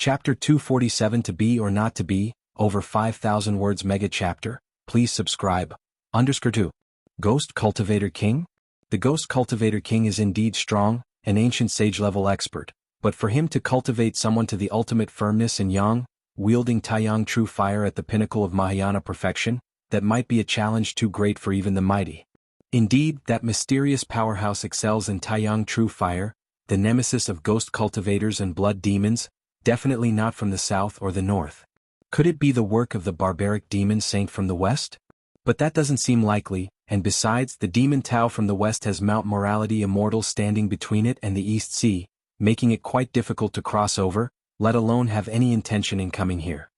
Chapter 247 To Be or Not to Be, over 5,000 words mega chapter, please subscribe. _2. Ghost Cultivator King? The Ghost Cultivator King is indeed strong, an ancient sage-level expert, but for him to cultivate someone to the ultimate firmness in Yang, wielding Taiyang true fire at the pinnacle of Mahayana perfection, that might be a challenge too great for even the mighty. Indeed, that mysterious powerhouse excels in Taiyang true fire, the nemesis of ghost cultivators and blood demons, definitely not from the south or the north. Could it be the work of the barbaric demon saint from the west? But that doesn't seem likely, and besides, the demon Tao from the west has Mount Morality Immortal standing between it and the East Sea, making it quite difficult to cross over, let alone have any intention in coming here.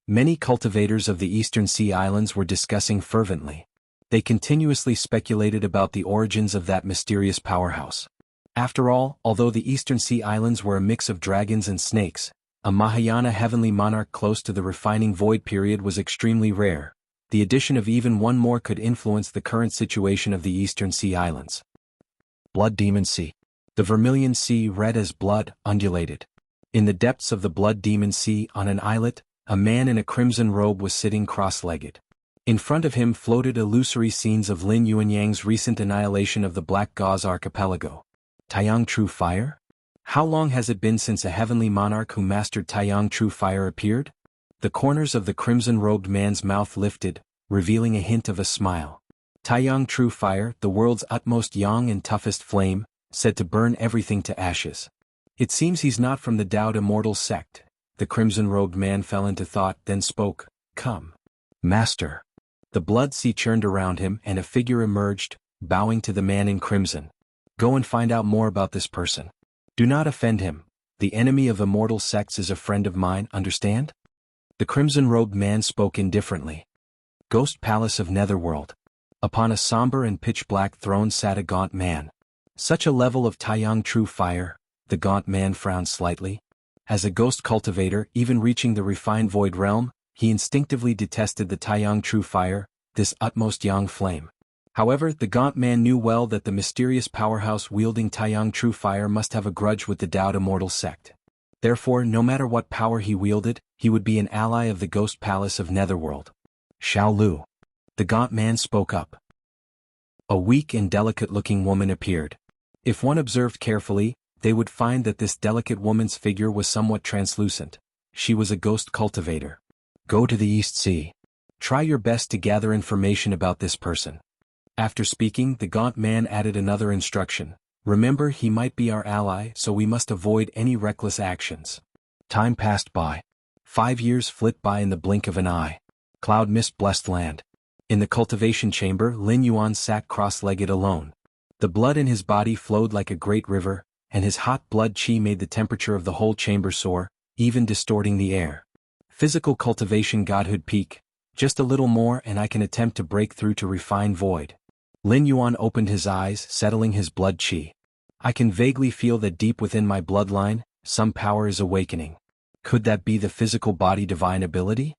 Many cultivators of the Eastern Sea Islands were discussing fervently. They continuously speculated about the origins of that mysterious powerhouse. After all, although the Eastern Sea Islands were a mix of dragons and snakes, a Mahayana heavenly monarch close to the refining void period was extremely rare. The addition of even one more could influence the current situation of the Eastern Sea Islands. Blood Demon Sea. The Vermilion Sea, red as blood, undulated. In the depths of the Blood Demon Sea, on an islet, a man in a crimson robe was sitting cross-legged. In front of him floated illusory scenes of Lin Yuanyang's recent annihilation of the Black Gauze Archipelago. Taiyang True Fire? How long has it been since a heavenly monarch who mastered Taiyang True Fire appeared? The corners of the crimson-robed man's mouth lifted, revealing a hint of a smile. Taiyang True Fire, the world's utmost yang and toughest flame, said to burn everything to ashes. It seems he's not from the Taoed Immortal sect. The crimson-robed man fell into thought, then spoke, "Come, Master." The blood sea churned around him and a figure emerged, bowing to the man in crimson. "Go and find out more about this person. Do not offend him. The enemy of immortal sects is a friend of mine, understand?" The crimson-robed man spoke indifferently. Ghost Palace of Netherworld. Upon a somber and pitch-black throne sat a gaunt man. Such a level of Taiyang True Fire, the gaunt man frowned slightly. As a ghost cultivator, even reaching the refined void realm, he instinctively detested the Taiyang True Fire, this utmost yang flame. However, the gaunt man knew well that the mysterious powerhouse wielding Taiyang True Fire must have a grudge with the Taoed Immortal sect. Therefore, no matter what power he wielded, he would be an ally of the Ghost Palace of Netherworld. Xiao Lu. The gaunt man spoke up. A weak and delicate-looking woman appeared. If one observed carefully, they would find that this delicate woman's figure was somewhat translucent. She was a ghost cultivator. Go to the East Sea. Try your best to gather information about this person. After speaking, the gaunt man added another instruction. Remember, he might be our ally, so we must avoid any reckless actions. Time passed by. 5 years flit by in the blink of an eye. Cloud mist blessed land. In the cultivation chamber, Lin Yuan sat cross-legged alone. The blood in his body flowed like a great river, and his hot blood qi made the temperature of the whole chamber soar, even distorting the air. Physical cultivation godhood peak. Just a little more and I can attempt to break through to refine void. Lin Yuan opened his eyes, settling his blood qi. I can vaguely feel that deep within my bloodline, some power is awakening. Could that be the physical body divine ability?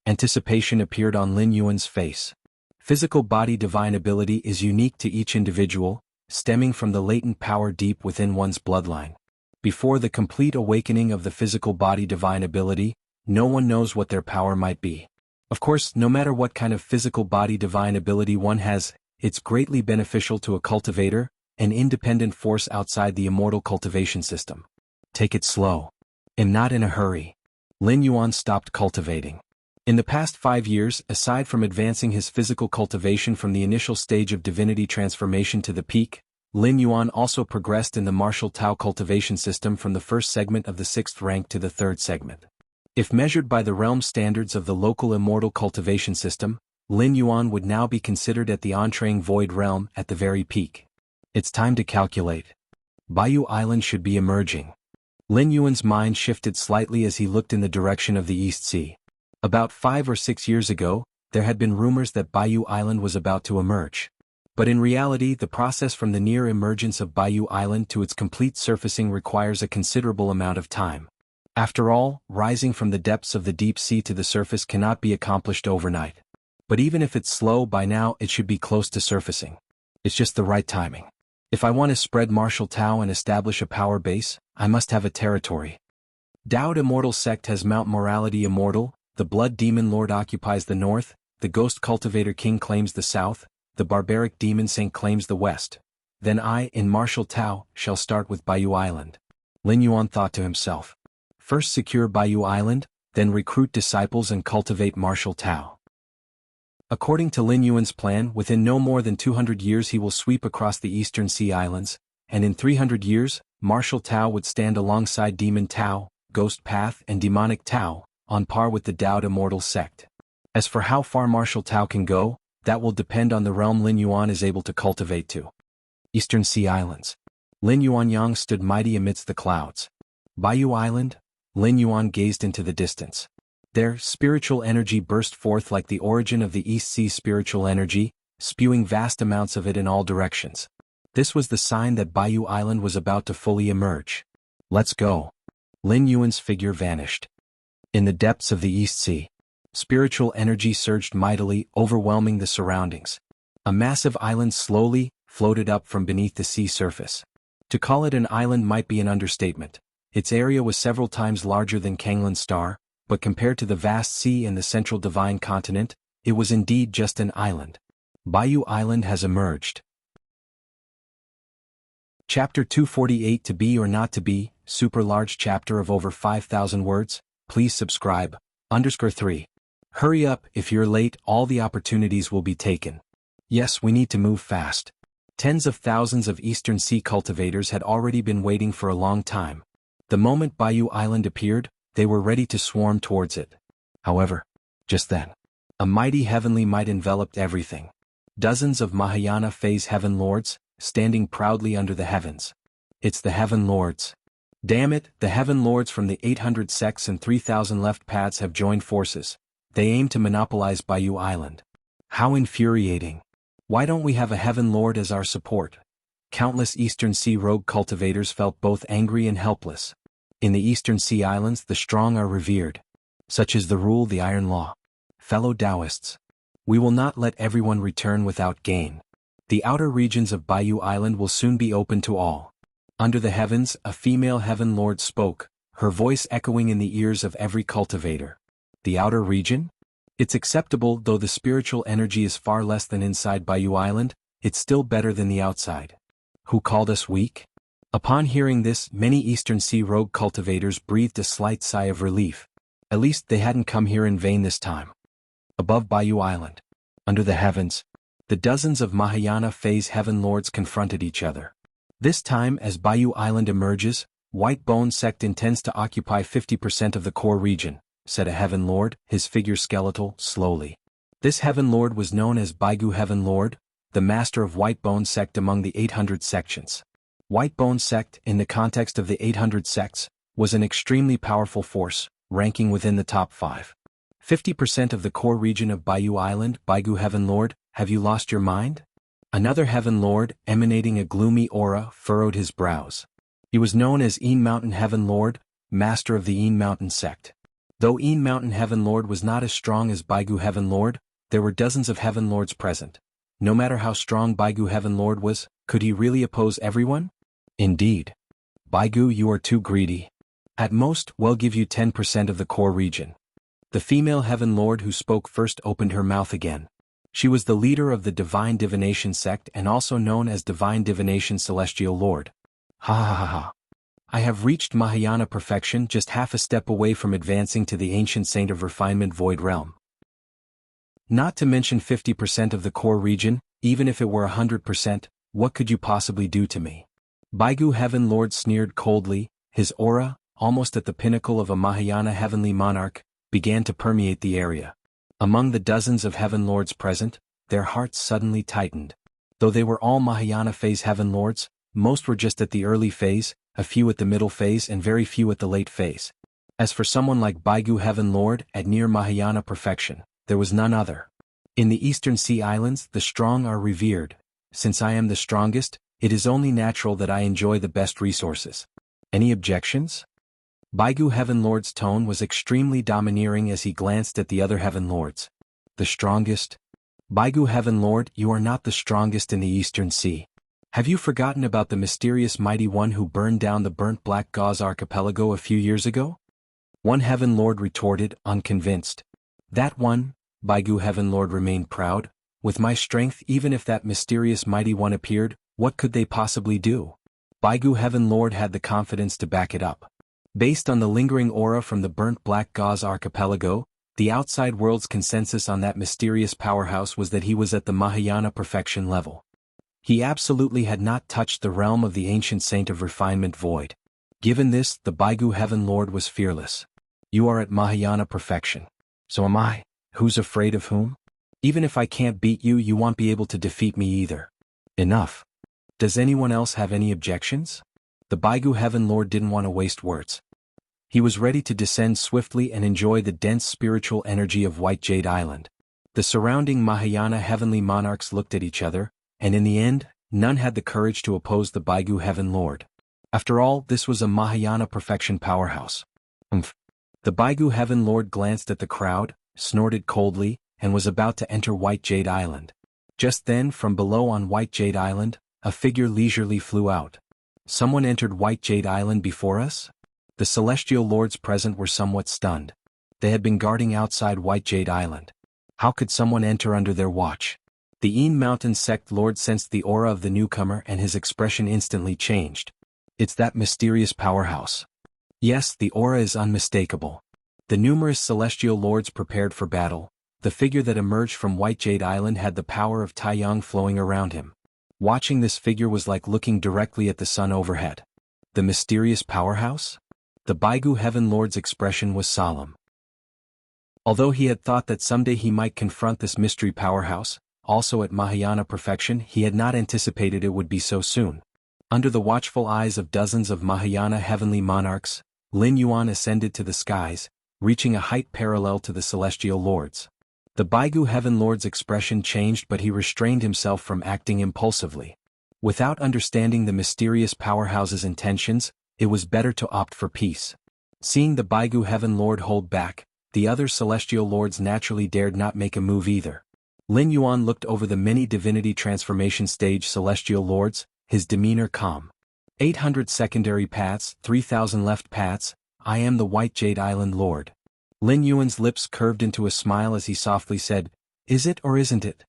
Anticipation appeared on Lin Yuan's face. Physical body divine ability is unique to each individual, stemming from the latent power deep within one's bloodline. Before the complete awakening of the physical body divine ability, no one knows what their power might be. Of course, no matter what kind of physical body divine ability one has, it's greatly beneficial to a cultivator, an independent force outside the immortal cultivation system. Take it slow. Am not in a hurry. Lin Yuan stopped cultivating. In the past 5 years, aside from advancing his physical cultivation from the initial stage of divinity transformation to the peak, Lin Yuan also progressed in the martial Tao cultivation system from the first segment of the 6th rank to the 3rd segment. If measured by the realm standards of the local immortal cultivation system, Lin Yuan would now be considered at the entreing void realm at the very peak. It's time to calculate. Baiyu Island should be emerging. Lin Yuan's mind shifted slightly as he looked in the direction of the East Sea. About 5 or 6 years ago, there had been rumors that Baiyu Island was about to emerge. But in reality, the process from the near emergence of Baiyu Island to its complete surfacing requires a considerable amount of time. After all, rising from the depths of the deep sea to the surface cannot be accomplished overnight. But even if it's slow, by now it should be close to surfacing. It's just the right timing. If I want to spread martial Tao and establish a power base, I must have a territory. Dowd Immortal sect has Mount Morality Immortal, the Blood Demon Lord occupies the north, the Ghost Cultivator King claims the south, the Barbaric Demon Saint claims the west. Then I, in martial Tao, shall start with Bayou Island. Lin Yuan thought to himself. First secure Bayou Island, then recruit disciples and cultivate martial Tao. According to Lin Yuan's plan, within no more than 200 years he will sweep across the Eastern Sea Islands, and in 300 years, martial Tao would stand alongside Demon Tao, Ghost Path and Demonic Tao, on par with the Dowd Immortal sect. As for how far martial Tao can go, that will depend on the realm Lin Yuan is able to cultivate to. Eastern Sea Islands. Lin Yuanyang stood mighty amidst the clouds. Bayou Island, Lin Yuan gazed into the distance. There, spiritual energy burst forth like the origin of the East Sea spiritual energy, spewing vast amounts of it in all directions. This was the sign that Bayou Island was about to fully emerge. Let's go. Lin Yuan's figure vanished. In the depths of the East Sea, spiritual energy surged mightily, overwhelming the surroundings. A massive island slowly floated up from beneath the sea surface. To call it an island might be an understatement. Its area was several times larger than Kanglan Star, but compared to the vast sea and the central divine continent, it was indeed just an island. Bayou Island has emerged. Chapter 248 To Be or Not to Be, super large chapter of over 5,000 words, please subscribe. _3. Hurry up, if you're late all the opportunities will be taken. Yes, we need to move fast. Tens of thousands of Eastern Sea cultivators had already been waiting for a long time. The moment Bayou Island appeared, they were ready to swarm towards it. However, just then, a mighty heavenly might enveloped everything. Dozens of Mahayana phase heaven lords, standing proudly under the heavens. It's the heaven lords. Damn it, the heaven lords from the 800 sects and 3,000 left paths have joined forces. They aim to monopolize Bayou Island. How infuriating. Why don't we have a heaven lord as our support? Countless Eastern Sea rogue cultivators felt both angry and helpless. In the Eastern Sea Islands the strong are revered. Such is the rule, the iron law. Fellow Taoists, we will not let everyone return without gain. The outer regions of Bayou Island will soon be open to all. Under the heavens, a female heaven lord spoke, her voice echoing in the ears of every cultivator. The outer region? It's acceptable, though the spiritual energy is far less than inside Bayou Island, it's still better than the outside. Who called us weak? Upon hearing this, many Eastern Sea rogue cultivators breathed a slight sigh of relief. At least they hadn't come here in vain this time. Above Bayou Island, under the heavens, the dozens of Mahayana phase heaven lords confronted each other. This time, as Bayou Island emerges, White Bone sect intends to occupy 50% of the core region, said a heaven lord, his figure skeletal, slowly. This heaven lord was known as Baigu Heaven Lord, the master of White Bone sect among the 800 sections. White Bone sect, in the context of the 800 sects, was an extremely powerful force, ranking within the top 5. 50% of the core region of Bayou Island, Baigu Heaven Lord, have you lost your mind? Another heaven lord, emanating a gloomy aura, furrowed his brows. He was known as Een Mountain Heaven Lord, master of the Een Mountain sect. Though Een Mountain Heaven Lord was not as strong as Baigu Heaven Lord, there were dozens of heaven lords present. No matter how strong Baigu Heaven Lord was, could he really oppose everyone? Indeed. Baigu, you are too greedy. At most, we'll give you 10% of the core region. The female heaven lord who spoke first opened her mouth again. She was the leader of the Divine Divination sect and also known as Divine Divination Celestial Lord. Ha ha ha ha. I have reached Mahayana perfection, just half a step away from advancing to the ancient saint of refinement Void Realm. Not to mention 50% of the core region, even if it were 100%, what could you possibly do to me? Baigu Heaven Lord sneered coldly, his aura, almost at the pinnacle of a Mahayana heavenly monarch, began to permeate the area. Among the dozens of heaven lords present, their hearts suddenly tightened. Though they were all Mahayana phase heaven lords, most were just at the early phase, a few at the middle phase and very few at the late phase. As for someone like Baigu Heaven Lord, at near Mahayana perfection, there was none other. In the Eastern Sea Islands, the strong are revered. Since I am the strongest, it is only natural that I enjoy the best resources. Any objections? Baigu Heaven Lord's tone was extremely domineering as he glanced at the other heaven lords. The strongest? Baigu Heaven Lord, you are not the strongest in the Eastern Sea. Have you forgotten about the mysterious mighty one who burned down the burnt black gauze archipelago a few years ago? One Heaven Lord retorted, unconvinced. That one, Baigu Heaven Lord remained proud. With my strength, even if that mysterious mighty one appeared, what could they possibly do? Baigu Heaven Lord had the confidence to back it up. Based on the lingering aura from the burnt black gauze archipelago, the outside world's consensus on that mysterious powerhouse was that he was at the Mahayana perfection level. He absolutely had not touched the realm of the ancient saint of refinement void. Given this, the Baigu Heaven Lord was fearless. You are at Mahayana perfection. So am I. Who's afraid of whom? Even if I can't beat you, you won't be able to defeat me either. Enough. Does anyone else have any objections? The Baigu Heaven Lord didn't want to waste words. He was ready to descend swiftly and enjoy the dense spiritual energy of White Jade Island. The surrounding Mahayana heavenly monarchs looked at each other, and in the end, none had the courage to oppose the Baigu Heaven Lord. After all, this was a Mahayana perfection powerhouse. The Baigu Heaven Lord glanced at the crowd, snorted coldly, and was about to enter White Jade Island. Just then, from below on White Jade Island, a figure leisurely flew out. Someone entered White Jade Island before us? The celestial lords present were somewhat stunned. They had been guarding outside White Jade Island. How could someone enter under their watch? The Een Mountain sect lord sensed the aura of the newcomer and his expression instantly changed. It's that mysterious powerhouse. Yes, the aura is unmistakable. The numerous celestial lords prepared for battle. The figure that emerged from White Jade Island had the power of Taiyang flowing around him. Watching this figure was like looking directly at the sun overhead. The mysterious powerhouse? The Baigu Heaven Lord's expression was solemn. Although he had thought that someday he might confront this mystery powerhouse, also at Mahayana perfection, he had not anticipated it would be so soon. Under the watchful eyes of dozens of Mahayana heavenly monarchs, Lin Yuan ascended to the skies, reaching a height parallel to the celestial lords. The Baigu Heaven Lord's expression changed, but he restrained himself from acting impulsively. Without understanding the mysterious powerhouse's intentions, it was better to opt for peace. Seeing the Baigu Heaven Lord hold back, the other celestial lords naturally dared not make a move either. Lin Yuan looked over the many divinity transformation stage celestial lords, his demeanor calm. 800 secondary paths, 3,000 left paths, I am the White Jade Island Lord. Lin Yuan's lips curved into a smile as he softly said, "Is it or isn't it?"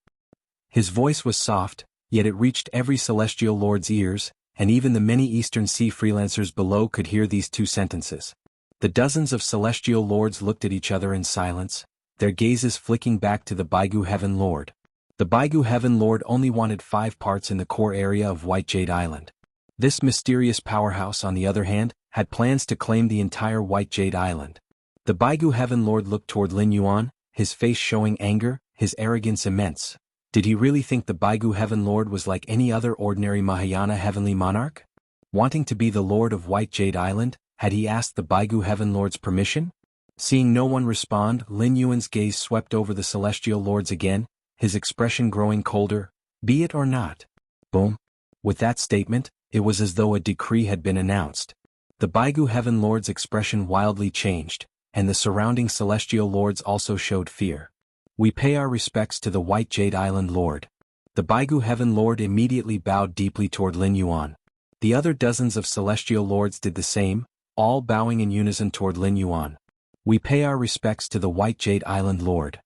His voice was soft, yet it reached every celestial lord's ears, and even the many Eastern Sea freelancers below could hear these two sentences. The dozens of celestial lords looked at each other in silence, their gazes flicking back to the Baigu Heaven Lord. The Baigu Heaven Lord only wanted 5 parts in the core area of White Jade Island. This mysterious powerhouse, on the other hand, had plans to claim the entire White Jade Island. The Baigu Heaven Lord looked toward Lin Yuan, his face showing anger, his arrogance immense. Did he really think the Baigu Heaven Lord was like any other ordinary Mahayana heavenly monarch? Wanting to be the Lord of White Jade Island, had he asked the Baigu Heaven Lord's permission? Seeing no one respond, Lin Yuan's gaze swept over the celestial lords again, his expression growing colder. Be it or not. Boom. With that statement, it was as though a decree had been announced. The Baigu Heaven Lord's expression wildly changed, and the surrounding celestial lords also showed fear. We pay our respects to the White Jade Island Lord. The Baigu Heaven Lord immediately bowed deeply toward Lin Yuan. The other dozens of celestial lords did the same, all bowing in unison toward Lin Yuan. We pay our respects to the White Jade Island Lord.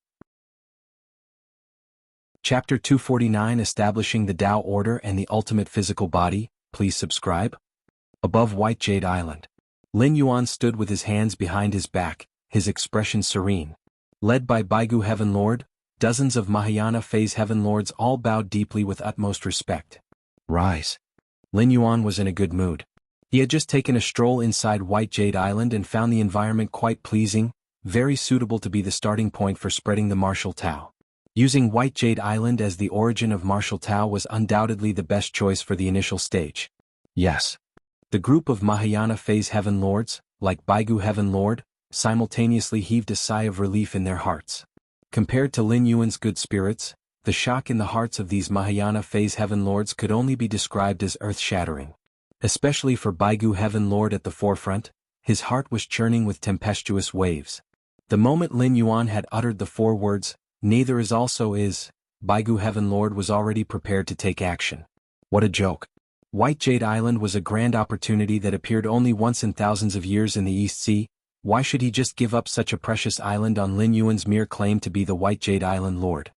Chapter 249, Establishing the Tao Order and the Ultimate Physical Body. Please subscribe. Above White Jade Island, Lin Yuan stood with his hands behind his back, his expression serene. Led by Baigu Heaven Lord, dozens of Mahayana Phase Heaven Lords all bowed deeply with utmost respect. Rise. Lin Yuan was in a good mood. He had just taken a stroll inside White Jade Island and found the environment quite pleasing, very suitable to be the starting point for spreading the martial Tao. Using White Jade Island as the origin of martial Tao was undoubtedly the best choice for the initial stage. Yes. The group of Mahayana Phase Heaven Lords, like Baigu Heaven Lord, simultaneously heaved a sigh of relief in their hearts. Compared to Lin Yuan's good spirits, the shock in the hearts of these Mahayana Phase Heaven Lords could only be described as earth-shattering. Especially for Baigu Heaven Lord at the forefront, his heart was churning with tempestuous waves. The moment Lin Yuan had uttered the 4 words, "Neither is also is," Baigu Heaven Lord was already prepared to take action. What a joke. White Jade Island was a grand opportunity that appeared only once in thousands of years in the East Sea, Why should he just give up such a precious island on Lin Yuan's mere claim to be the White Jade Island Lord?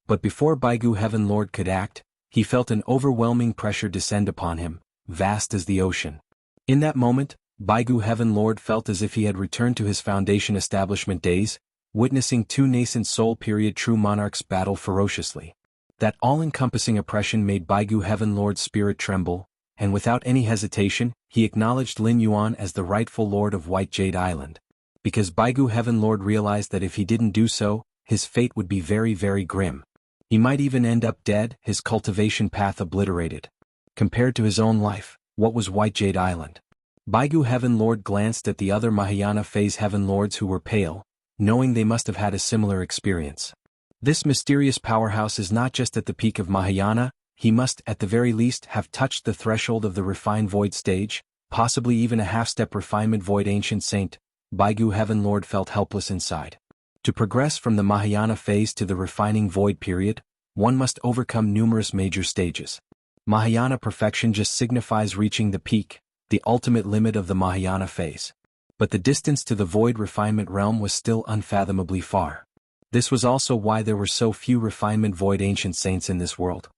But before Baigu Heaven Lord could act, he felt an overwhelming pressure descend upon him, vast as the ocean. In that moment, Baigu Heaven Lord felt as if he had returned to his Foundation establishment days, witnessing two nascent Soul Period true monarchs battle ferociously. That all-encompassing oppression made Baigu Heaven Lord's spirit tremble, and without any hesitation, he acknowledged Lin Yuan as the rightful Lord of White Jade Island. Because Baigu Heaven Lord realized that if he didn't do so, his fate would be very, very grim. He might even end up dead, his cultivation path obliterated. Compared to his own life, what was White Jade Island? Baigu Heaven Lord glanced at the other Mahayana Phase Heaven Lords who were pale, knowing they must have had a similar experience. This mysterious powerhouse is not just at the peak of Mahayana, he must, at the very least, have touched the threshold of the refined void stage, possibly even a half-step refinement void ancient saint. Baigu Heaven Lord felt helpless inside. To progress from the Mahayana phase to the refining void period, one must overcome numerous major stages. Mahayana perfection just signifies reaching the peak, the ultimate limit of the Mahayana phase. But the distance to the void refinement realm was still unfathomably far. This was also why there were so few refinement void ancient saints in this world.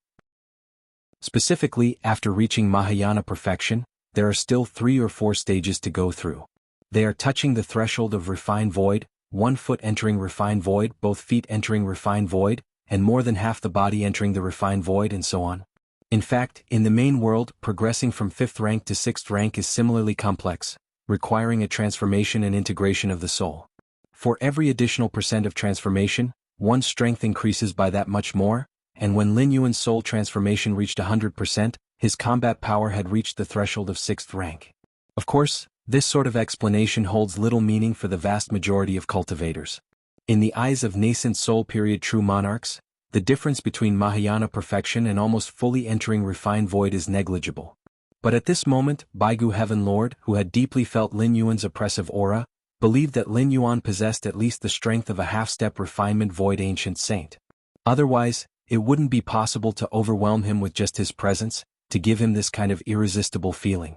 Specifically, after reaching Mahayana perfection, there are still 3 or 4 stages to go through. They are touching the threshold of refined void, 1 foot entering refined void, both feet entering refined void, and more than half the body entering the refined void, and so on. In fact, in the main world, progressing from 5th rank to 6th rank is similarly complex, requiring a transformation and integration of the soul. For every additional % of transformation, one's strength increases by that much more, and when Lin Yuan's soul transformation reached 100%, his combat power had reached the threshold of 6th rank. Of course, this sort of explanation holds little meaning for the vast majority of cultivators. In the eyes of nascent soul period true monarchs, the difference between Mahayana perfection and almost fully entering refined void is negligible. But at this moment, Baigu Heaven Lord, who had deeply felt Lin Yuan's oppressive aura, believed that Lin Yuan possessed at least the strength of a half-step refinement void ancient saint. Otherwise, it wouldn't be possible to overwhelm him with just his presence, to give him this kind of irresistible feeling.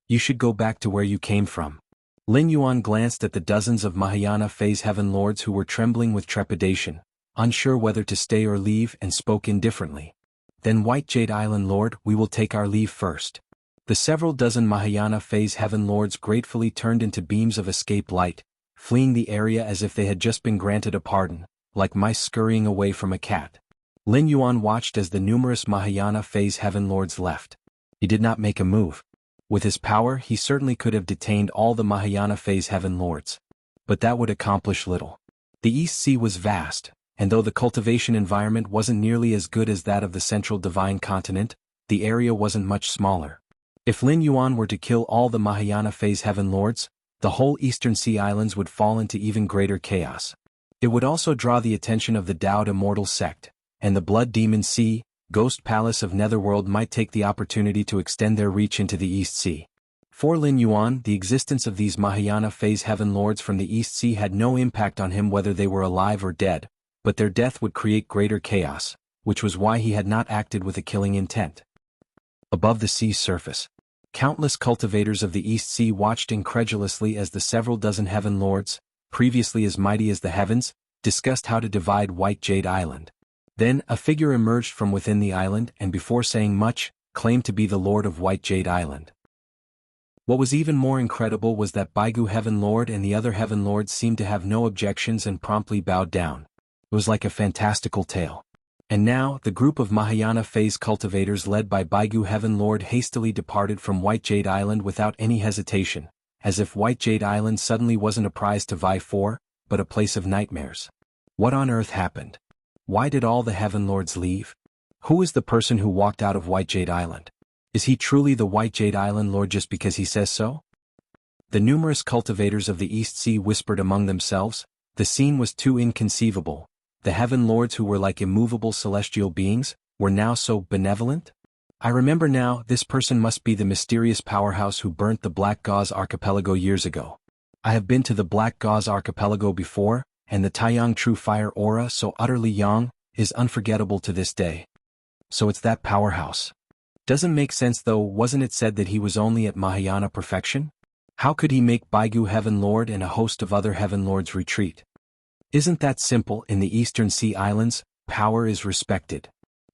You should go back to where you came from. Lin Yuan glanced at the dozens of Mahayana Phase Heaven Lords who were trembling with trepidation, unsure whether to stay or leave, and spoke indifferently. Then White Jade Island Lord, we will take our leave first. The several dozen Mahayana Phase Heaven Lords gratefully turned into beams of escape light, fleeing the area as if they had just been granted a pardon, like mice scurrying away from a cat. Lin Yuan watched as the numerous Mahayana Phase Heaven Lords left. He did not make a move. With his power, he certainly could have detained all the Mahayana Phase Heaven Lords. But that would accomplish little. The East Sea was vast, and though the cultivation environment wasn't nearly as good as that of the central divine continent, the area wasn't much smaller. If Lin Yuan were to kill all the Mahayana Phase Heaven Lords, the whole Eastern Sea Islands would fall into even greater chaos. It would also draw the attention of the Dowd Immortal sect, and the Blood Demon Sea, Ghost Palace of Netherworld might take the opportunity to extend their reach into the East Sea. For Lin Yuan, the existence of these Mahayana Phase Heaven Lords from the East Sea had no impact on him whether they were alive or dead, but their death would create greater chaos, which was why he had not acted with a killing intent. Above the sea's surface, countless cultivators of the East Sea watched incredulously as the several dozen Heaven Lords, previously as mighty as the heavens, discussed how to divide White Jade Island. Then, a figure emerged from within the island and before saying much, claimed to be the Lord of White Jade Island. What was even more incredible was that Baigu Heaven Lord and the other Heaven Lords seemed to have no objections and promptly bowed down. It was like a fantastical tale. And now, the group of Mahayana Phase cultivators led by Baigu Heaven Lord hastily departed from White Jade Island without any hesitation, as if White Jade Island suddenly wasn't a prize to vie for, but a place of nightmares. What on earth happened? Why did all the Heaven Lords leave? Who is the person who walked out of White Jade Island? Is he truly the White Jade Island Lord just because he says so? The numerous cultivators of the East Sea whispered among themselves. The scene was too inconceivable. The Heaven Lords who were like immovable celestial beings, were now so benevolent? I remember now, this person must be the mysterious powerhouse who burnt the Black Gauze Archipelago years ago. I have been to the Black Gauze Archipelago before, and the Taiyang True Fire aura so utterly yang, is unforgettable to this day. So it's that powerhouse. Doesn't make sense though, wasn't it said that he was only at Mahayana perfection? How could he make Baigu Heaven Lord and a host of other Heaven Lords retreat? Isn't that simple? In the Eastern Sea Islands, power is respected.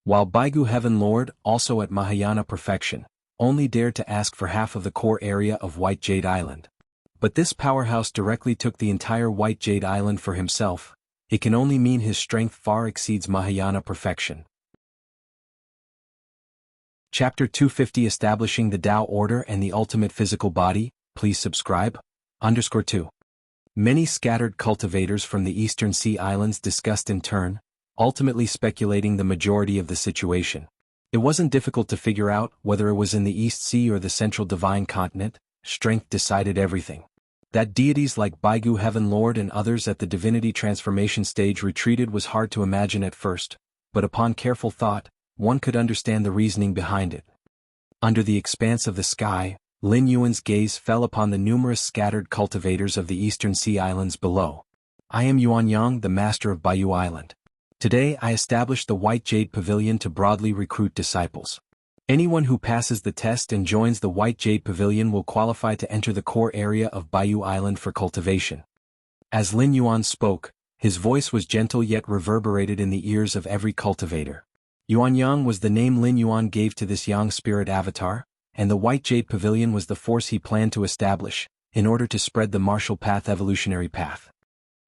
While Baigu Heaven Lord, also at Mahayana perfection, only dared to ask for half of the core area of White Jade Island. But this powerhouse directly took the entire White Jade Island for himself. It can only mean his strength far exceeds Mahayana perfection. Chapter 250 Establishing the Tao Order and the Ultimate Physical Body. Please subscribe. _2. Many scattered cultivators from the Eastern Sea Islands discussed in turn, ultimately speculating the majority of the situation. It wasn't difficult to figure out whether it was in the East Sea or the Central Divine Continent. Strength decided everything. That deities like Baigu Heaven Lord and others at the divinity transformation stage retreated was hard to imagine at first, but upon careful thought, one could understand the reasoning behind it. Under the expanse of the sky, Lin Yuan's gaze fell upon the numerous scattered cultivators of the Eastern Sea Islands below. I am Yuanyang, the master of Baiyu Island. Today I established the White Jade Pavilion to broadly recruit disciples. Anyone who passes the test and joins the White Jade Pavilion will qualify to enter the core area of Baiyu Island for cultivation. As Lin Yuan spoke, his voice was gentle yet reverberated in the ears of every cultivator. Yuanyang was the name Lin Yuan gave to this Yang spirit avatar, and the White Jade Pavilion was the force he planned to establish, in order to spread the martial path evolutionary path.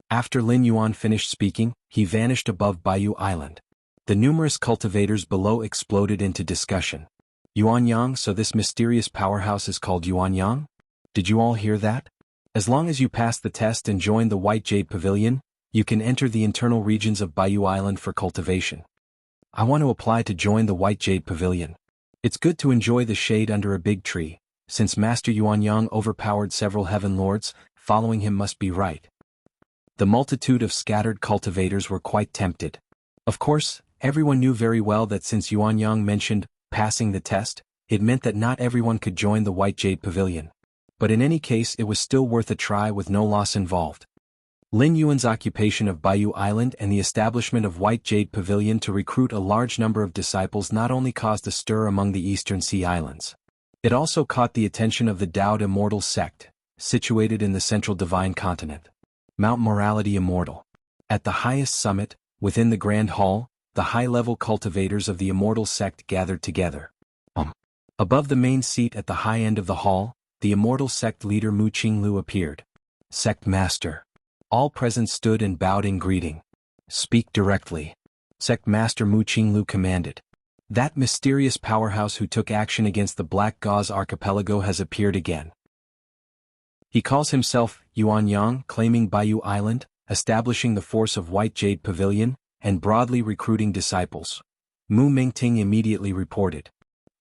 After Lin Yuan finished speaking, he vanished above Baiyu Island. The numerous cultivators below exploded into discussion. Yuanyang, so this mysterious powerhouse is called Yuanyang? Did you all hear that? As long as you pass the test and join the White Jade Pavilion, you can enter the internal regions of Baiyu Island for cultivation. I want to apply to join the White Jade Pavilion. It's good to enjoy the shade under a big tree. Since Master Yuanyang overpowered several Heaven Lords, following him must be right. The multitude of scattered cultivators were quite tempted. Of course, everyone knew very well that since Yuanyang mentioned passing the test, it meant that not everyone could join the White Jade Pavilion. But in any case it was still worth a try with no loss involved. Lin Yuan's occupation of Baiyu Island and the establishment of White Jade Pavilion to recruit a large number of disciples not only caused a stir among the Eastern Sea Islands. It also caught the attention of the Taoed Immortal sect, situated in the Central Divine Continent. Mount Morality Immortal. At the highest summit, within the Grand Hall, the high-level cultivators of the Immortal sect gathered together. Above the main seat at the high end of the hall, the Immortal sect leader Mu Qinglu appeared. Sect Master. All present stood and bowed in greeting. Speak directly. Sect Master Mu Qinglu commanded. That mysterious powerhouse who took action against the Black Gauze Archipelago has appeared again. He calls himself Yuanyang, claiming Baiyu Island, establishing the force of White Jade Pavilion, and broadly recruiting disciples. Mu Mingting immediately reported.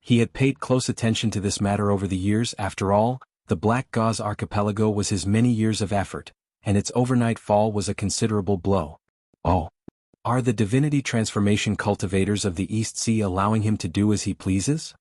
He had paid close attention to this matter over the years. After all, the Black Gauze Archipelago was his many years of effort, and its overnight fall was a considerable blow. Oh. Are the divinity transformation cultivators of the East Sea allowing him to do as he pleases?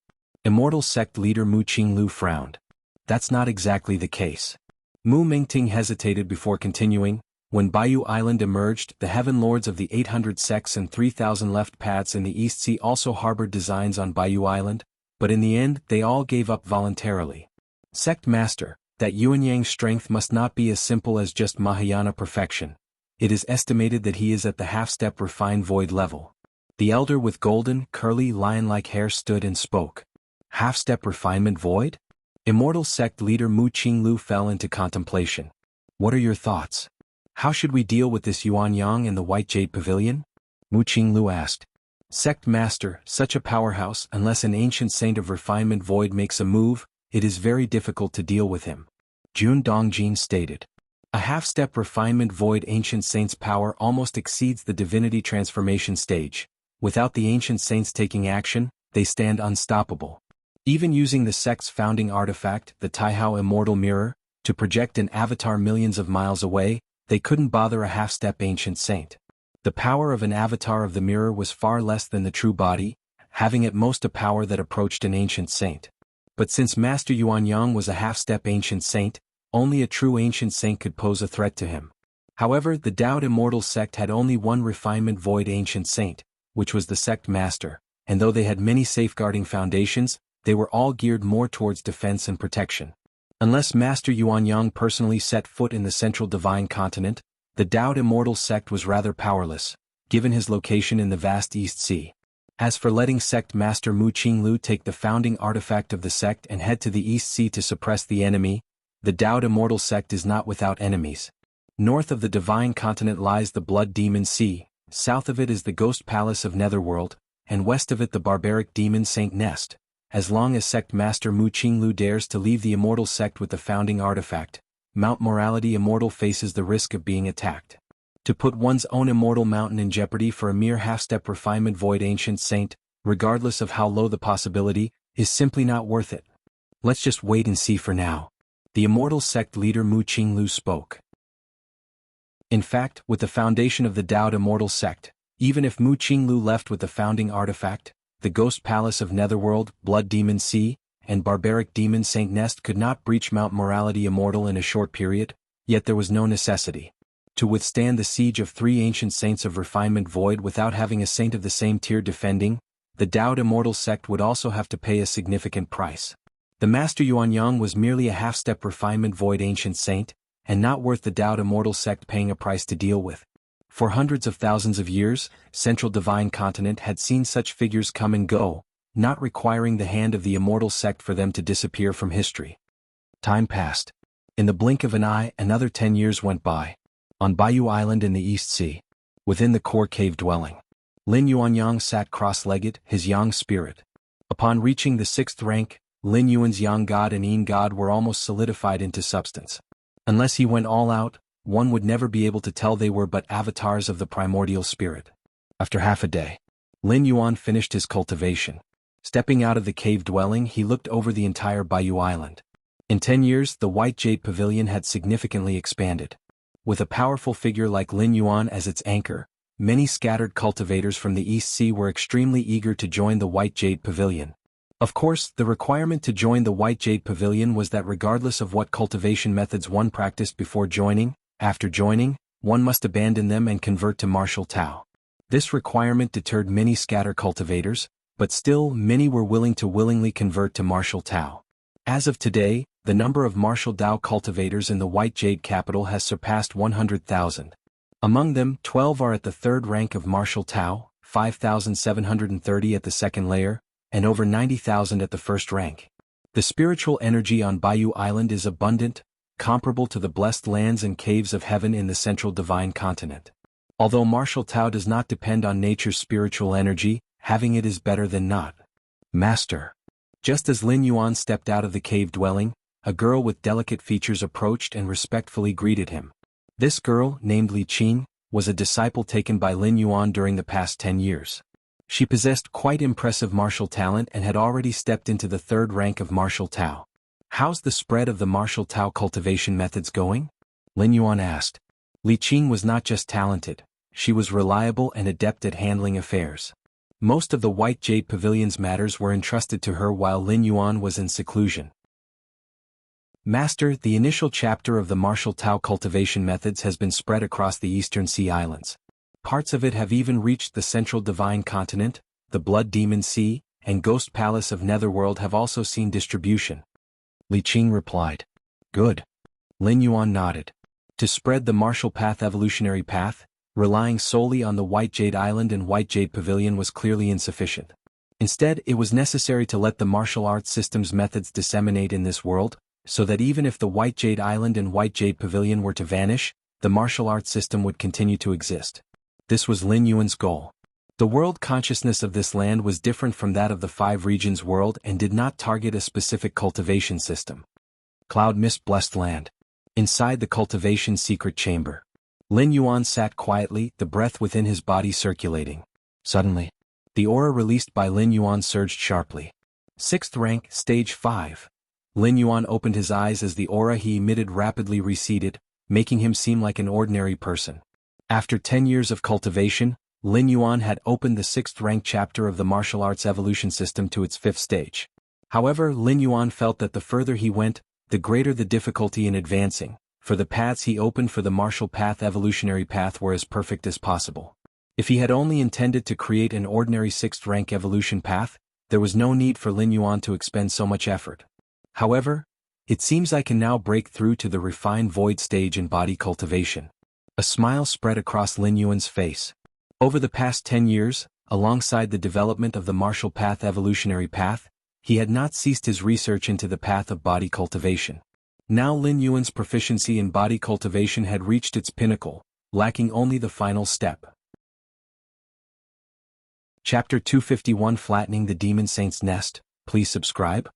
Immortal sect leader Mu Qinglu frowned. That's not exactly the case. Mu Mingting hesitated before continuing. When Baiyu Island emerged, the Heaven Lords of the 800 sects and 3,000 left paths in the East Sea also harbored designs on Baiyu Island, but in the end they all gave up voluntarily. Sect Master, that Yuanyang's strength must not be as simple as just Mahayana perfection. It is estimated that he is at the half-step refined void level. The elder with golden, curly, lion-like hair stood and spoke. Half-step refinement void? Immortal sect leader Mu Qinglu fell into contemplation. What are your thoughts? How should we deal with this Yuanyang in the White Jade Pavilion? Mu Qinglu asked. Sect Master, such a powerhouse, unless an ancient saint of refinement void makes a move, it is very difficult to deal with him. Jun Dongjin stated. A half-step refinement void ancient saint's power almost exceeds the divinity transformation stage. Without the ancient saints taking action, they stand unstoppable. Even using the sect's founding artifact, the Taihao Immortal Mirror, to project an avatar millions of miles away, they couldn't bother a half-step ancient saint. The power of an avatar of the mirror was far less than the true body, having at most a power that approached an ancient saint. But since Master Yuanyang was a half-step ancient saint, only a true ancient saint could pose a threat to him. However, the Taoed Immortal sect had only one refinement void ancient saint, which was the sect master, and though they had many safeguarding foundations, they were all geared more towards defense and protection. Unless Master Yuanyang personally set foot in the central divine continent, the Taoed Immortal sect was rather powerless, given his location in the vast East Sea. As for letting sect master Mu Qinglu take the founding artifact of the sect and head to the East Sea to suppress the enemy, the Taoed Immortal sect is not without enemies. North of the divine continent lies the Blood Demon Sea, south of it is the Ghost Palace of Netherworld, and west of it the barbaric demon Saint Nest. As long as sect master Mu Qinglu dares to leave the Immortal sect with the founding artifact, Mount Morality Immortal faces the risk of being attacked. To put one's own immortal mountain in jeopardy for a mere half-step refinement void ancient saint, regardless of how low the possibility, is simply not worth it. Let's just wait and see for now. The Immortal sect leader Mu Qinglu spoke. In fact, with the foundation of the Taoed Immortal sect, even if Mu Qinglu left with the founding artifact, the Ghost Palace of Netherworld, Blood Demon Sea, and barbaric demon Saint Nest could not breach Mount Morality Immortal in a short period, yet there was no necessity to withstand the siege of 3 ancient saints of refinement void without having a saint of the same tier defending. The Taoed Immortal sect would also have to pay a significant price. The Master Yuanyang was merely a half-step refinement void ancient saint, and not worth the Taoed Immortal sect paying a price to deal with. For hundreds of thousands of years, Central Divine Continent had seen such figures come and go, not requiring the hand of the Immortal sect for them to disappear from history. Time passed. In the blink of an eye, another 10 years went by. On Baiyu Island in the East Sea, within the core cave dwelling, Lin Yuanyang sat cross-legged, his Yang spirit. Upon reaching the 6th rank, Lin Yuan's Yang God and Yin God were almost solidified into substance. Unless he went all out, one would never be able to tell they were but avatars of the primordial spirit. After half a day, Lin Yuan finished his cultivation. Stepping out of the cave dwelling, he looked over the entire Baiyu Island. In 10 years, the White Jade Pavilion had significantly expanded. With a powerful figure like Lin Yuan as its anchor, many scattered cultivators from the East Sea were extremely eager to join the White Jade Pavilion. Of course, the requirement to join the White Jade Pavilion was that regardless of what cultivation methods one practiced before joining, after joining, one must abandon them and convert to martial Tao. This requirement deterred many scatter cultivators, but still many were willing to willingly convert to martial Tao. As of today, the number of martial Tao cultivators in the White Jade capital has surpassed 100,000. Among them, 12 are at the 3rd rank of martial Tao, 5,730 at the 2nd layer, and over 90,000 at the 1st rank. The spiritual energy on Baiyu Island is abundant, comparable to the blessed lands and caves of heaven in the central divine continent. Although martial Tao does not depend on nature's spiritual energy, having it is better than not. Master. Just as Lin Yuan stepped out of the cave dwelling, a girl with delicate features approached and respectfully greeted him. This girl, named Li Qing, was a disciple taken by Lin Yuan during the past 10 years. She possessed quite impressive martial talent and had already stepped into the 3rd rank of martial Tao. How's the spread of the martial Tao cultivation methods going? Lin Yuan asked. Li Qing was not just talented, she was reliable and adept at handling affairs. Most of the White Jade Pavilion's matters were entrusted to her while Lin Yuan was in seclusion. Master, the initial chapter of the martial Tao cultivation methods has been spread across the Eastern Sea Islands. Parts of it have even reached the Central Divine Continent, the Blood Demon Sea, and Ghost Palace of Netherworld have also seen distribution. Li Qing replied. Good. Lin Yuan nodded. To spread the martial path evolutionary path, relying solely on the White Jade Island and White Jade Pavilion was clearly insufficient. Instead, it was necessary to let the martial arts system's methods disseminate in this world, so that even if the White Jade Island and White Jade Pavilion were to vanish, the martial arts system would continue to exist. This was Lin Yuan's goal. The world consciousness of this land was different from that of the 5 regions world and did not target a specific cultivation system. Cloud Mist Blessed Land. Inside the cultivation secret chamber, Lin Yuan sat quietly, the breath within his body circulating. Suddenly, the aura released by Lin Yuan surged sharply. 6th rank, stage 5. Lin Yuan opened his eyes as the aura he emitted rapidly receded, making him seem like an ordinary person. After 10 years of cultivation, Lin Yuan had opened the 6th rank chapter of the martial arts evolution system to its 5th stage. However, Lin Yuan felt that the further he went, the greater the difficulty in advancing, for the paths he opened for the martial path evolutionary path were as perfect as possible. If he had only intended to create an ordinary 6th rank evolution path, there was no need for Lin Yuan to expend so much effort. However, It seems I can now break through to the refined void stage in body cultivation. A smile spread across Lin Yuan's face. Over the past 10 years, alongside the development of the martial path evolutionary path, he had not ceased his research into the path of body cultivation. Now Lin Yuan's proficiency in body cultivation had reached its pinnacle, lacking only the final step. Chapter 251 Flattening the Demon Saint's Nest. Please subscribe.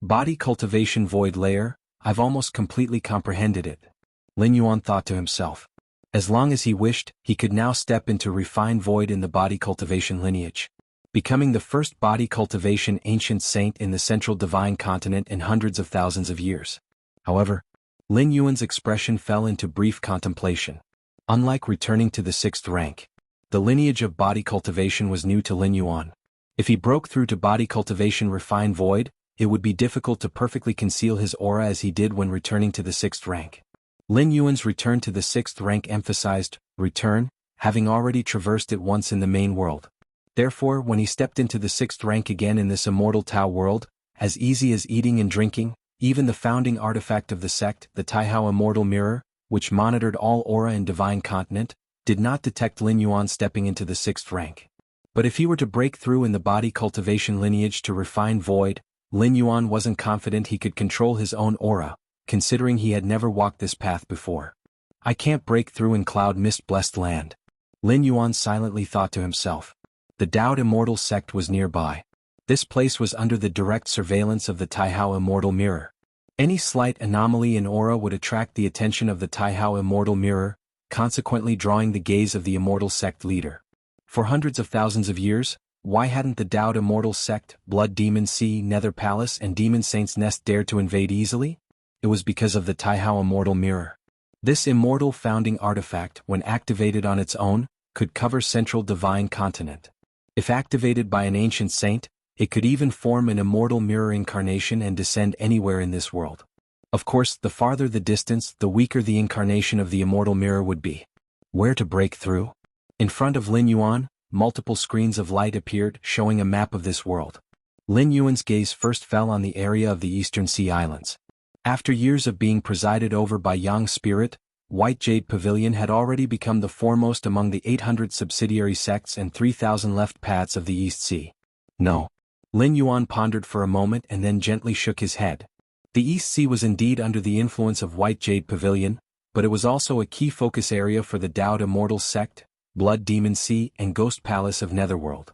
Body cultivation void layer, I've almost completely comprehended it. Lin Yuan thought to himself. As long as he wished, he could now step into refined void in the body cultivation lineage, becoming the first body cultivation ancient saint in the central divine continent in hundreds of thousands of years. However, Lin Yuan's expression fell into brief contemplation. Unlike returning to the 6th rank, the lineage of body cultivation was new to Lin Yuan. If he broke through to body cultivation refined void, it would be difficult to perfectly conceal his aura as he did when returning to the 6th rank. Lin Yuan's return to the 6th rank emphasized return, having already traversed it once in the main world. Therefore, when he stepped into the 6th rank again in this immortal Tao world, as easy as eating and drinking, even the founding artifact of the sect, the Taihao Immortal Mirror, which monitored all aura in divine continent, did not detect Lin Yuan stepping into the 6th rank. But if he were to break through in the body cultivation lineage to refine void, Lin Yuan wasn't confident he could control his own aura, considering he had never walked this path before. I can't break through in cloud mist blessed land. Lin Yuan silently thought to himself. The Dao Immortal sect was nearby. This place was under the direct surveillance of the Taihao Immortal Mirror. Any slight anomaly in aura would attract the attention of the Taihao Immortal Mirror, consequently drawing the gaze of the Immortal sect leader. For hundreds of thousands of years, why hadn't the Dao Immortal sect, Blood Demon Sea, Nether Palace and Demon Saint's Nest dared to invade easily? It was because of the Taihao Immortal Mirror. This immortal founding artifact, when activated on its own, could cover central divine continent. If activated by an ancient saint, it could even form an immortal mirror incarnation and descend anywhere in this world. Of course, the farther the distance, the weaker the incarnation of the immortal mirror would be. Where to break through? In front of Lin Yuan, multiple screens of light appeared, showing a map of this world. Lin Yuan's gaze first fell on the area of the Eastern Sea Islands. After years of being presided over by Yang Spirit, White Jade Pavilion had already become the foremost among the 800 subsidiary sects and 3,000 left paths of the East Sea. No. Lin Yuan pondered for a moment and then gently shook his head. The East Sea was indeed under the influence of White Jade Pavilion, but it was also a key focus area for the Dao Immortal sect, Blood Demon Sea and Ghost Palace of Netherworld.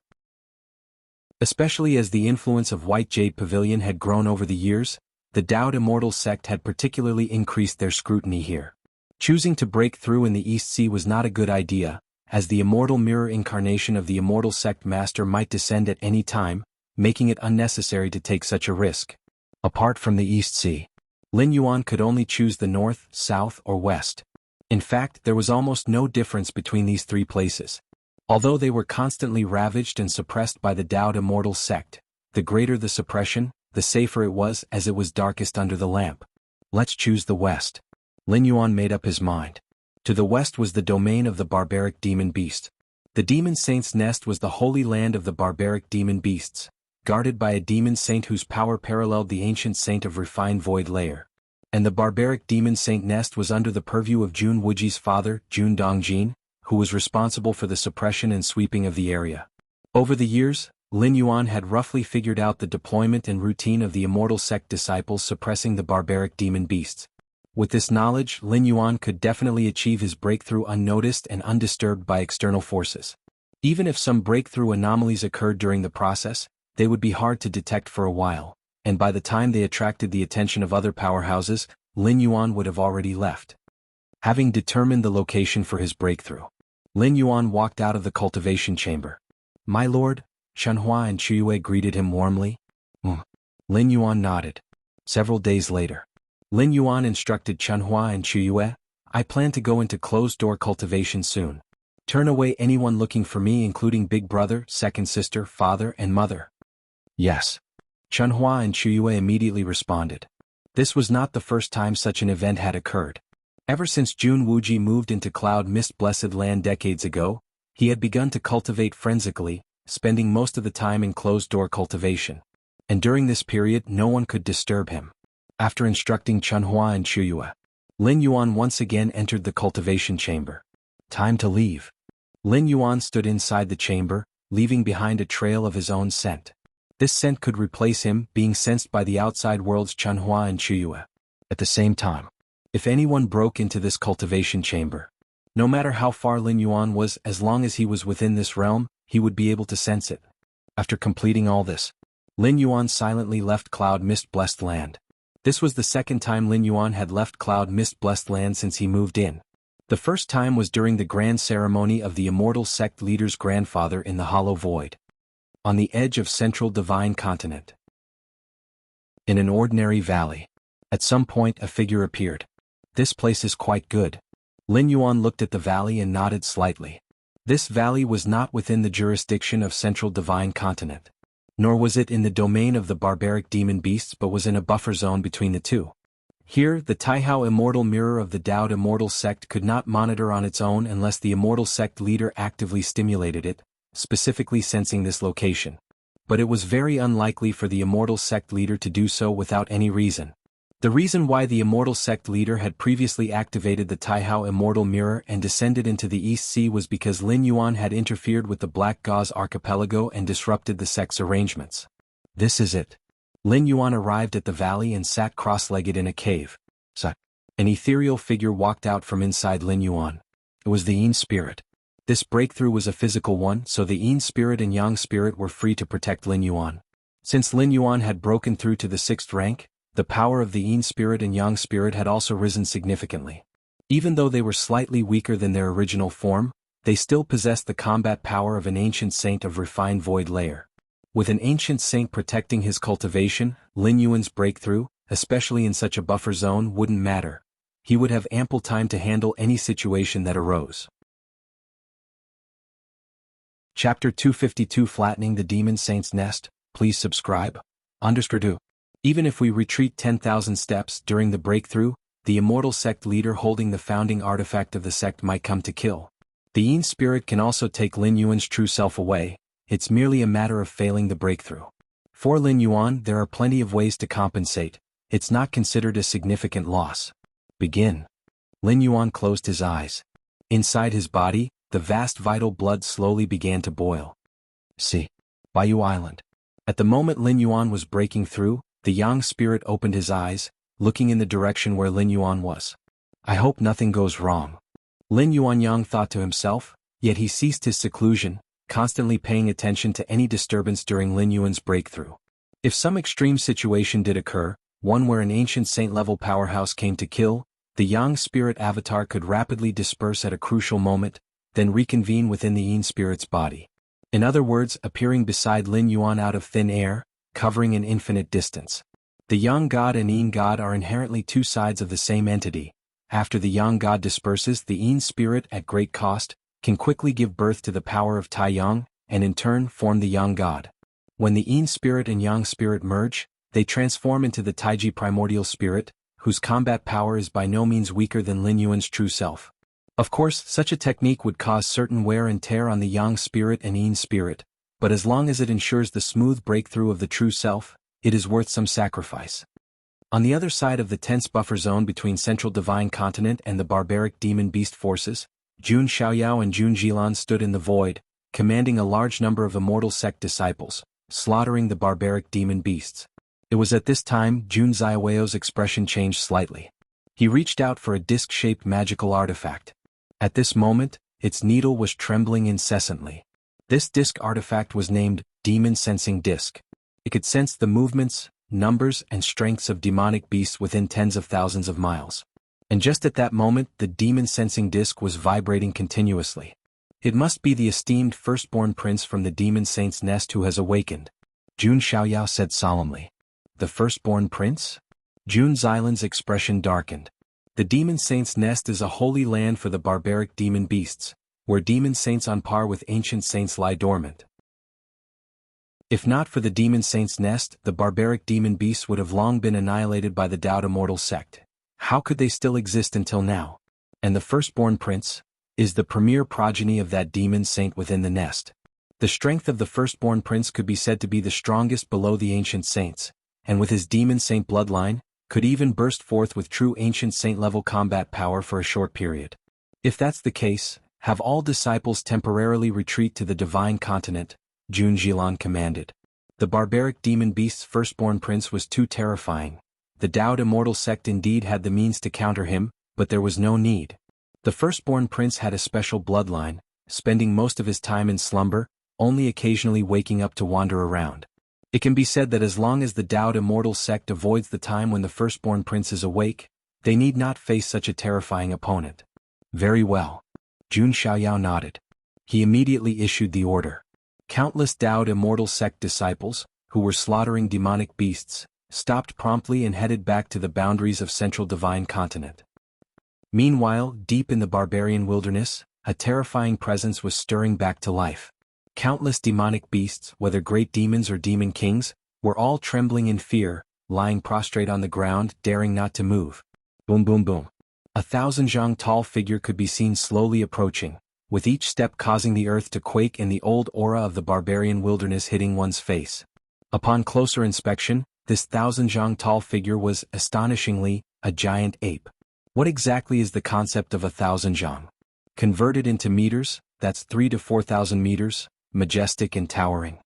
Especially as the influence of White Jade Pavilion had grown over the years, the Dao Immortal sect had particularly increased their scrutiny here. Choosing to break through in the East Sea was not a good idea, as the immortal mirror incarnation of the Immortal sect master might descend at any time, making it unnecessary to take such a risk. Apart from the East Sea, Lin Yuan could only choose the north, south or west. In fact, there was almost no difference between these three places. Although they were constantly ravaged and suppressed by the Dao Immortal sect, the greater the suppression, the safer it was as it was darkest under the lamp. Let's choose the west. Lin Yuan made up his mind. To the west was the domain of the barbaric demon beast. The Demon Saint's Nest was the holy land of the barbaric demon beasts, guarded by a demon saint whose power paralleled the ancient saint of refined void layer. And the barbaric demon saint nest was under the purview of Jun Wuji's father, Jun Dongjin, who was responsible for the suppression and sweeping of the area. Over the years, Lin Yuan had roughly figured out the deployment and routine of the Immortal sect disciples suppressing the barbaric demon beasts. With this knowledge, Lin Yuan could definitely achieve his breakthrough unnoticed and undisturbed by external forces. Even if some breakthrough anomalies occurred during the process, they would be hard to detect for a while, and by the time they attracted the attention of other powerhouses, Lin Yuan would have already left. Having determined the location for his breakthrough, Lin Yuan walked out of the cultivation chamber. "My lord," Xianxia and Chuyue greeted him warmly. Lin Yuan nodded. Several days later, Lin Yuan instructed Xianxia and Chuyue, "I plan to go into closed-door cultivation soon. Turn away anyone looking for me, including big brother, second sister, father and mother." "Yes." Xianxia and Chuyue immediately responded. This was not the first time such an event had occurred. Ever since Jun Wuji moved into Cloud Mist Blessed Land decades ago, he had begun to cultivate frenzically, spending most of the time in closed-door cultivation. And during this period no one could disturb him. After instructing Chunhua and Chuyue, Lin Yuan once again entered the cultivation chamber. Time to leave. Lin Yuan stood inside the chamber, leaving behind a trail of his own scent. This scent could replace him being sensed by the outside world's Chunhua and Chuyue. At the same time, if anyone broke into this cultivation chamber, no matter how far Lin Yuan was, as long as he was within this realm, he would be able to sense it. After completing all this, Lin Yuan silently left Cloud Mist Blessed Land. This was the second time Lin Yuan had left Cloud Mist Blessed Land since he moved in. The first time was during the grand ceremony of the Immortal sect leader's grandfather in the Hollow Void, on the edge of Central Divine Continent. In an ordinary valley, at some point a figure appeared. This place is quite good. Lin Yuan looked at the valley and nodded slightly. This valley was not within the jurisdiction of Central Divine Continent, nor was it in the domain of the barbaric demon beasts, but was in a buffer zone between the two. Here, the Taihao Immortal mirror of the Daoed Immortal sect could not monitor on its own unless the Immortal sect leader actively stimulated it, specifically sensing this location. But it was very unlikely for the Immortal sect leader to do so without any reason. The reason why the Immortal sect leader had previously activated the Taihao Immortal mirror and descended into the East Sea was because Lin Yuan had interfered with the Black Gauze archipelago and disrupted the sect's arrangements. This is it. Lin Yuan arrived at the valley and sat cross-legged in a cave. An ethereal figure walked out from inside Lin Yuan. It was the Yin spirit. This breakthrough was a physical one, so the Yin spirit and Yang spirit were free to protect Lin Yuan. Since Lin Yuan had broken through to the 6th rank, the power of the Yin spirit and Yang spirit had also risen significantly. Even though they were slightly weaker than their original form, they still possessed the combat power of an ancient saint of refined void layer. With an ancient saint protecting his cultivation, Lin Yuan's breakthrough, especially in such a buffer zone, wouldn't matter. He would have ample time to handle any situation that arose. Chapter 252 Flattening the Demon Saint's Nest. Please subscribe. Understood. Even if we retreat 10,000 steps during the breakthrough, the Immortal sect leader holding the founding artifact of the sect might come to kill. The Yin spirit can also take Lin Yuan's true self away. It's merely a matter of failing the breakthrough. For Lin Yuan, there are plenty of ways to compensate. It's not considered a significant loss. Begin. Lin Yuan closed his eyes. Inside his body, the vast vital blood slowly began to boil. See. Bayou Island. At the moment Lin Yuan was breaking through, the Yang spirit opened his eyes, looking in the direction where Lin Yuan was. I hope nothing goes wrong. Lin Yuanyang thought to himself, yet he ceased his seclusion, constantly paying attention to any disturbance during Lin Yuan's breakthrough. If some extreme situation did occur, one where an ancient saint-level powerhouse came to kill, the Yang spirit avatar could rapidly disperse at a crucial moment, then reconvene within the Yin spirit's body. In other words, appearing beside Lin Yuan out of thin air, covering an infinite distance. The Yang God and Yin God are inherently two sides of the same entity. After the Yang God disperses, the Yin spirit, at great cost, can quickly give birth to the power of Tai Yang, and in turn form the Yang God. When the Yin spirit and Yang spirit merge, they transform into the Taiji primordial spirit, whose combat power is by no means weaker than Lin Yuan's true self. Of course, such a technique would cause certain wear and tear on the Yang spirit and Yin spirit, but as long as it ensures the smooth breakthrough of the true self, it is worth some sacrifice. On the other side of the tense buffer zone between Central Divine Continent and the barbaric demon beast forces, Jun Xiaoyao and Jun Jilan stood in the void, commanding a large number of Immortal sect disciples, slaughtering the barbaric demon beasts. It was at this time Jun Xiaoyao's expression changed slightly. He reached out for a disc-shaped magical artifact. At this moment, its needle was trembling incessantly. This disc artifact was named Demon Sensing Disc. It could sense the movements, numbers, and strengths of demonic beasts within tens of thousands of miles. And just at that moment, the demon sensing disc was vibrating continuously. It must be the esteemed firstborn prince from the demon saint's nest who has awakened, Jun Xiaoyao said solemnly. The firstborn prince? Jun Xilan's expression darkened. The demon saint's nest is a holy land for the barbaric demon beasts, where demon saints on par with ancient saints lie dormant. If not for the demon saint's nest, the barbaric demon beasts would have long been annihilated by the Daoed Immortal sect. How could they still exist until now? And the firstborn prince is the premier progeny of that demon saint within the nest. The strength of the firstborn prince could be said to be the strongest below the ancient saints, and with his demon saint bloodline, could even burst forth with true ancient saint-level combat power for a short period. If that's the case, have all disciples temporarily retreat to the divine continent, Jun Jilan commanded. The barbaric demon beast's firstborn prince was too terrifying. The Daoed Immortal sect indeed had the means to counter him, but there was no need. The firstborn prince had a special bloodline, spending most of his time in slumber, only occasionally waking up to wander around. It can be said that as long as the Daoed Immortal sect avoids the time when the firstborn prince is awake, they need not face such a terrifying opponent. Very well. Jun Xiaoyao nodded. He immediately issued the order. Countless Daoed Immortal sect disciples, who were slaughtering demonic beasts, stopped promptly and headed back to the boundaries of Central Divine Continent. Meanwhile, deep in the barbarian wilderness, a terrifying presence was stirring back to life. Countless demonic beasts, whether great demons or demon kings, were all trembling in fear, lying prostrate on the ground, daring not to move. Boom boom boom. 1,000 zhang tall figure could be seen slowly approaching, with each step causing the earth to quake and the old aura of the barbarian wilderness hitting one's face. Upon closer inspection, this 1,000 zhang tall figure was, astonishingly, a giant ape. What exactly is the concept of 1,000 zhang? Converted into meters, that's 3,000 to 4,000 meters, majestic and towering.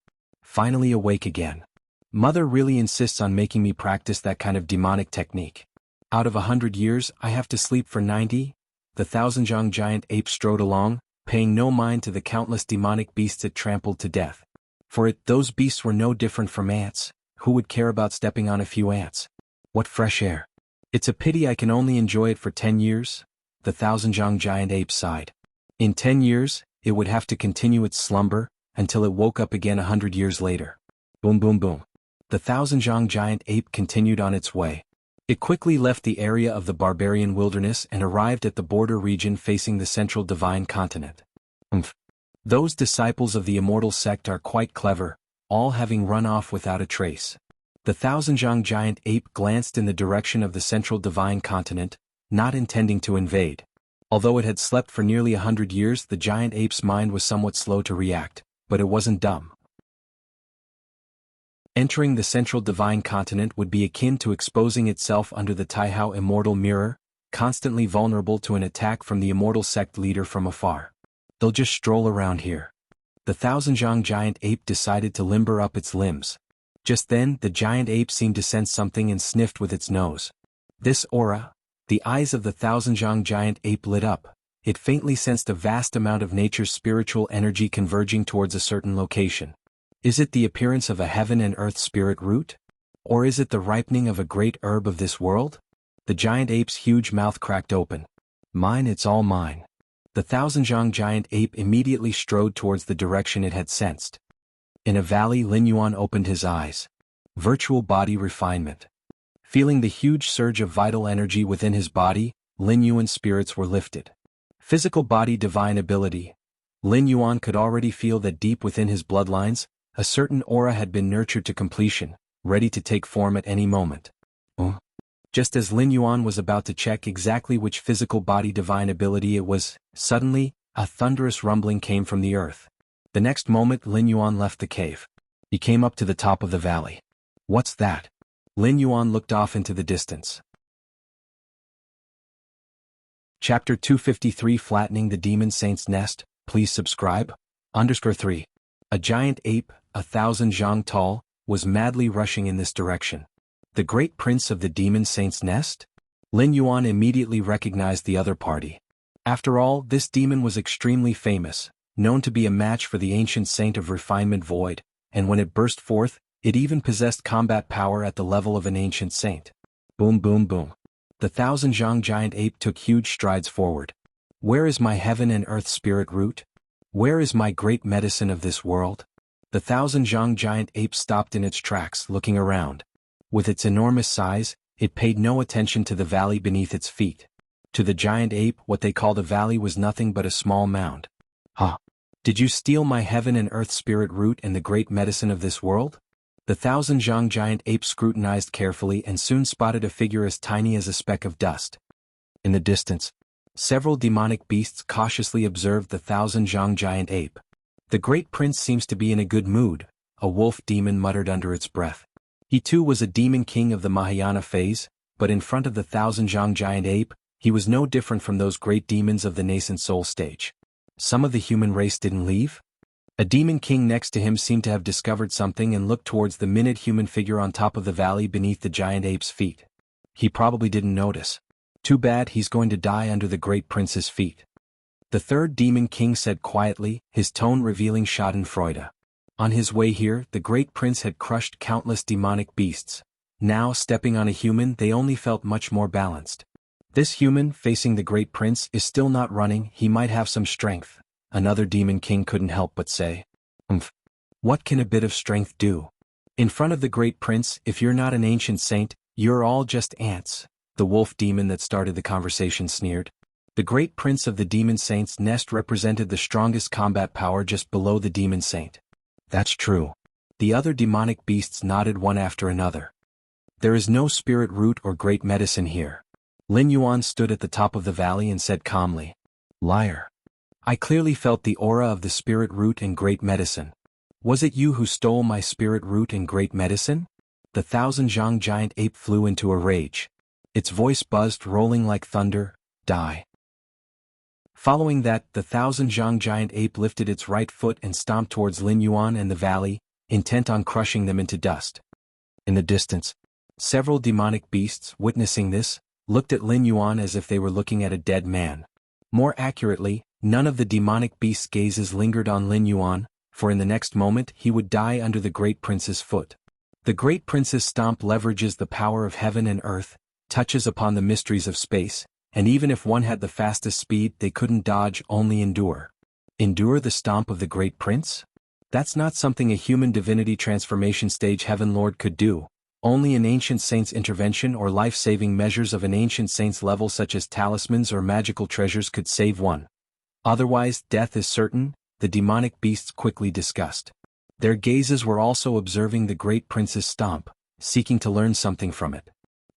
Finally awake again. Mother really insists on making me practice that kind of demonic technique. Out of 100 years, I have to sleep for 90? The 1,000 zhang giant ape strode along, paying no mind to the countless demonic beasts it trampled to death. For it, those beasts were no different from ants. Who would care about stepping on a few ants? What fresh air. It's a pity I can only enjoy it for 10 years, the 1,000 zhang giant ape sighed. In 10 years, it would have to continue its slumber, until it woke up again 100 years later. Boom boom boom. The 1,000 zhang giant ape continued on its way. It quickly left the area of the barbarian wilderness and arrived at the border region facing the Central Divine Continent. Those disciples of the Immortal sect are quite clever, all having run off without a trace. The 1,000 zhang giant ape glanced in the direction of the Central Divine Continent, not intending to invade. Although it had slept for nearly 100 years, the giant ape's mind was somewhat slow to react, but it wasn't dumb. Entering the Central Divine Continent would be akin to exposing itself under the Taihao Immortal Mirror, constantly vulnerable to an attack from the Immortal sect leader from afar. They'll just stroll around here. The 1,000 zhang giant ape decided to limber up its limbs. Just then, the giant ape seemed to sense something and sniffed with its nose. This aura. The eyes of the 1,000 zhang giant ape lit up. It faintly sensed a vast amount of nature's spiritual energy converging towards a certain location. Is it the appearance of a heaven and earth spirit root? Or is it the ripening of a great herb of this world? The giant ape's huge mouth cracked open. Mine, it's all mine. The 1,000 zhang giant ape immediately strode towards the direction it had sensed. In a valley, Lin Yuan opened his eyes. Virtual body refinement. Feeling the huge surge of vital energy within his body, Lin Yuan's spirits were lifted. Physical body divine ability. Lin Yuan could already feel that deep within his bloodlines, a certain aura had been nurtured to completion, ready to take form at any moment. Just as Lin Yuan was about to check exactly which physical body divine ability it was, suddenly, a thunderous rumbling came from the earth. The next moment Lin Yuan left the cave. He came up to the top of the valley. What's that? Lin Yuan looked off into the distance. Chapter 253 Flattening the Demon Saint's Nest, please subscribe. _3. A giant ape, 1,000 zhang tall, was madly rushing in this direction. The great prince of the demon saint's nest? Lin Yuan immediately recognized the other party. After all, this demon was extremely famous, known to be a match for the ancient saint of refinement Void, and when it burst forth, it even possessed combat power at the level of an ancient saint. Boom boom boom. The 1,000 zhang giant ape took huge strides forward. Where is my heaven and earth spirit root? Where is my great medicine of this world? The 1,000 zhang giant ape stopped in its tracks, looking around. With its enormous size, it paid no attention to the valley beneath its feet. To the giant ape, what they called a valley was nothing but a small mound. Did you steal my heaven and earth spirit root and the great medicine of this world? The 1,000 zhang giant ape scrutinized carefully and soon spotted a figure as tiny as a speck of dust. In the distance, several demonic beasts cautiously observed the 1,000 zhang giant ape. The great prince seems to be in a good mood, a wolf demon muttered under its breath. He too was a demon king of the Mahayana phase, but in front of the thousand Zhang giant ape, he was no different from those great demons of the nascent soul stage. Some of the human race didn't leave? A demon king next to him seemed to have discovered something and looked towards the minute human figure on top of the valley beneath the giant ape's feet. He probably didn't notice. Too bad, he's going to die under the great prince's feet. The third demon king said quietly, his tone revealing schadenfreude. On his way here, the great prince had crushed countless demonic beasts. Now, stepping on a human, they only felt much more balanced. This human, facing the great prince, is still not running. He might have some strength. Another demon king couldn't help but say. What can a bit of strength do? In front of the great prince, if you're not an ancient saint, you're all just ants. The wolf demon that started the conversation sneered. The great prince of the demon saint's nest represented the strongest combat power just below the demon saint. That's true. The other demonic beasts nodded one after another. There is no spirit root or great medicine here. Lin Yuan stood at the top of the valley and said calmly. Liar. I clearly felt the aura of the spirit root and great medicine. Was it you who stole my spirit root and great medicine? The thousand Zhang giant ape flew into a rage. Its voice buzzed, rolling like thunder. Die. Following that, the thousand Zhang giant ape lifted its right foot and stomped towards Lin Yuan and the valley, intent on crushing them into dust. In the distance, several demonic beasts, witnessing this, looked at Lin Yuan as if they were looking at a dead man. More accurately, none of the demonic beasts' gazes lingered on Lin Yuan, for in the next moment he would die under the great prince's foot. The great prince's stomp leverages the power of heaven and earth, touches upon the mysteries of space, and even if one had the fastest speed they couldn't dodge, only endure. Endure the stomp of the great prince? That's not something a human divinity transformation stage heaven lord could do. Only an ancient saint's intervention or life-saving measures of an ancient saint's level such as talismans or magical treasures could save one. Otherwise, death is certain, the demonic beasts quickly discussed. Their gazes were also observing the great prince's stomp, seeking to learn something from it.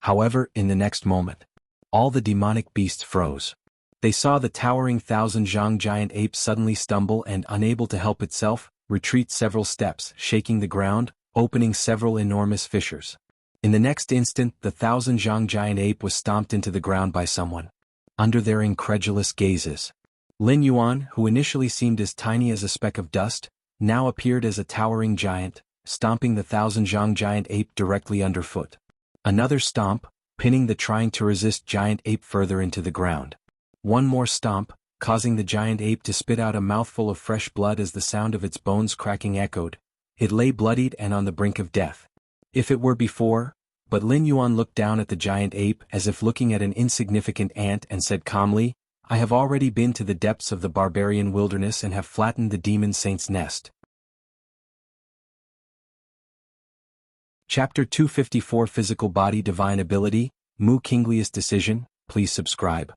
However, in the next moment, all the demonic beasts froze. They saw the towering thousand Zhang giant ape suddenly stumble and, unable to help itself, retreat several steps, shaking the ground, opening several enormous fissures. In the next instant, the thousand Zhang giant ape was stomped into the ground by someone. Under their incredulous gazes, Lin Yuan, who initially seemed as tiny as a speck of dust, now appeared as a towering giant, stomping the thousand Zhang giant ape directly underfoot. Another stomp, pinning the trying to resist giant ape further into the ground. One more stomp, causing the giant ape to spit out a mouthful of fresh blood as the sound of its bones cracking echoed. It lay bloodied and on the brink of death. If it were before, but Lin Yuan looked down at the giant ape as if looking at an insignificant ant and said calmly, I have already been to the depths of the barbarian wilderness and have flattened the demon saint's nest. Chapter 254 Physical Body Divine Ability, Mu Kinglius Decision, please subscribe.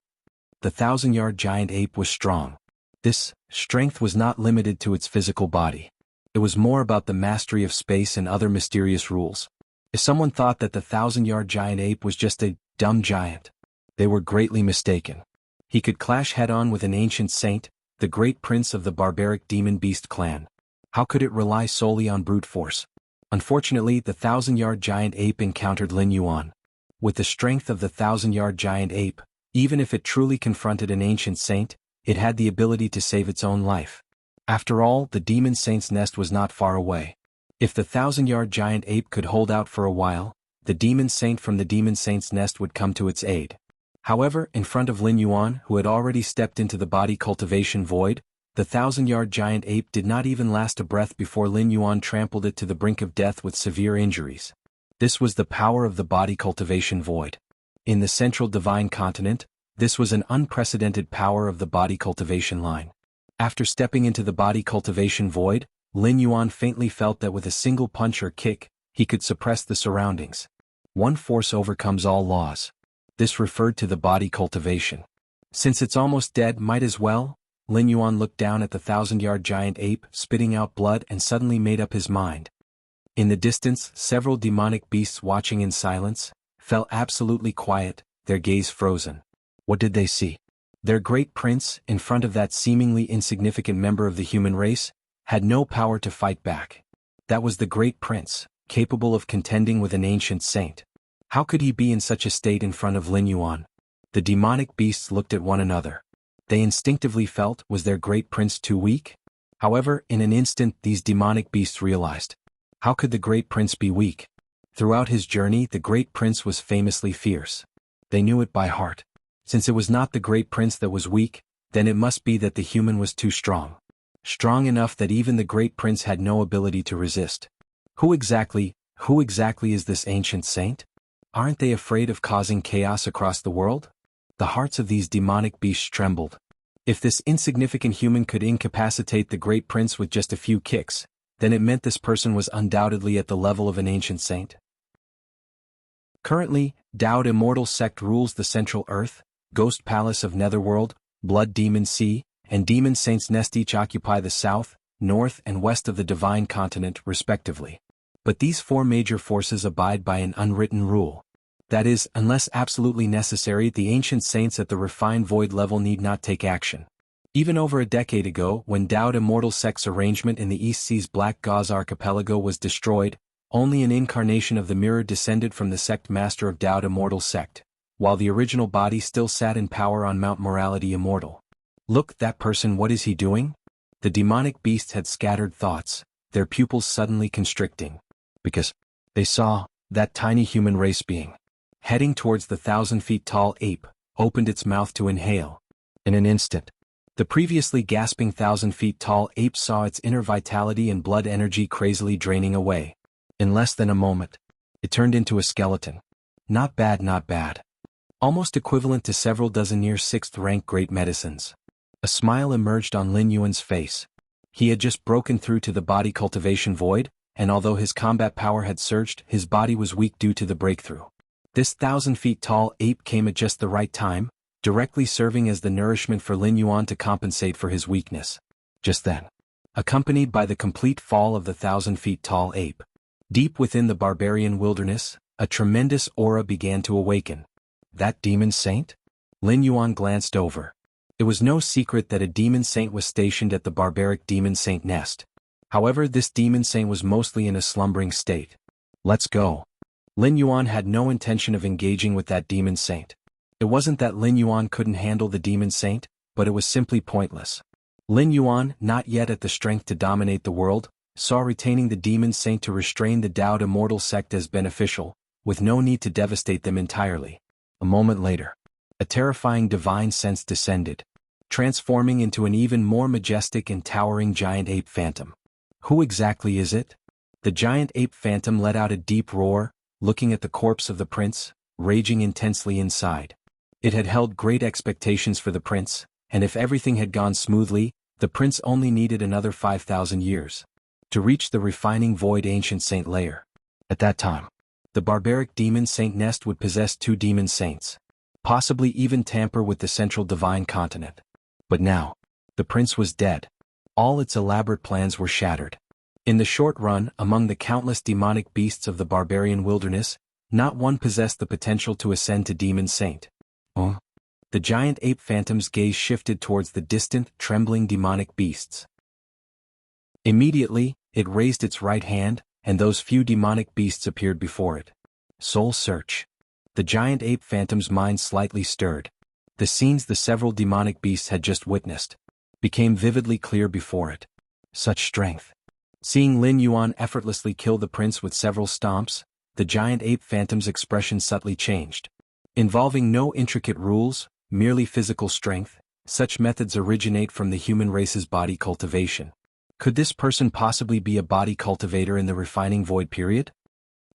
The thousand-yard giant ape was strong. This strength was not limited to its physical body. It was more about the mastery of space and other mysterious rules. If someone thought that the thousand-yard giant ape was just a dumb giant, they were greatly mistaken. He could clash head-on with an ancient saint, the great prince of the barbaric demon beast clan. How could it rely solely on brute force? Unfortunately, the thousand-yard giant ape encountered Lin Yuan. With the strength of the thousand-yard giant ape, even if it truly confronted an ancient saint, it had the ability to save its own life. After all, the demon saint's nest was not far away. If the thousand-yard giant ape could hold out for a while, the demon saint from the demon saint's nest would come to its aid. However, in front of Lin Yuan, who had already stepped into the body cultivation void, the thousand-yard giant ape did not even last a breath before Lin Yuan trampled it to the brink of death with severe injuries. This was the power of the body cultivation void. In the central divine continent, this was an unprecedented power of the body cultivation line. After stepping into the body cultivation void, Lin Yuan faintly felt that with a single punch or kick, he could suppress the surroundings. One force overcomes all laws. This referred to the body cultivation. Since it's almost dead, might as well? Lin Yuan looked down at the thousand-yard giant ape, spitting out blood, and suddenly made up his mind. In the distance, several demonic beasts watching in silence, fell absolutely quiet, their gaze frozen. What did they see? Their great prince, in front of that seemingly insignificant member of the human race, had no power to fight back. That was the great prince, capable of contending with an ancient saint. How could he be in such a state in front of Lin Yuan? The demonic beasts looked at one another. They instinctively felt, was their great prince too weak? However, in an instant these demonic beasts realized. How could the great prince be weak? Throughout his journey the great prince was famously fierce. They knew it by heart. Since it was not the great prince that was weak, then it must be that the human was too strong. Strong enough that even the great prince had no ability to resist. Who exactly is this ancient saint? Aren't they afraid of causing chaos across the world? The hearts of these demonic beasts trembled. If this insignificant human could incapacitate the great prince with just a few kicks, then it meant this person was undoubtedly at the level of an ancient saint. Currently, Dao's Immortal sect rules the Central Earth, Ghost Palace of Netherworld, Blood Demon Sea, and Demon Saint's Nest each occupy the south, north and west of the Divine Continent respectively. But these four major forces abide by an unwritten rule. That is, unless absolutely necessary, the ancient saints at the refined void level need not take action. Even over a decade ago, when Dao's Immortal sect's arrangement in the East Sea's Black Gauze Archipelago was destroyed, only an incarnation of the mirror descended from the sect master of Dao's Immortal sect, while the original body still sat in power on Mount Morality Immortal. Look, that person, what is he doing? The demonic beasts had scattered thoughts, their pupils suddenly constricting. Because they saw that tiny human race being, heading towards the 1,000 feet tall ape, opened its mouth to inhale. In an instant, the previously gasping 1,000 feet tall ape saw its inner vitality and blood energy crazily draining away. In less than a moment, it turned into a skeleton. Not bad, not bad. Almost equivalent to several dozen near 6th-rank great medicines. A smile emerged on Lin Yuan's face. He had just broken through to the body cultivation void, and although his combat power had surged, his body was weak due to the breakthrough. This 1,000 feet tall ape came at just the right time, directly serving as the nourishment for Lin Yuan to compensate for his weakness. Just then, accompanied by the complete fall of the 1,000 feet tall ape, deep within the barbarian wilderness, a tremendous aura began to awaken. That demon saint? Lin Yuan glanced over. It was no secret that a demon saint was stationed at the barbaric demon saint nest. However, this demon saint was mostly in a slumbering state. Let's go. Lin Yuan had no intention of engaging with that demon saint. It wasn't that Lin Yuan couldn't handle the demon saint, but it was simply pointless. Lin Yuan, not yet at the strength to dominate the world, saw retaining the demon saint to restrain the Dao's Immortal sect as beneficial, with no need to devastate them entirely. A moment later, a terrifying divine sense descended, transforming into an even more majestic and towering giant ape phantom. Who exactly is it? The giant ape phantom let out a deep roar, looking at the corpse of the prince, raging intensely inside. It had held great expectations for the prince, and if everything had gone smoothly, the prince only needed another 5,000 years to reach the refining void ancient saint layer. At that time, the barbaric demon saint nest would possess 2 demon saints, possibly even tamper with the central divine continent. But now, the prince was dead. All its elaborate plans were shattered. In the short run, among the countless demonic beasts of the barbarian wilderness, not one possessed the potential to ascend to demon saint. The giant ape phantom's gaze shifted towards the distant, trembling demonic beasts. Immediately, it raised its right hand, and those few demonic beasts appeared before it. Soul search. The giant ape phantom's mind slightly stirred. The scenes the several demonic beasts had just witnessed became vividly clear before it. Such strength. Seeing Lin Yuan effortlessly kill the prince with several stomps, the giant ape phantom's expression subtly changed. Involving no intricate rules, merely physical strength, such methods originate from the human race's body cultivation. Could this person possibly be a body cultivator in the refining void period?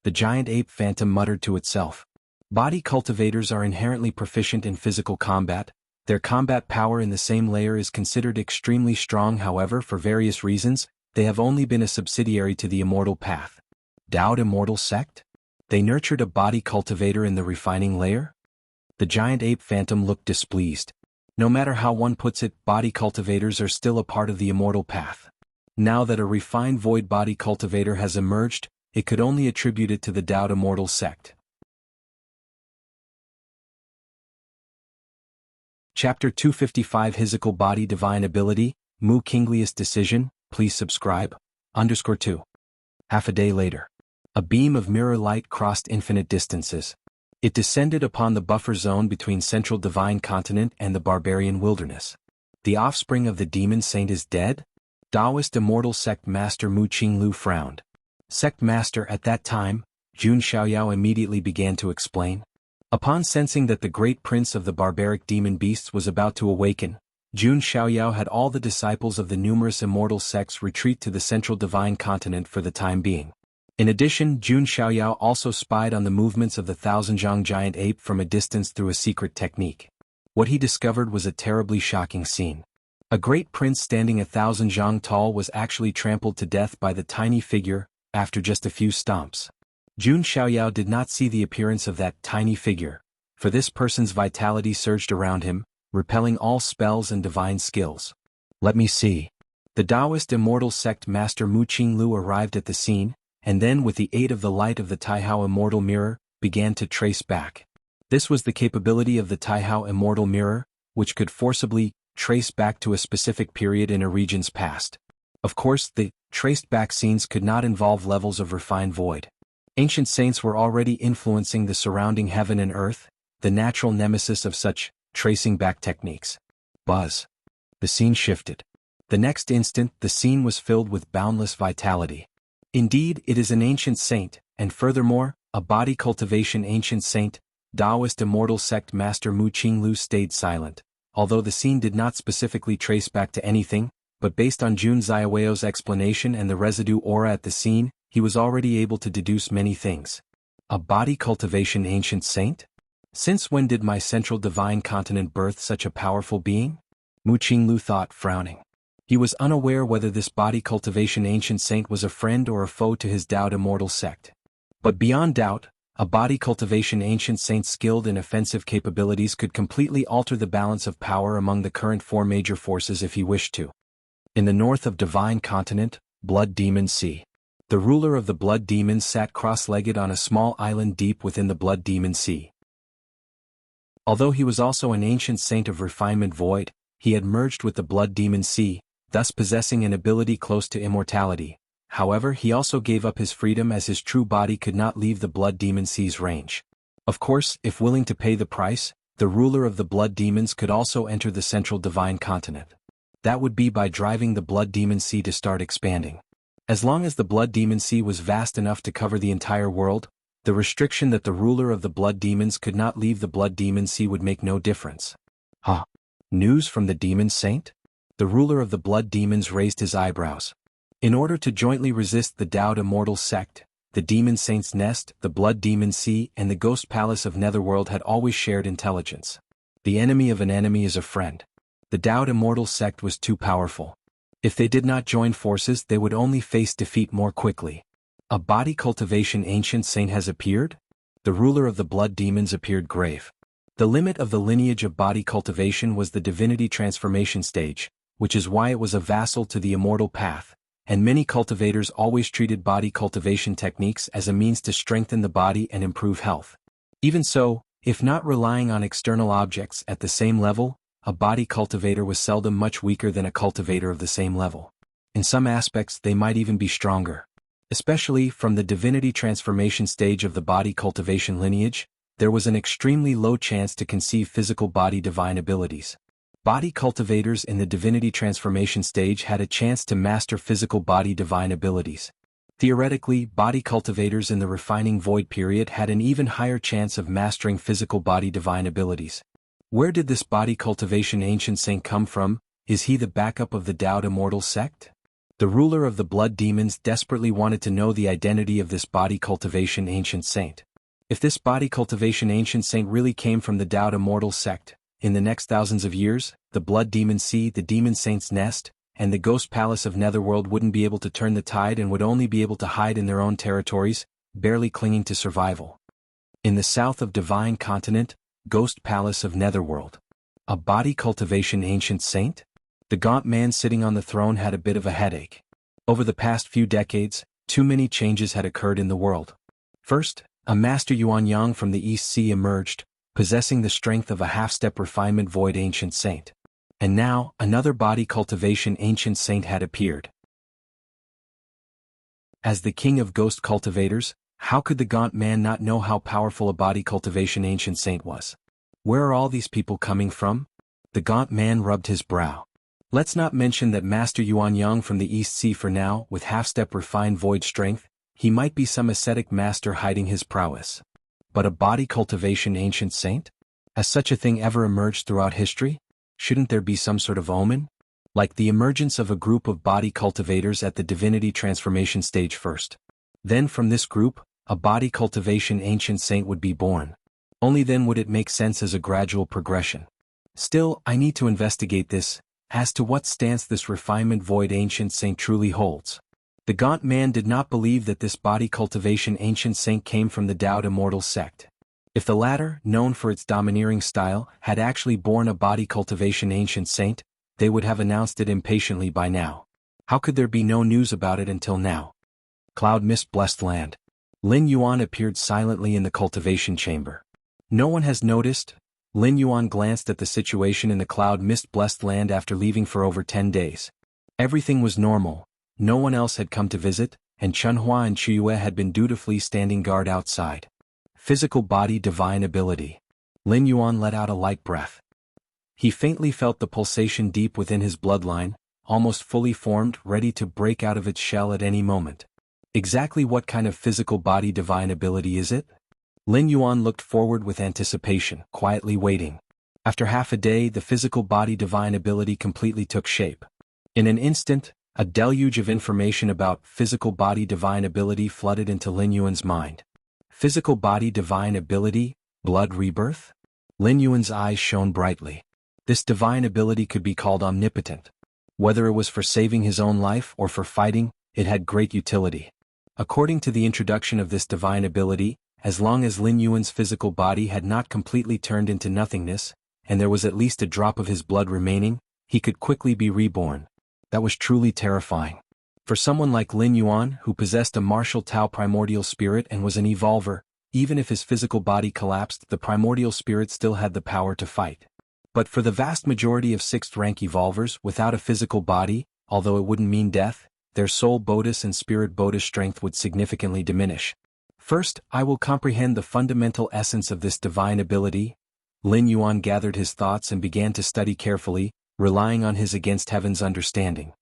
The giant ape phantom muttered to itself. Body cultivators are inherently proficient in physical combat. Their combat power in the same layer is considered extremely strong. However, for various reasons, they have only been a subsidiary to the immortal path. Dao's Immortal sect? They nurtured a body cultivator in the refining layer? The giant ape phantom looked displeased. No matter how one puts it, body cultivators are still a part of the immortal path. Now that a refined void body cultivator has emerged, it could only attribute it to the Dao's Immortal sect. Chapter 255 Physical Body Divine Ability, Mu Kinglius Decision, please subscribe. _2. Half a day later. A beam of mirror light crossed infinite distances. It descended upon the buffer zone between Central Divine Continent and the barbarian wilderness. The offspring of the demon saint is dead? Taoist Immortal Sect Master Mu Qinglu frowned. Sect Master at that time, Jun Xiaoyao immediately began to explain. Upon sensing that the great prince of the barbaric demon beasts was about to awaken, Jun Xiaoyao had all the disciples of the numerous immortal sects retreat to the Central Divine Continent for the time being. In addition, Jun Xiaoyao also spied on the movements of the thousand-zhang giant ape from a distance through a secret technique. What he discovered was a terribly shocking scene. A great prince standing 1,000 zhang tall was actually trampled to death by the tiny figure, after just a few stomps. Jun Xiaoyao did not see the appearance of that tiny figure, for this person's vitality surged around him, repelling all spells and divine skills. Let me see. The Taoist Immortal Sect Master Mu Qinglu arrived at the scene, and then with the aid of the light of the Taihao Immortal Mirror, began to trace back. This was the capability of the Taihao Immortal Mirror, which could forcibly trace back to a specific period in a region's past. Of course, the traced-back scenes could not involve levels of refined void. Ancient saints were already influencing the surrounding heaven and earth, the natural nemesis of such tracing-back techniques. Buzz. The scene shifted. The next instant, the scene was filled with boundless vitality. Indeed, it is an ancient saint, and furthermore, a body cultivation ancient saint. Taoist Immortal Sect Master Mu Qinglu stayed silent, although the scene did not specifically trace back to anything, but based on Jun Xiaoyao's explanation and the residue aura at the scene, he was already able to deduce many things. A body cultivation ancient saint? Since when did my Central Divine Continent birth such a powerful being? Mu Qinglu thought, frowning. He was unaware whether this body cultivation ancient saint was a friend or a foe to his Taoist Immortal Sect. But beyond doubt, a body cultivation ancient saint skilled in offensive capabilities could completely alter the balance of power among the current four major forces if he wished to. In the north of Divine Continent, Blood Demon Sea. The ruler of the Blood Demons sat cross-legged on a small island deep within the Blood Demon Sea. Although he was also an ancient saint of refinement void, he had merged with the Blood Demon Sea, thus possessing an ability close to immortality. However, he also gave up his freedom as his true body could not leave the Blood Demon Sea's range. Of course, if willing to pay the price, the ruler of the Blood Demons could also enter the Central Divine Continent. That would be by driving the Blood Demon Sea to start expanding. As long as the Blood Demon Sea was vast enough to cover the entire world, the restriction that the ruler of the Blood Demons could not leave the Blood Demon Sea would make no difference. Huh? News from the Demon Saint? The ruler of the Blood Demons raised his eyebrows. In order to jointly resist the Taoist Immortal Sect, the Demon Saint's Nest, the Blood Demon Sea, and the Ghost Palace of Netherworld had always shared intelligence. The enemy of an enemy is a friend. The Taoist Immortal Sect was too powerful. If they did not join forces, they would only face defeat more quickly. A body cultivation ancient saint has appeared? The ruler of the Blood Demons appeared grave. The limit of the lineage of body cultivation was the divinity transformation stage, which is why it was a vassal to the immortal path, and many cultivators always treated body cultivation techniques as a means to strengthen the body and improve health. Even so, if not relying on external objects at the same level, a body cultivator was seldom much weaker than a cultivator of the same level. In some aspects they might even be stronger. Especially from the divinity transformation stage of the body cultivation lineage, there was an extremely low chance to conceive physical body divine abilities. Body cultivators in the divinity transformation stage had a chance to master physical body divine abilities. Theoretically, body cultivators in the refining void period had an even higher chance of mastering physical body divine abilities. Where did this body cultivation ancient saint come from? Is he the backup of the Taoist Immortal Sect? The ruler of the Blood Demons desperately wanted to know the identity of this body cultivation ancient saint. If this body cultivation ancient saint really came from the Taoist Immortal Sect, in the next thousands of years, the Blood Demon Sea, the Demon Saint's Nest, and the Ghost Palace of Netherworld wouldn't be able to turn the tide and would only be able to hide in their own territories, barely clinging to survival. In the south of Divine Continent, Ghost Palace of Netherworld. A body cultivation ancient saint? The gaunt man sitting on the throne had a bit of a headache. Over the past few decades, too many changes had occurred in the world. First, a Master Yuanyang from the East Sea emerged, possessing the strength of a half-step refinement void ancient saint. And now, another body cultivation ancient saint had appeared. As the king of ghost cultivators, How could the gaunt man not know how powerful a body cultivation ancient saint was? Where are all these people coming from? The gaunt man rubbed his brow. Let's not mention that Master Yuan Yang from the East Sea for now, with half-step refined void strength, he might be some ascetic master hiding his prowess. But a body cultivation ancient saint? Has such a thing ever emerged throughout history? Shouldn't there be some sort of omen? Like the emergence of a group of body cultivators at the divinity transformation stage first. Then from this group, a body cultivation ancient saint would be born. Only then would it make sense as a gradual progression. Still, I need to investigate this, as to what stance this refinement void ancient saint truly holds. The gaunt man did not believe that this body cultivation ancient saint came from the Dao Immortal sect. If the latter, known for its domineering style, had actually born a body cultivation ancient saint, they would have announced it impatiently by now. How could there be no news about it until now? Cloud mist blessed land. Lin Yuan appeared silently in the cultivation chamber. No one has noticed. Lin Yuan glanced at the situation in the cloud mist blessed land after leaving for over 10 days. Everything was normal. No one else had come to visit, and Chunhua and Chuyue had been dutifully standing guard outside. Physical body divine ability. Lin Yuan let out a light breath. He faintly felt the pulsation deep within his bloodline, almost fully formed, ready to break out of its shell at any moment. Exactly what kind of physical body divine ability is it? Lin Yuan looked forward with anticipation, quietly waiting. After half a day, the physical body divine ability completely took shape. In an instant, a deluge of information about physical body divine ability flooded into Lin Yuan's mind. Physical body divine ability, blood rebirth? Lin Yuan's eyes shone brightly. This divine ability could be called omnipotent. Whether it was for saving his own life or for fighting, it had great utility. According to the introduction of this divine ability, as long as Lin Yuan's physical body had not completely turned into nothingness, and there was at least a drop of his blood remaining, he could quickly be reborn. That was truly terrifying. For someone like Lin Yuan, who possessed a martial Tao primordial spirit and was an evolver, even if his physical body collapsed, the primordial spirit still had the power to fight. But for the vast majority of 6th rank evolvers without a physical body, although it wouldn't mean death, their soul bodhis and spirit bodhis strength would significantly diminish. First, I will comprehend the fundamental essence of this divine ability. Lin Yuan gathered his thoughts and began to study carefully, relying on his against heaven's understanding.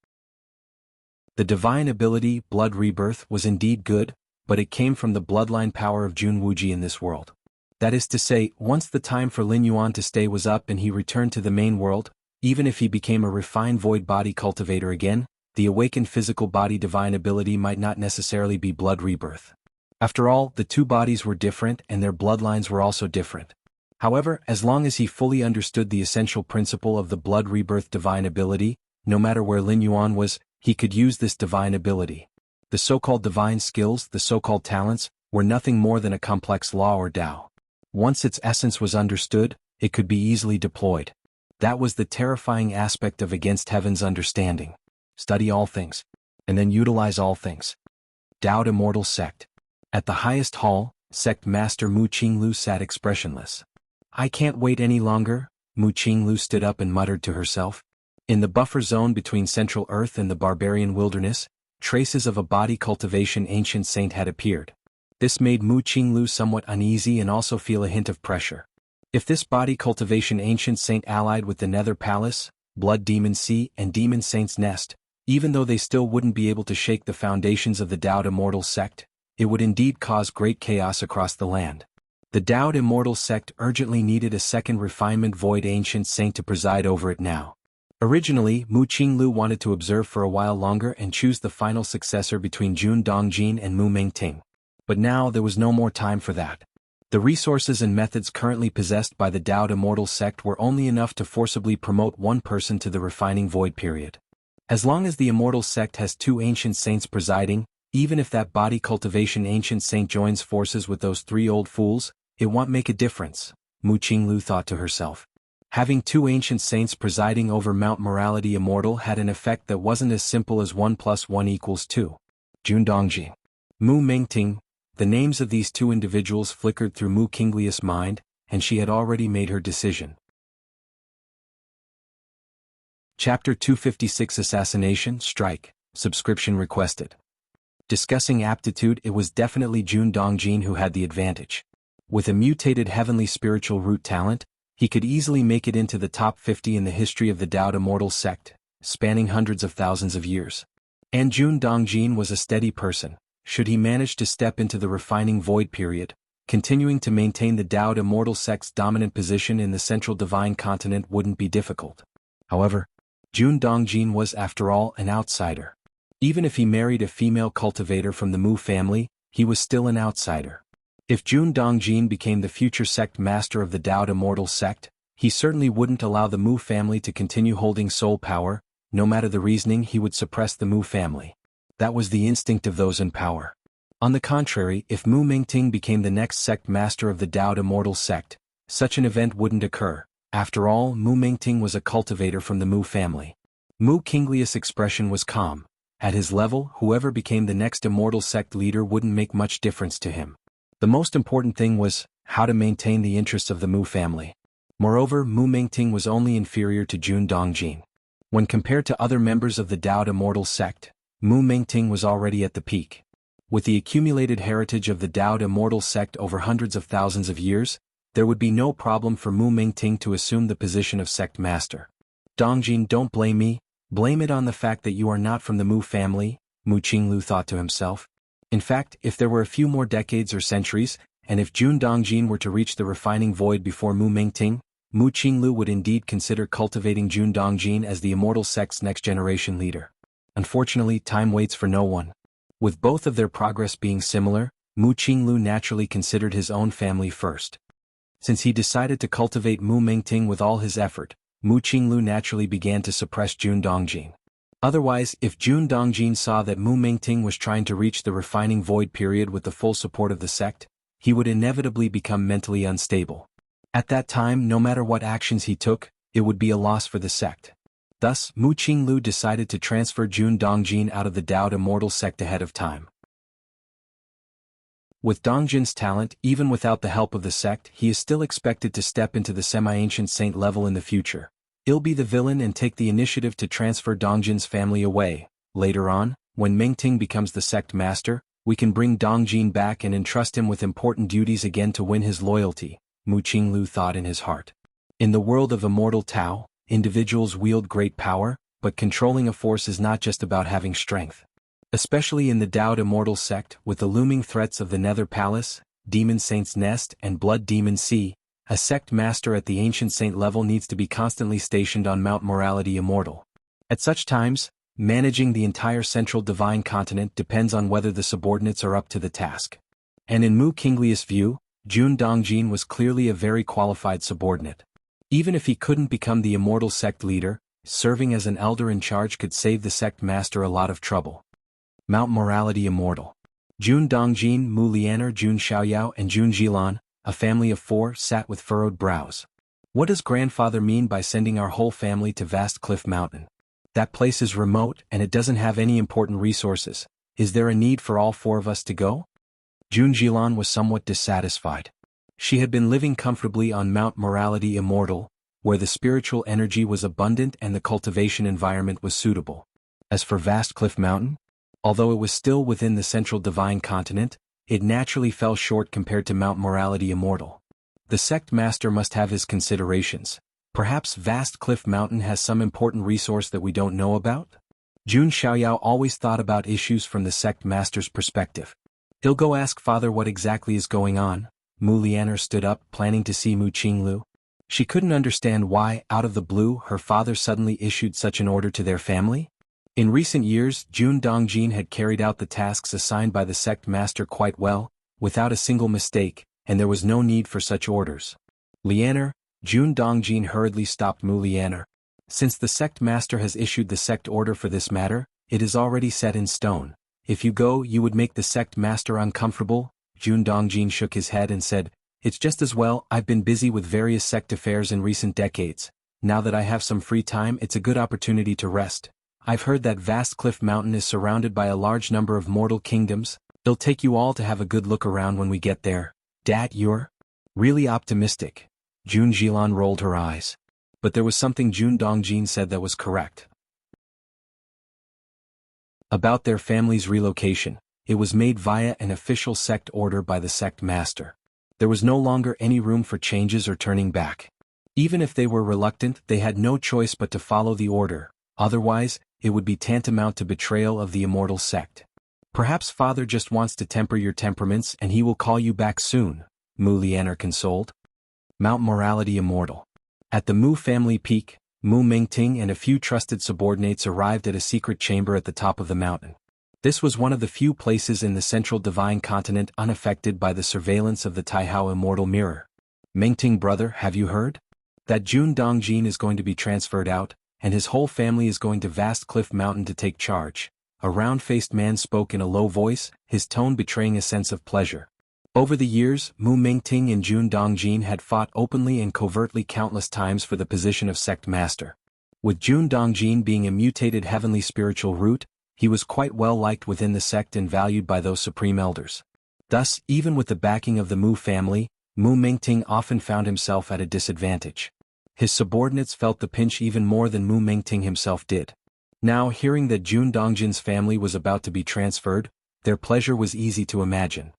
The divine ability, blood rebirth, was indeed good, but it came from the bloodline power of Jun Wuji in this world. That is to say, once the time for Lin Yuan to stay was up and he returned to the main world, even if he became a refined void body cultivator again, the awakened physical body divine ability might not necessarily be blood rebirth. After all, the two bodies were different and their bloodlines were also different. However, as long as he fully understood the essential principle of the blood rebirth divine ability, no matter where Lin Yuan was, he could use this divine ability. The so-called divine skills, the so-called talents, were nothing more than a complex law or Tao. Once its essence was understood, it could be easily deployed. That was the terrifying aspect of against heaven's understanding. Study all things, and then utilize all things. Dao Immortal sect. At the highest hall, sect master Mu Qinglu sat expressionless. I can't wait any longer, Mu Qinglu stood up and muttered to herself. In the buffer zone between Central Earth and the barbarian wilderness, traces of a body cultivation ancient saint had appeared. This made Mu Qinglu somewhat uneasy and also feel a hint of pressure. If this body cultivation ancient saint allied with the Nether Palace, Blood Demon Sea and Demon Saint's Nest, even though they still wouldn't be able to shake the foundations of the Dao Immortal sect, it would indeed cause great chaos across the land. The Dao Immortal sect urgently needed a second refinement void ancient saint to preside over it now. Originally, Mu Qinglu wanted to observe for a while longer and choose the final successor between Jun Dongjin and Mu Mengting. But now there was no more time for that. The resources and methods currently possessed by the Dao Immortal sect were only enough to forcibly promote one person to the refining void period. As long as the Immortal sect has two ancient saints presiding, even if that body cultivation ancient saint joins forces with those three old fools, it won't make a difference, Mu Qinglu thought to herself. Having two ancient saints presiding over Mount Morality Immortal had an effect that wasn't as simple as 1 + 1 = 2. Jun Dongjin, Mu Mengting. The names of these two individuals flickered through Mu Qinglia's mind, and she had already made her decision. Chapter 256 Assassination Strike. Subscription requested. Discussing aptitude, it was definitely Jun Dongjin who had the advantage. With a mutated heavenly spiritual root talent, he could easily make it into the top 50 in the history of the Taoed Immortal sect, spanning hundreds of thousands of years. And Jun Dongjin was a steady person. Should he manage to step into the refining void period, continuing to maintain the Taoed Immortal sect's dominant position in the central divine continent wouldn't be difficult. However, Jun Dongjin was, after all, an outsider. Even if he married a female cultivator from the Mu family, he was still an outsider. If Jun Dongjin became the future sect master of the Taoed Immortal sect, he certainly wouldn't allow the Mu family to continue holding soul power. No matter the reasoning, he would suppress the Mu family. That was the instinct of those in power. On the contrary, if Mu Mingting became the next sect master of the Taoed Immortal sect, such an event wouldn't occur. After all, Mu Mingting was a cultivator from the Mu family. Mu Kinglius' expression was calm. At his level, whoever became the next immortal sect leader wouldn't make much difference to him. The most important thing was how to maintain the interests of the Mu family. Moreover, Mu Mingting was only inferior to Jun Dongjin. When compared to other members of the Taoed Immortal sect, Mu Mingting was already at the peak. With the accumulated heritage of the Taoed Immortal sect over hundreds of thousands of years, there would be no problem for Mu Mingting to assume the position of sect master. Dongjin, don't blame me, blame it on the fact that you are not from the Mu family, Mu Qinglu thought to himself. In fact, if there were a few more decades or centuries, and if Jun Dongjin were to reach the refining void before Mu Mingting, Mu Qinglu would indeed consider cultivating Jun Dongjin as the immortal sect's next generation leader. Unfortunately, time waits for no one. With both of their progress being similar, Mu Qinglu naturally considered his own family first. Since he decided to cultivate Mu Mingting with all his effort, Mu Qinglu naturally began to suppress Jun Dongjin. Otherwise, if Jun Dongjin saw that Mu Mingting was trying to reach the refining void period with the full support of the sect, he would inevitably become mentally unstable. At that time, no matter what actions he took, it would be a loss for the sect. Thus, Mu Qinglu decided to transfer Jun Dongjin out of the Taoed Immortal sect ahead of time. With Dongjin's talent, even without the help of the sect, he is still expected to step into the semi-ancient saint level in the future. He'll be the villain and take the initiative to transfer Dongjin's family away. Later on, when Mingting becomes the sect master, we can bring Dongjin back and entrust him with important duties again to win his loyalty, Mu Qinglu thought in his heart. In the world of immortal Tao, individuals wield great power, but controlling a force is not just about having strength. Especially in the Taoed Immortal sect, with the looming threats of the Nether Palace, Demon Saint's Nest and Blood Demon Sea, a sect master at the Ancient Saint level needs to be constantly stationed on Mount Morality Immortal. At such times, managing the entire central divine continent depends on whether the subordinates are up to the task. And in Mu Kinglius' view, Jun Dongjin was clearly a very qualified subordinate. Even if he couldn't become the immortal sect leader, serving as an elder in charge could save the sect master a lot of trouble. Mount Morality Immortal. Jun Dongjin, Mu Lianer, Jun Xiaoyao and Jun Jilan, a family of 4, sat with furrowed brows. What does grandfather mean by sending our whole family to Vast Cliff Mountain? That place is remote and it doesn't have any important resources. Is there a need for all 4 of us to go? Jun Jilan was somewhat dissatisfied. She had been living comfortably on Mount Morality Immortal, where the spiritual energy was abundant and the cultivation environment was suitable. As for Vast Cliff Mountain, although it was still within the central divine continent, it naturally fell short compared to Mount Morality Immortal. The sect master must have his considerations. Perhaps Vast Cliff Mountain has some important resource that we don't know about? Jun Xiaoyao always thought about issues from the sect master's perspective. He'll go ask father what exactly is going on. Mu Lianer stood up, planning to see Mu Qinglu. She couldn't understand why, out of the blue, her father suddenly issued such an order to their family. In recent years, Jun Dongjin had carried out the tasks assigned by the sect master quite well, without a single mistake, and there was no need for such orders. Lianer, Jun Dongjin hurriedly stopped Mu Lianer. Since the sect master has issued the sect order for this matter, it is already set in stone. If you go, you would make the sect master uncomfortable. Jun Dongjin shook his head and said, "It's just as well. I've been busy with various sect affairs in recent decades. Now that I have some free time, it's a good opportunity to rest. I've heard that Vast Cliff Mountain is surrounded by a large number of mortal kingdoms. It'll take you all to have a good look around when we get there." "Dad, you're really optimistic." Jun Jilan rolled her eyes. But there was something Jun Dongjin said that was correct. About their family's relocation, it was made via an official sect order by the sect master. There was no longer any room for changes or turning back. Even if they were reluctant, they had no choice but to follow the order, otherwise, it would be tantamount to betrayal of the Immortal sect. Perhaps Father just wants to temper your temperaments and he will call you back soon, Mu Lianer consoled. Mount Morality Immortal. At the Mu family peak, Mu Mingting and a few trusted subordinates arrived at a secret chamber at the top of the mountain. This was one of the few places in the central divine continent unaffected by the surveillance of the Taihao Immortal Mirror. Mingting brother, have you heard? That Jun Dongjin is going to be transferred out, and his whole family is going to Vast Cliff Mountain to take charge. A round-faced man spoke in a low voice, his tone betraying a sense of pleasure. Over the years, Mu Mingting and Jun Dongjin had fought openly and covertly countless times for the position of sect master. With Jun Dongjin being a mutated heavenly spiritual root, he was quite well liked within the sect and valued by those supreme elders. Thus, even with the backing of the Mu family, Mu Mingting often found himself at a disadvantage. His subordinates felt the pinch even more than Mu Mingting himself did. Now, hearing that Jun Dongjin's family was about to be transferred, their pleasure was easy to imagine.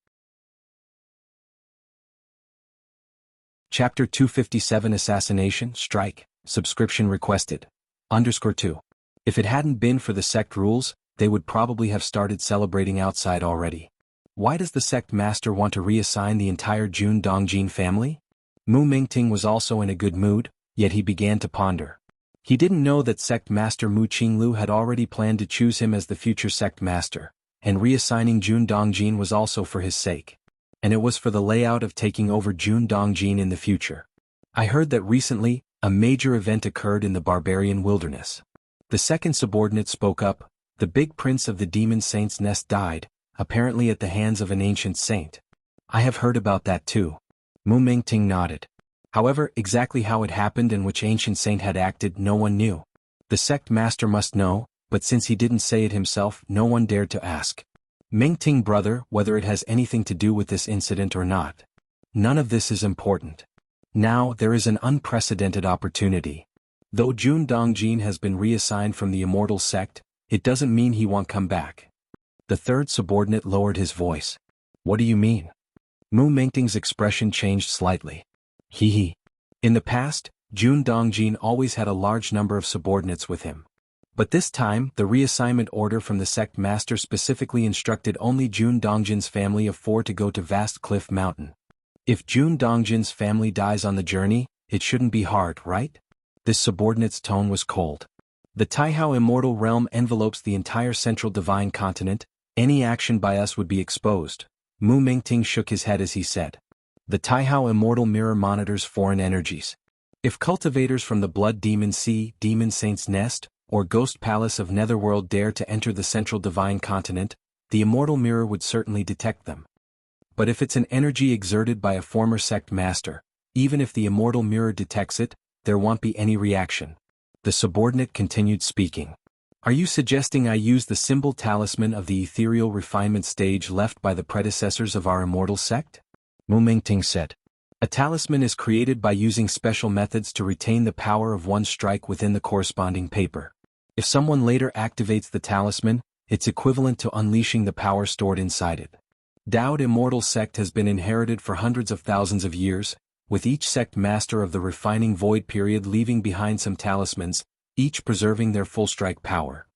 Chapter 257 Assassination, Strike, Subscription Requested. _2. If it hadn't been for the sect rules, they would probably have started celebrating outside already. Why does the sect master want to reassign the entire Jun Dongjin family? Mu Mingting was also in a good mood, yet he began to ponder. He didn't know that sect master Mu Qinglu had already planned to choose him as the future sect master, and reassigning Jun Dongjin was also for his sake. And it was for the layout of taking over Jun Dongjin in the future. I heard that recently, a major event occurred in the barbarian wilderness. The second subordinate spoke up. The big prince of the demon saint's nest died, apparently at the hands of an ancient saint. I have heard about that too. Mu Mingting nodded. However, exactly how it happened and which ancient saint had acted no one knew. The sect master must know, but since he didn't say it himself, no one dared to ask. Mingting brother, whether it has anything to do with this incident or not. None of this is important. Now there is an unprecedented opportunity. Though Jun Dongjin has been reassigned from the Immortal sect, it doesn't mean he won't come back. The third subordinate lowered his voice. What do you mean? Mu Mingting's expression changed slightly. Hee. In the past, Jun Dongjin always had a large number of subordinates with him. But this time, the reassignment order from the sect master specifically instructed only Jun Dongjin's family of 4 to go to Vast Cliff Mountain. If Jun Dongjin's family dies on the journey, it shouldn't be hard, right? This subordinate's tone was cold. The Taihao Immortal Realm envelopes the entire central divine continent. Any action by us would be exposed. Mu Mingting shook his head as he said. The Taihao Immortal Mirror monitors foreign energies. If cultivators from the Blood Demon Sea, Demon Saint's Nest, or Ghost Palace of Netherworld dare to enter the central divine continent, the Immortal Mirror would certainly detect them. But if it's an energy exerted by a former sect master, even if the Immortal Mirror detects it, there won't be any reaction. The subordinate continued speaking. Are you suggesting I use the symbol talisman of the ethereal refinement stage left by the predecessors of our Immortal sect? Mu Mingting said. A talisman is created by using special methods to retain the power of one strike within the corresponding paper. If someone later activates the talisman, it's equivalent to unleashing the power stored inside it. Dao's Immortal sect has been inherited for hundreds of thousands of years, with each sect master of the refining void period leaving behind some talismans, each preserving their full strike power.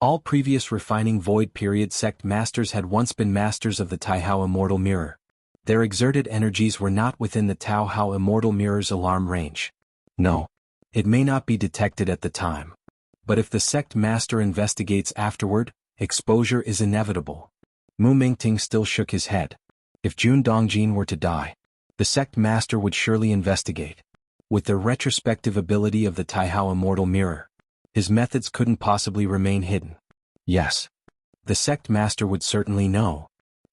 All previous refining void period sect masters had once been masters of the Taihao Immortal Mirror. Their exerted energies were not within the Taihao Immortal Mirror's alarm range. No. It may not be detected at the time. But if the sect master investigates afterward, exposure is inevitable. Mu Mingting still shook his head. If Jun Dongjin were to die, the sect master would surely investigate. With the retrospective ability of the Taihao Immortal Mirror, his methods couldn't possibly remain hidden. Yes. The sect master would certainly know.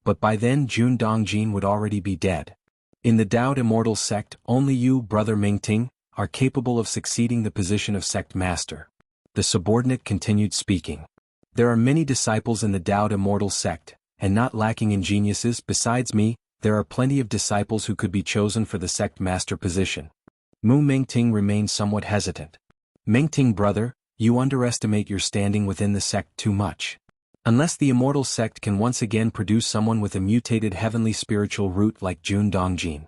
But by then Jun Dongjin would already be dead. In the Dao's Immortal sect, only you, Brother Mingting, are capable of succeeding the position of sect master. The subordinate continued speaking. There are many disciples in the Dao's Immortal sect, and not lacking in geniuses. Besides me, there are plenty of disciples who could be chosen for the sect master position. Mu Mingting remained somewhat hesitant. Mingting brother, you underestimate your standing within the sect too much. Unless the Immortal sect can once again produce someone with a mutated heavenly spiritual root like Jun Dongjin.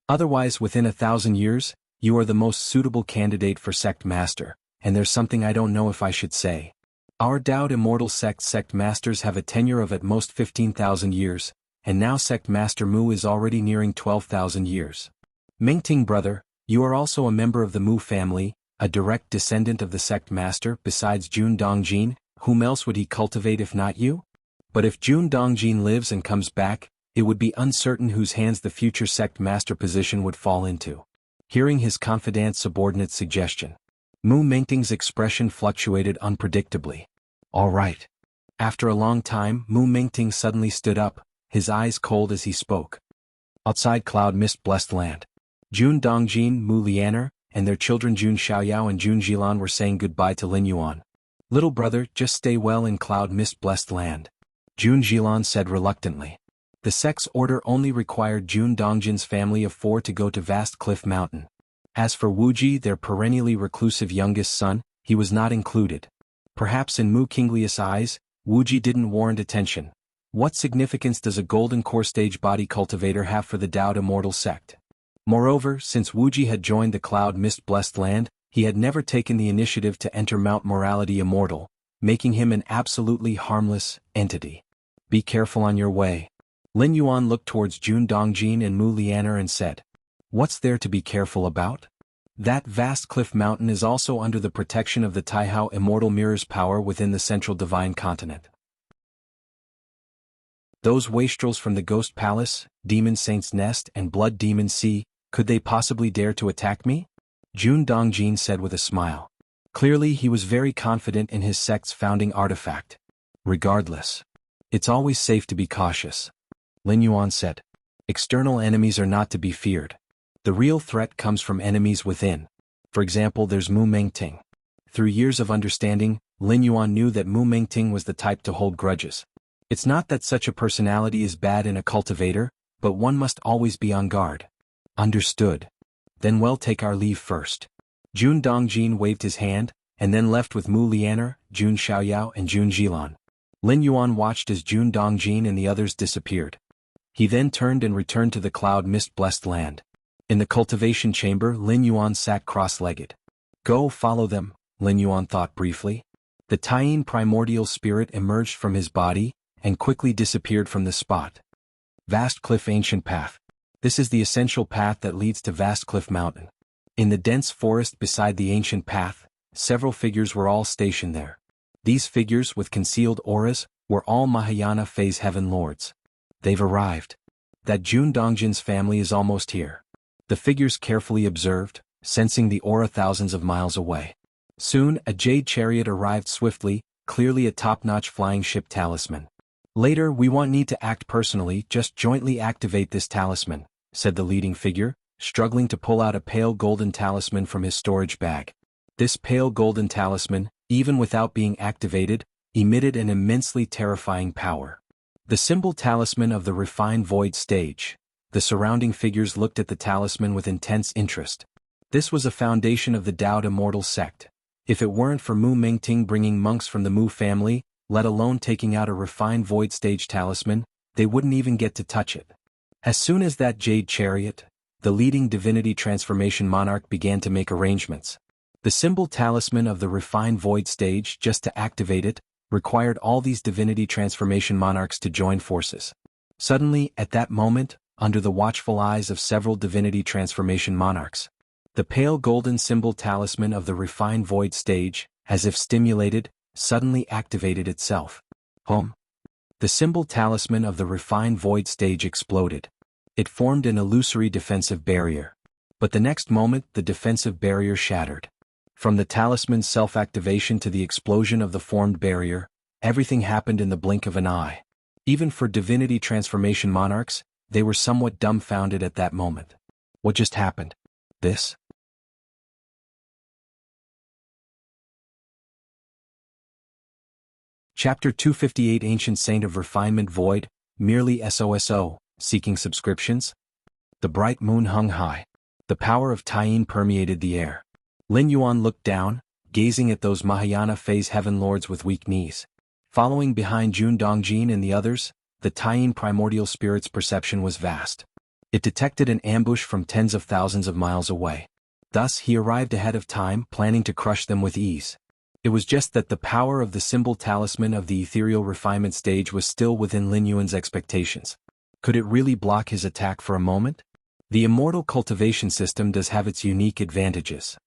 Otherwise, within 1,000 years, you are the most suitable candidate for sect master, and there's something I don't know if I should say. Our Dowd Immortal sect masters have a tenure of at most 15,000 years, and now sect master Mu is already nearing 12,000 years. Mingting brother, you are also a member of the Mu family, a direct descendant of the sect master besides Jun Dongjin. Whom else would he cultivate if not you? But if Jun Dongjin lives and comes back, it would be uncertain whose hands the future sect master position would fall into. Hearing his confidant subordinate's suggestion, Mu Mingting's expression fluctuated unpredictably. All right. After a long time, Mu Mingting suddenly stood up, his eyes cold as he spoke. Outside cloud mist blessed land, Jun Dongjin, Mu Lianer, and their children Jun Xiaoyao and Jun Jilan were saying goodbye to Lin Yuan. Little brother, just stay well in cloud mist blessed land, Jun Jilan said reluctantly. The sect's order only required Jun Dongjin's family of 4 to go to Vast Cliff Mountain. As for Wuji, their perennially reclusive youngest son, he was not included. Perhaps in Mu Kinglius' eyes, Wuji didn't warrant attention. What significance does a golden core stage body cultivator have for the Dowd Immortal sect? Moreover, since Wuji had joined the cloud mist blessed land, he had never taken the initiative to enter Mount Morality Immortal, making him an absolutely harmless entity. Be careful on your way. Lin Yuan looked towards Jun Dongjin and Mu Lianer and said, "What's there to be careful about? That vast cliff mountain is also under the protection of the Taihao Immortal Mirror's power within the central divine continent. Those wastrels from the Ghost Palace, Demon Saint's Nest and Blood Demon Sea, could they possibly dare to attack me?" Jun Dongjin said with a smile. Clearly he was very confident in his sect's founding artifact. Regardless, it's always safe to be cautious, Lin Yuan said. External enemies are not to be feared. The real threat comes from enemies within. For example, there's Mu Mingting. Through years of understanding, Lin Yuan knew that Mu Mingting was the type to hold grudges. It's not that such a personality is bad in a cultivator, but one must always be on guard. Understood. Then we'll take our leave first. Jun Dongjin waved his hand, and then left with Mu Lianer, Jun Xiaoyao and Jun Jilan. Lin Yuan watched as Jun Dongjin and the others disappeared. He then turned and returned to the cloud mist blessed land. In the cultivation chamber, Lin Yuan sat cross-legged. Go follow them, Lin Yuan thought briefly. The Taiyin primordial spirit emerged from his body, and quickly disappeared from the spot. Vast Cliff Ancient Path. This is the essential path that leads to Vast Cliff Mountain. In the dense forest beside the ancient path, several figures were all stationed there. These figures with concealed auras were all Mahayana Phase Heaven Lords. They've arrived. That Jun Dongjin's family is almost here. The figures carefully observed, sensing the aura thousands of miles away. Soon, a jade chariot arrived swiftly, clearly a top-notch flying ship talisman. Later, we won't need to act personally, just jointly activate this talisman, said the leading figure, struggling to pull out a pale golden talisman from his storage bag. This pale golden talisman, even without being activated, emitted an immensely terrifying power. The symbol talisman of the refined void stage. The surrounding figures looked at the talisman with intense interest. This was a foundation of the Dowd Immortal sect. If it weren't for Mu Mingting bringing monks from the Mu family, let alone taking out a refined void stage talisman, they wouldn't even get to touch it. As soon as that jade chariot, the leading divinity transformation monarch began to make arrangements. The symbol talisman of the refined void stage, just to activate it, required all these divinity transformation monarchs to join forces. Suddenly, at that moment, under the watchful eyes of several divinity transformation monarchs, the pale golden symbol talisman of the refined void stage, as if stimulated, suddenly activated itself. The symbol talisman of the refined void stage exploded. It formed an illusory defensive barrier. But the next moment, the defensive barrier shattered. From the talisman's self-activation to the explosion of the formed barrier, everything happened in the blink of an eye. Even for divinity transformation monarchs, they were somewhat dumbfounded at that moment. What just happened? This? Chapter 258 Ancient Saint of Refinement Void, merely SOSO, seeking subscriptions? The bright moon hung high. The power of Taiyin permeated the air. Lin Yuan looked down, gazing at those Mahayana Phase Heaven Lords with weak knees. Following behind Jun Dongjin and the others, the Taiyin primordial spirit's perception was vast. It detected an ambush from tens of thousands of miles away. Thus he arrived ahead of time, planning to crush them with ease. It was just that the power of the symbol talisman of the ethereal refinement stage was still within Lin Yuan's expectations. Could it really block his attack for a moment? The immortal cultivation system does have its unique advantages.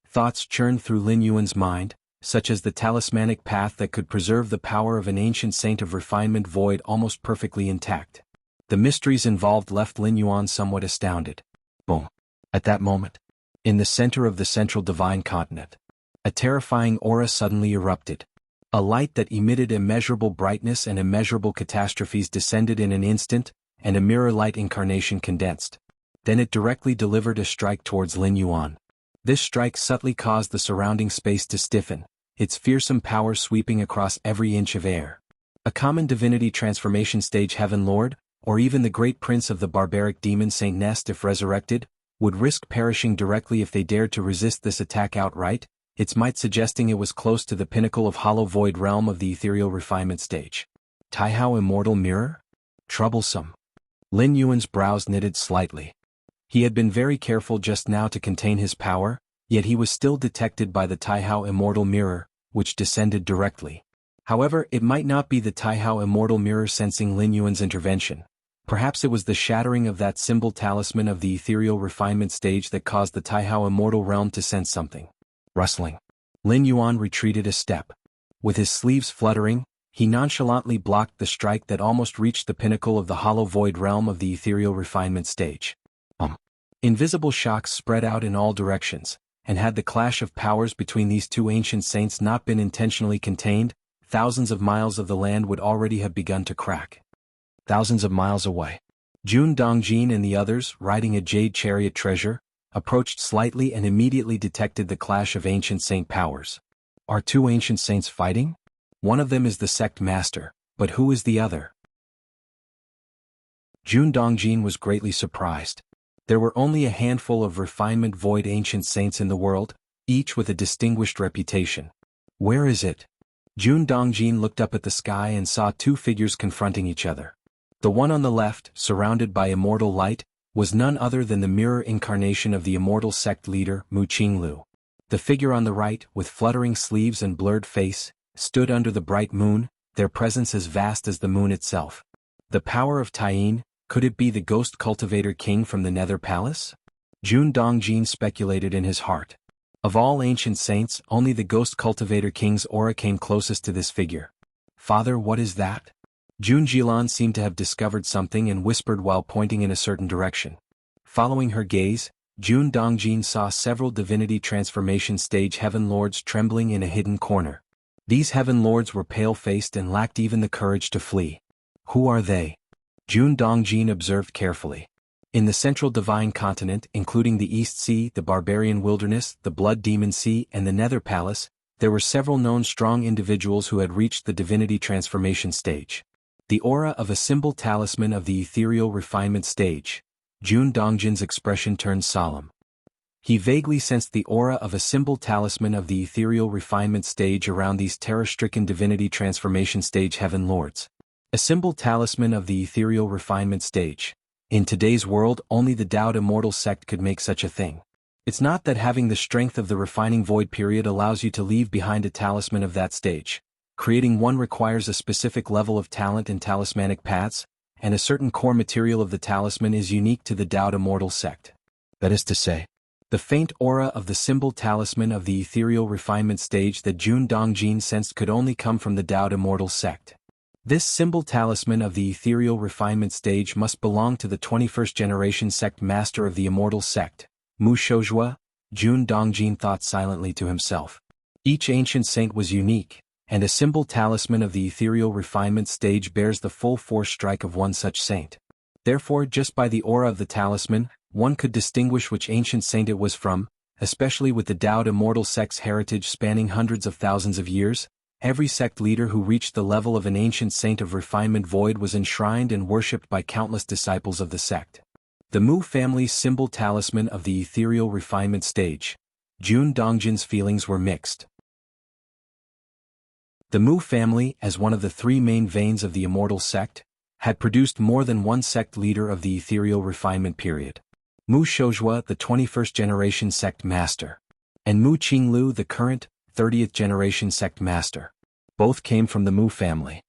Thoughts churned through Lin Yuan's mind, such as the talismanic path that could preserve the power of an ancient saint of refinement void almost perfectly intact. The mysteries involved left Lin Yuan somewhat astounded. Boom. At that moment, in the center of the central divine continent, a terrifying aura suddenly erupted. A light that emitted immeasurable brightness and immeasurable catastrophes descended in an instant, and a mirror-light incarnation condensed. Then it directly delivered a strike towards Lin Yuan. This strike subtly caused the surrounding space to stiffen, its fearsome power sweeping across every inch of air. A common divinity transformation stage Heaven Lord, or even the great prince of the barbaric demon Saint Nest if resurrected, would risk perishing directly if they dared to resist this attack outright, its might suggesting it was close to the pinnacle of hollow void realm of the ethereal refinement stage. Taihao Immortal Mirror? Troublesome. Lin Yuan's brows knitted slightly. He had been very careful just now to contain his power, yet he was still detected by the Taihao Immortal Mirror, which descended directly. However, it might not be the Taihao Immortal Mirror sensing Lin Yuan's intervention. Perhaps it was the shattering of that symbol talisman of the ethereal refinement stage that caused the Taihao Immortal Realm to sense something. Rustling. Lin Yuan retreated a step. With his sleeves fluttering, he nonchalantly blocked the strike that almost reached the pinnacle of the hollow void realm of the ethereal refinement stage. Invisible shocks spread out in all directions, and had the clash of powers between these two ancient saints not been intentionally contained, thousands of miles of the land would already have begun to crack. Thousands of miles away, Jun Dongjin and the others, riding a jade chariot treasure, approached slightly and immediately detected the clash of ancient saint powers. Are two ancient saints fighting? One of them is the sect master, but who is the other? Jun Dongjin was greatly surprised. There were only a handful of refinement void ancient saints in the world, each with a distinguished reputation. Where is it? Jun Dongjin looked up at the sky and saw two figures confronting each other. The one on the left, surrounded by immortal light, was none other than the mirror incarnation of the immortal sect leader, Mu Qinglu. The figure on the right, with fluttering sleeves and blurred face, stood under the bright moon, their presence as vast as the moon itself. The power of Taiyin, could it be the Ghost Cultivator King from the Nether Palace? Jun Dongjin speculated in his heart. Of all ancient saints, only the Ghost Cultivator King's aura came closest to this figure. Father, what is that? Jun Jilan seemed to have discovered something and whispered while pointing in a certain direction. Following her gaze, Jun Dongjin saw several divinity transformation stage heaven lords trembling in a hidden corner. These heaven lords were pale-faced and lacked even the courage to flee. Who are they? Jun Dongjin observed carefully. In the central divine continent, including the East Sea, the Barbarian Wilderness, the Blood Demon Sea, and the Nether Palace, there were several known strong individuals who had reached the divinity transformation stage. The aura of a symbol talisman of the ethereal refinement stage. Jun Dongjin's expression turned solemn. He vaguely sensed the aura of a symbol talisman of the ethereal refinement stage around these terror-stricken divinity transformation stage heaven lords. A symbol talisman of the ethereal refinement stage. In today's world, only the Dao Immortal sect could make such a thing. It's not that having the strength of the refining void period allows you to leave behind a talisman of that stage. Creating one requires a specific level of talent and talismanic paths, and a certain core material of the talisman is unique to the Dao Immortal sect. That is to say, the faint aura of the symbol talisman of the ethereal refinement stage that Jun Dongjin sensed could only come from the Dao Immortal sect. This symbol talisman of the ethereal refinement stage must belong to the 21st generation sect master of the immortal sect, Mu Shouzhua. Jun Dongjin thought silently to himself. Each ancient saint was unique, and a symbol talisman of the ethereal refinement stage bears the full force strike of one such saint. Therefore, just by the aura of the talisman, one could distinguish which ancient saint it was from, especially with the Dao Immortal sect's heritage spanning hundreds of thousands of years. Every sect leader who reached the level of an ancient saint of refinement void was enshrined and worshipped by countless disciples of the sect. The Mu family's symbol talisman of the ethereal refinement stage. Jun Dongjin's feelings were mixed. The Mu family, as one of the three main veins of the Immortal sect, had produced more than one sect leader of the ethereal refinement period. Mu Shouzhua, the 21st generation sect master, and Mu Qinglu, the current, 30th generation sect master. Both came from the Mu family.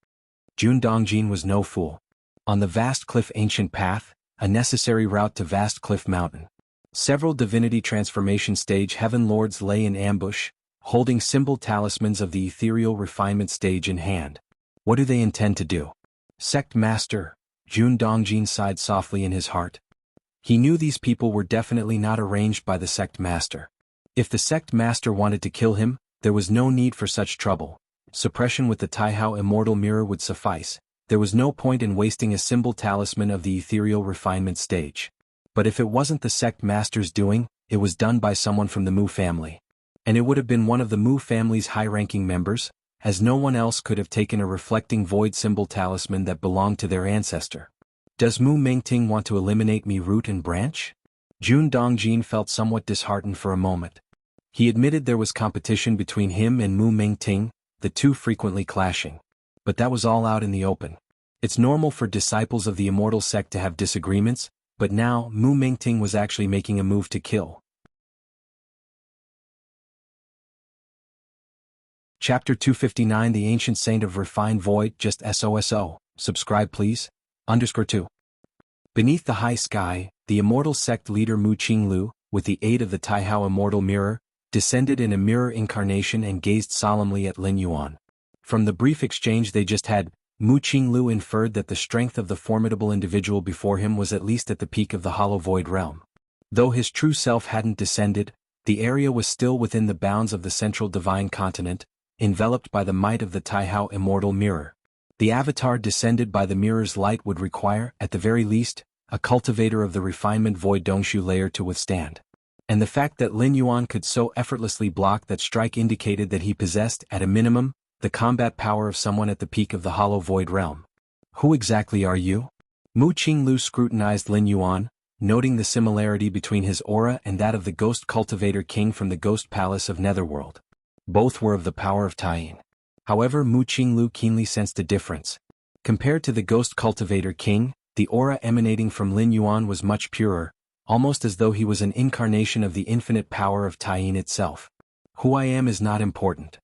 Jun Dongjin was no fool. On the Vast Cliff Ancient Path, a necessary route to Vast Cliff Mountain, several divinity transformation stage heaven lords lay in ambush, holding symbol talismans of the ethereal refinement stage in hand. What do they intend to do? Sect Master, Jun Dongjin sighed softly in his heart. He knew these people were definitely not arranged by the Sect Master. If the Sect Master wanted to kill him, there was no need for such trouble. Suppression with the Taihao Immortal Mirror would suffice. There was no point in wasting a symbol talisman of the ethereal refinement stage. But if it wasn't the Sect Master's doing, it was done by someone from the Mu family. And it would have been one of the Mu family's high-ranking members, as no one else could have taken a reflecting void symbol talisman that belonged to their ancestor. Does Mu Mengting want to eliminate me root and branch? Jun Dongjin felt somewhat disheartened for a moment. He admitted there was competition between him and Mu Mengting, the two frequently clashing. But that was all out in the open. It's normal for disciples of the Immortal sect to have disagreements, but now Mu Mengting was actually making a move to kill. Chapter 259 The Ancient Saint of Refined Void. Just SOSO. Subscribe please. _2. Beneath the high sky, the Immortal sect leader Mu Qinglu, with the aid of the Taihao Immortal Mirror, descended in a mirror incarnation and gazed solemnly at Lin Yuan. From the brief exchange they just had, Mu Qinglu inferred that the strength of the formidable individual before him was at least at the peak of the Hollow Void realm. Though his true self hadn't descended, the area was still within the bounds of the central divine continent, enveloped by the might of the Taihao Immortal Mirror. The avatar descended by the mirror's light would require, at the very least, a cultivator of the refinement void Dongshu layer to withstand. And the fact that Lin Yuan could so effortlessly block that strike indicated that he possessed, at a minimum, the combat power of someone at the peak of the Hollow Void realm. Who exactly are you? Mu Qinglu scrutinized Lin Yuan, noting the similarity between his aura and that of the Ghost Cultivator King from the Ghost Palace of Netherworld. Both were of the power of Taiyin. However, Mu Qinglu keenly sensed a difference. Compared to the Ghost Cultivator King, the aura emanating from Lin Yuan was much purer, almost as though he was an incarnation of the infinite power of Taiyin itself. Who I am is not important.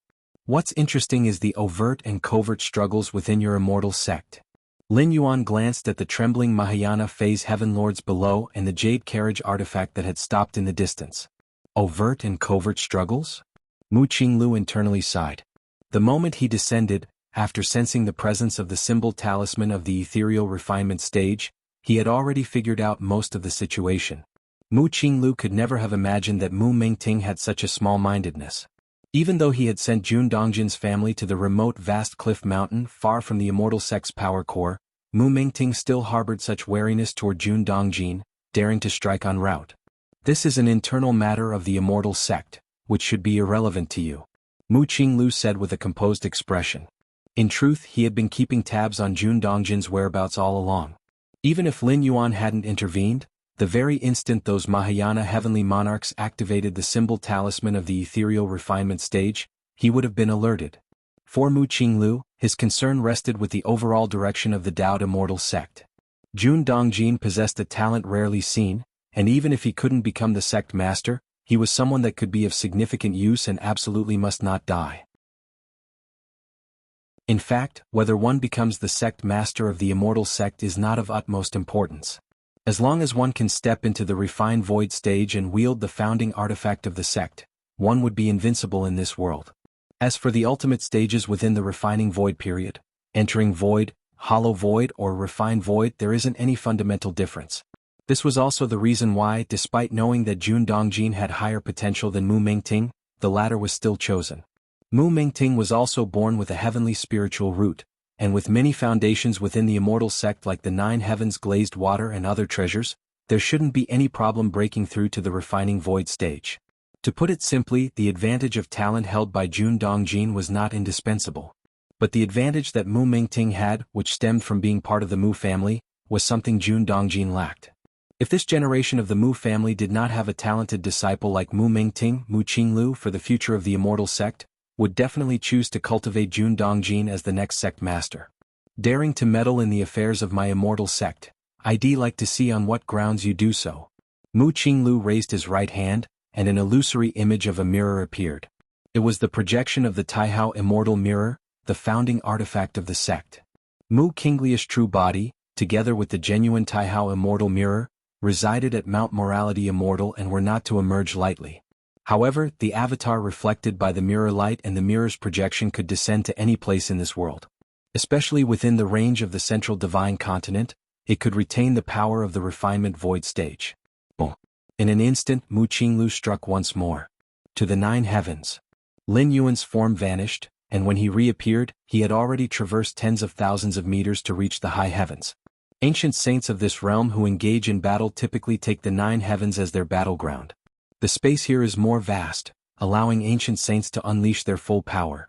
What's interesting is the overt and covert struggles within your Immortal sect. Lin Yuan glanced at the trembling Mahayana phase heaven lords below and the jade carriage artifact that had stopped in the distance. Overt and covert struggles? Mu Qinglu internally sighed. The moment he descended, after sensing the presence of the symbol talisman of the ethereal refinement stage, he had already figured out most of the situation. Mu Qinglu could never have imagined that Mu Mengting had such a small-mindedness. Even though he had sent Jun Dongjin's family to the remote Vast Cliff Mountain far from the Immortal sect's power core, Mu Mengting still harbored such wariness toward Jun Dongjin, daring to strike en route. This is an internal matter of the Immortal sect, which should be irrelevant to you, Mu Qinglu said with a composed expression. In truth, he had been keeping tabs on Jun Dongjin's whereabouts all along. Even if Lin Yuan hadn't intervened, the very instant those Mahayana heavenly monarchs activated the symbol talisman of the ethereal refinement stage, he would have been alerted. For Mu Qinglu, his concern rested with the overall direction of the Dao Immortal sect. Jun Dongjin possessed a talent rarely seen, and even if he couldn't become the sect master, he was someone that could be of significant use and absolutely must not die. In fact, whether one becomes the sect master of the Immortal sect is not of utmost importance. As long as one can step into the refined void stage and wield the founding artifact of the sect, one would be invincible in this world. As for the ultimate stages within the refining void period, entering void, hollow void or refined void, there isn't any fundamental difference. This was also the reason why, despite knowing that Jun Dongjin had higher potential than Mu Mengting, the latter was still chosen. Mu Mengting was also born with a heavenly spiritual root, and with many foundations within the Immortal sect like the 9 heavens glazed water and other treasures, there shouldn't be any problem breaking through to the refining void stage. To put it simply, the advantage of talent held by Jun Dongjin was not indispensable. But the advantage that Mu Mengting had, which stemmed from being part of the Mu family, was something Jun Dongjin lacked. If this generation of the Mu family did not have a talented disciple like Mu Mengting, Mu Qinglu for the future of the Immortal sect, would definitely choose to cultivate Jun Dongjin as the next sect master. Daring to meddle in the affairs of my immortal sect, I'd like to see on what grounds you do so. Mu Qinglu raised his right hand, and an illusory image of a mirror appeared. It was the projection of the Taihao Immortal Mirror, the founding artifact of the sect. Mu Qinglia's true body, together with the genuine Taihao Immortal Mirror, resided at Mount Morality Immortal and were not to emerge lightly. However, the avatar reflected by the mirror light and the mirror's projection could descend to any place in this world. Especially within the range of the central divine continent, it could retain the power of the refinement void stage. Boom. In an instant, Mu Qinglu struck once more. To the 9 heavens. Lin Yuan's form vanished, and when he reappeared, he had already traversed tens of thousands of meters to reach the high heavens. Ancient saints of this realm who engage in battle typically take the 9 heavens as their battleground. The space here is more vast, allowing ancient saints to unleash their full power.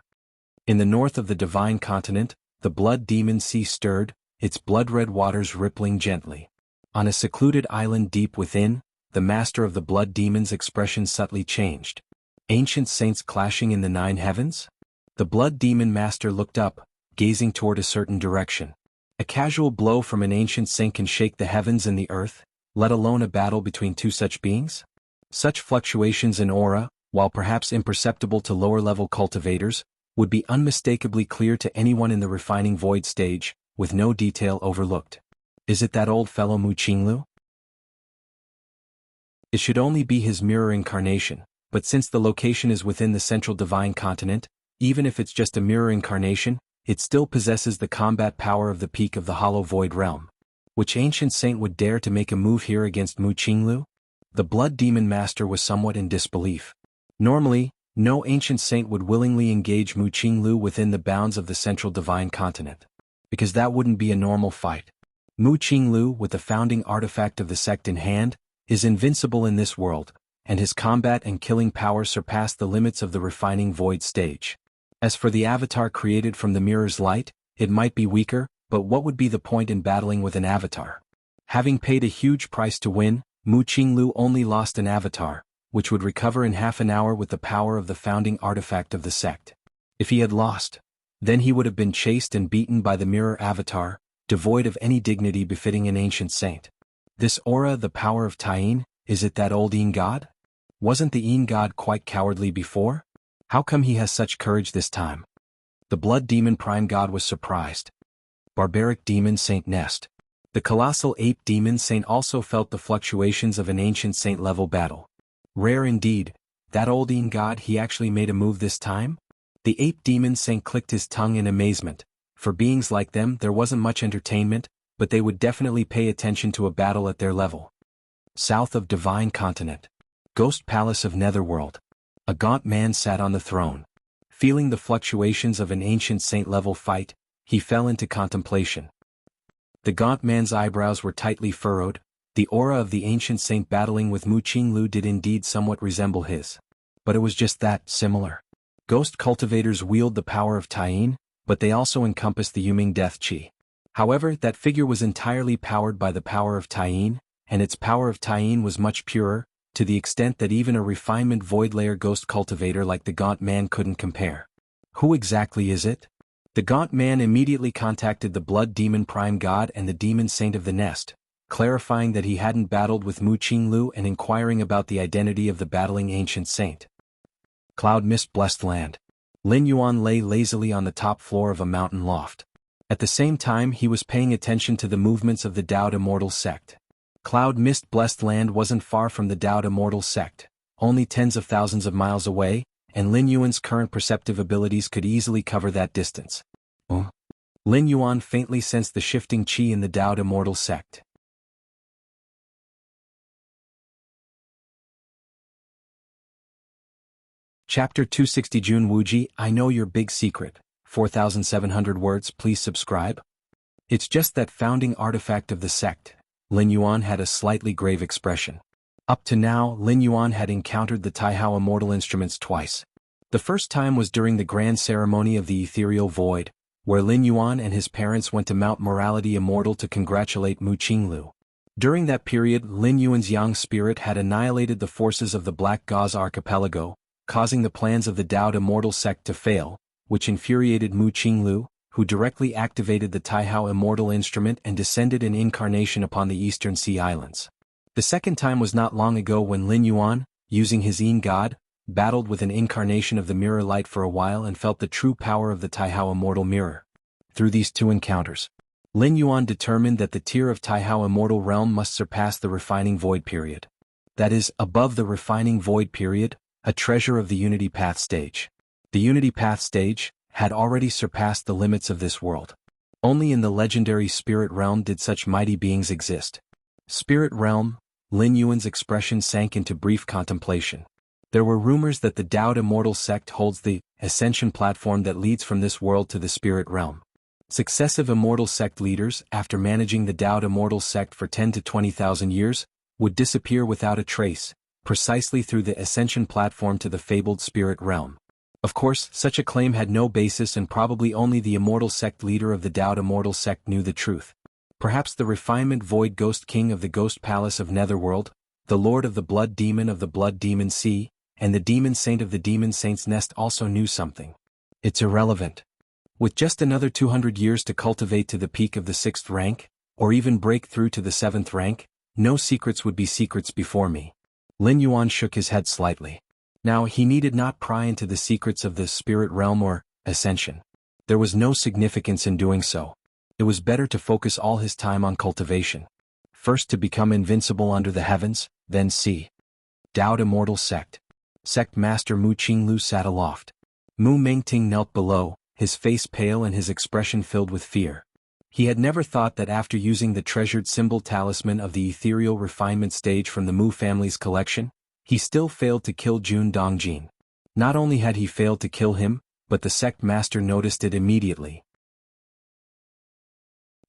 In the north of the divine continent, the blood demon sea stirred, its blood-red waters rippling gently. On a secluded island deep within, the master of the blood demon's expression subtly changed. Ancient saints clashing in the 9 heavens? The blood demon master looked up, gazing toward a certain direction. A casual blow from an ancient saint can shake the heavens and the earth, let alone a battle between two such beings? Such fluctuations in aura, while perhaps imperceptible to lower-level cultivators, would be unmistakably clear to anyone in the refining void stage, with no detail overlooked. Is it that old fellow Mu Qinglu? It should only be his mirror incarnation, but since the location is within the central divine continent, even if it's just a mirror incarnation, it still possesses the combat power of the peak of the hollow void realm. Which ancient saint would dare to make a move here against Mu Qinglu? The blood demon master was somewhat in disbelief. Normally, no ancient saint would willingly engage Mu Qinglu within the bounds of the central divine continent. Because that wouldn't be a normal fight. Mu Qinglu, with the founding artifact of the sect in hand, is invincible in this world, and his combat and killing power surpass the limits of the refining void stage. As for the avatar created from the mirror's light, it might be weaker, but what would be the point in battling with an avatar? Having paid a huge price to win, Mu Qinglu only lost an avatar, which would recover in half an hour with the power of the founding artifact of the sect. If he had lost, then he would have been chased and beaten by the mirror avatar, devoid of any dignity befitting an ancient saint. This aura, the power of Tayin, is it that old Yin god? Wasn't the Yin god quite cowardly before? How come he has such courage this time? The blood demon prime god was surprised. Barbaric demon Saint Nest. The colossal ape demon saint also felt the fluctuations of an ancient saint-level battle. Rare indeed, that old Yin god, he actually made a move this time? The ape demon saint clicked his tongue in amazement. For beings like them there wasn't much entertainment, but they would definitely pay attention to a battle at their level. South of Divine Continent. Ghost Palace of Netherworld. A gaunt man sat on the throne. Feeling the fluctuations of an ancient saint-level fight, he fell into contemplation. The gaunt man's eyebrows were tightly furrowed. The aura of the ancient saint battling with Mu Qinglu did indeed somewhat resemble his. But it was just that, similar. Ghost cultivators wield the power of Tayin, but they also encompass the Yuming Death Qi. However, that figure was entirely powered by the power of Tayin, and its power of Tayin was much purer, to the extent that even a refinement void layer ghost cultivator like the gaunt man couldn't compare. Who exactly is it? The gaunt man immediately contacted the blood demon prime god and the demon saint of the nest, clarifying that he hadn't battled with Mu Qinglu and inquiring about the identity of the battling ancient saint. Cloud Mist Blessed Land. Lin Yuan lay lazily on the top floor of a mountain loft. At the same time he was paying attention to the movements of the Dao Immortal sect. Cloud Mist Blessed Land wasn't far from the Dao Immortal sect, only tens of thousands of miles away, and Lin Yuan's current perceptive abilities could easily cover that distance. Lin Yuan faintly sensed the shifting qi in the Dao Immortal sect. Chapter 260 Jun Wuji, I know your big secret. 4,700 words, please subscribe. It's just that founding artifact of the sect. Lin Yuan had a slightly grave expression. Up to now, Lin Yuan had encountered the Taihao Immortal instruments twice. The first time was during the grand ceremony of the Ethereal Void, where Lin Yuan and his parents went to Mount Morality Immortal to congratulate Mu Qinglu. During that period, Lin Yuan's yang spirit had annihilated the forces of the Black Gauze Archipelago, causing the plans of the Dao Immortal sect to fail, which infuriated Mu Qinglu, who directly activated the Taihao Immortal instrument and descended in incarnation upon the Eastern Sea Islands. The second time was not long ago when Lin Yuan, using his Yin God, battled with an incarnation of the mirror light for a while and felt the true power of the Taihao Immortal mirror. Through these two encounters, Lin Yuan determined that the tier of Taihao Immortal realm must surpass the refining void period. That is, above the refining void period, a treasure of the Unity Path stage. The Unity Path stage had already surpassed the limits of this world. Only in the legendary Spirit Realm did such mighty beings exist. Spirit Realm, Lin Yuan's expression sank into brief contemplation. There were rumors that the Dao Immortal sect holds the ascension platform that leads from this world to the Spirit Realm. Successive Immortal sect leaders, after managing the Dao Immortal sect for 10 to 20,000 years, would disappear without a trace, precisely through the ascension platform to the fabled Spirit Realm. Of course, such a claim had no basis and probably only the Immortal sect leader of the Dao Immortal sect knew the truth. Perhaps the refinement void ghost king of the Ghost Palace of Netherworld, the lord of the Blood Demon of the Blood Demon Sea, and the Demon Saint of the Demon Saint's Nest also knew something. It's irrelevant. With just another 200 years to cultivate to the peak of the 6th rank, or even break through to the 7th rank, no secrets would be secrets before me. Lin Yuan shook his head slightly. Now he needed not pry into the secrets of the Spirit Realm or ascension. There was no significance in doing so. It was better to focus all his time on cultivation. First to become invincible under the heavens, then see. Dao Immortal Sect. Sect Master Mu Qinglu sat aloft. Mu Mengting knelt below, his face pale and his expression filled with fear. He had never thought that after using the treasured symbol talisman of the ethereal refinement stage from the Mu family's collection, he still failed to kill Jun Dongjin. Not only had he failed to kill him, but the sect master noticed it immediately.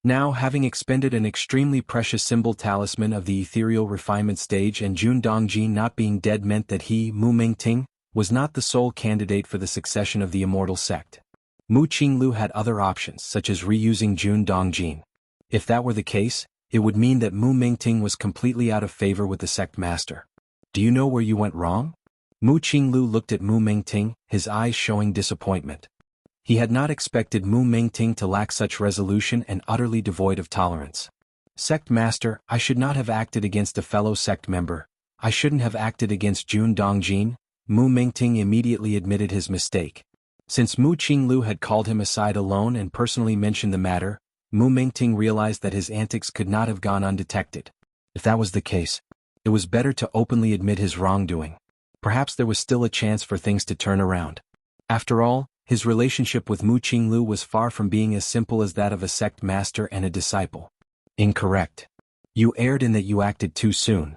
Now, having expended an extremely precious symbol talisman of the ethereal refinement stage and Jun Dongjin not being dead meant that he, Mu Mengting, was not the sole candidate for the succession of the Immortal sect. Mu Qinglu had other options such as reusing Jun Dongjin. If that were the case, it would mean that Mu Mengting was completely out of favor with the sect master. Do you know where you went wrong? Mu Qinglu looked at Mu Mengting, his eyes showing disappointment. He had not expected Mu Mengting to lack such resolution and utterly devoid of tolerance. Sect master, I should not have acted against a fellow sect member. I shouldn't have acted against Jun Dongjin. Mu Mengting immediately admitted his mistake. Since Mu Qinglu had called him aside alone and personally mentioned the matter, Mu Mengting realized that his antics could not have gone undetected. If that was the case, it was better to openly admit his wrongdoing. Perhaps there was still a chance for things to turn around. After all, his relationship with Mu Qinglu was far from being as simple as that of a sect master and a disciple. Incorrect. You erred in that you acted too soon.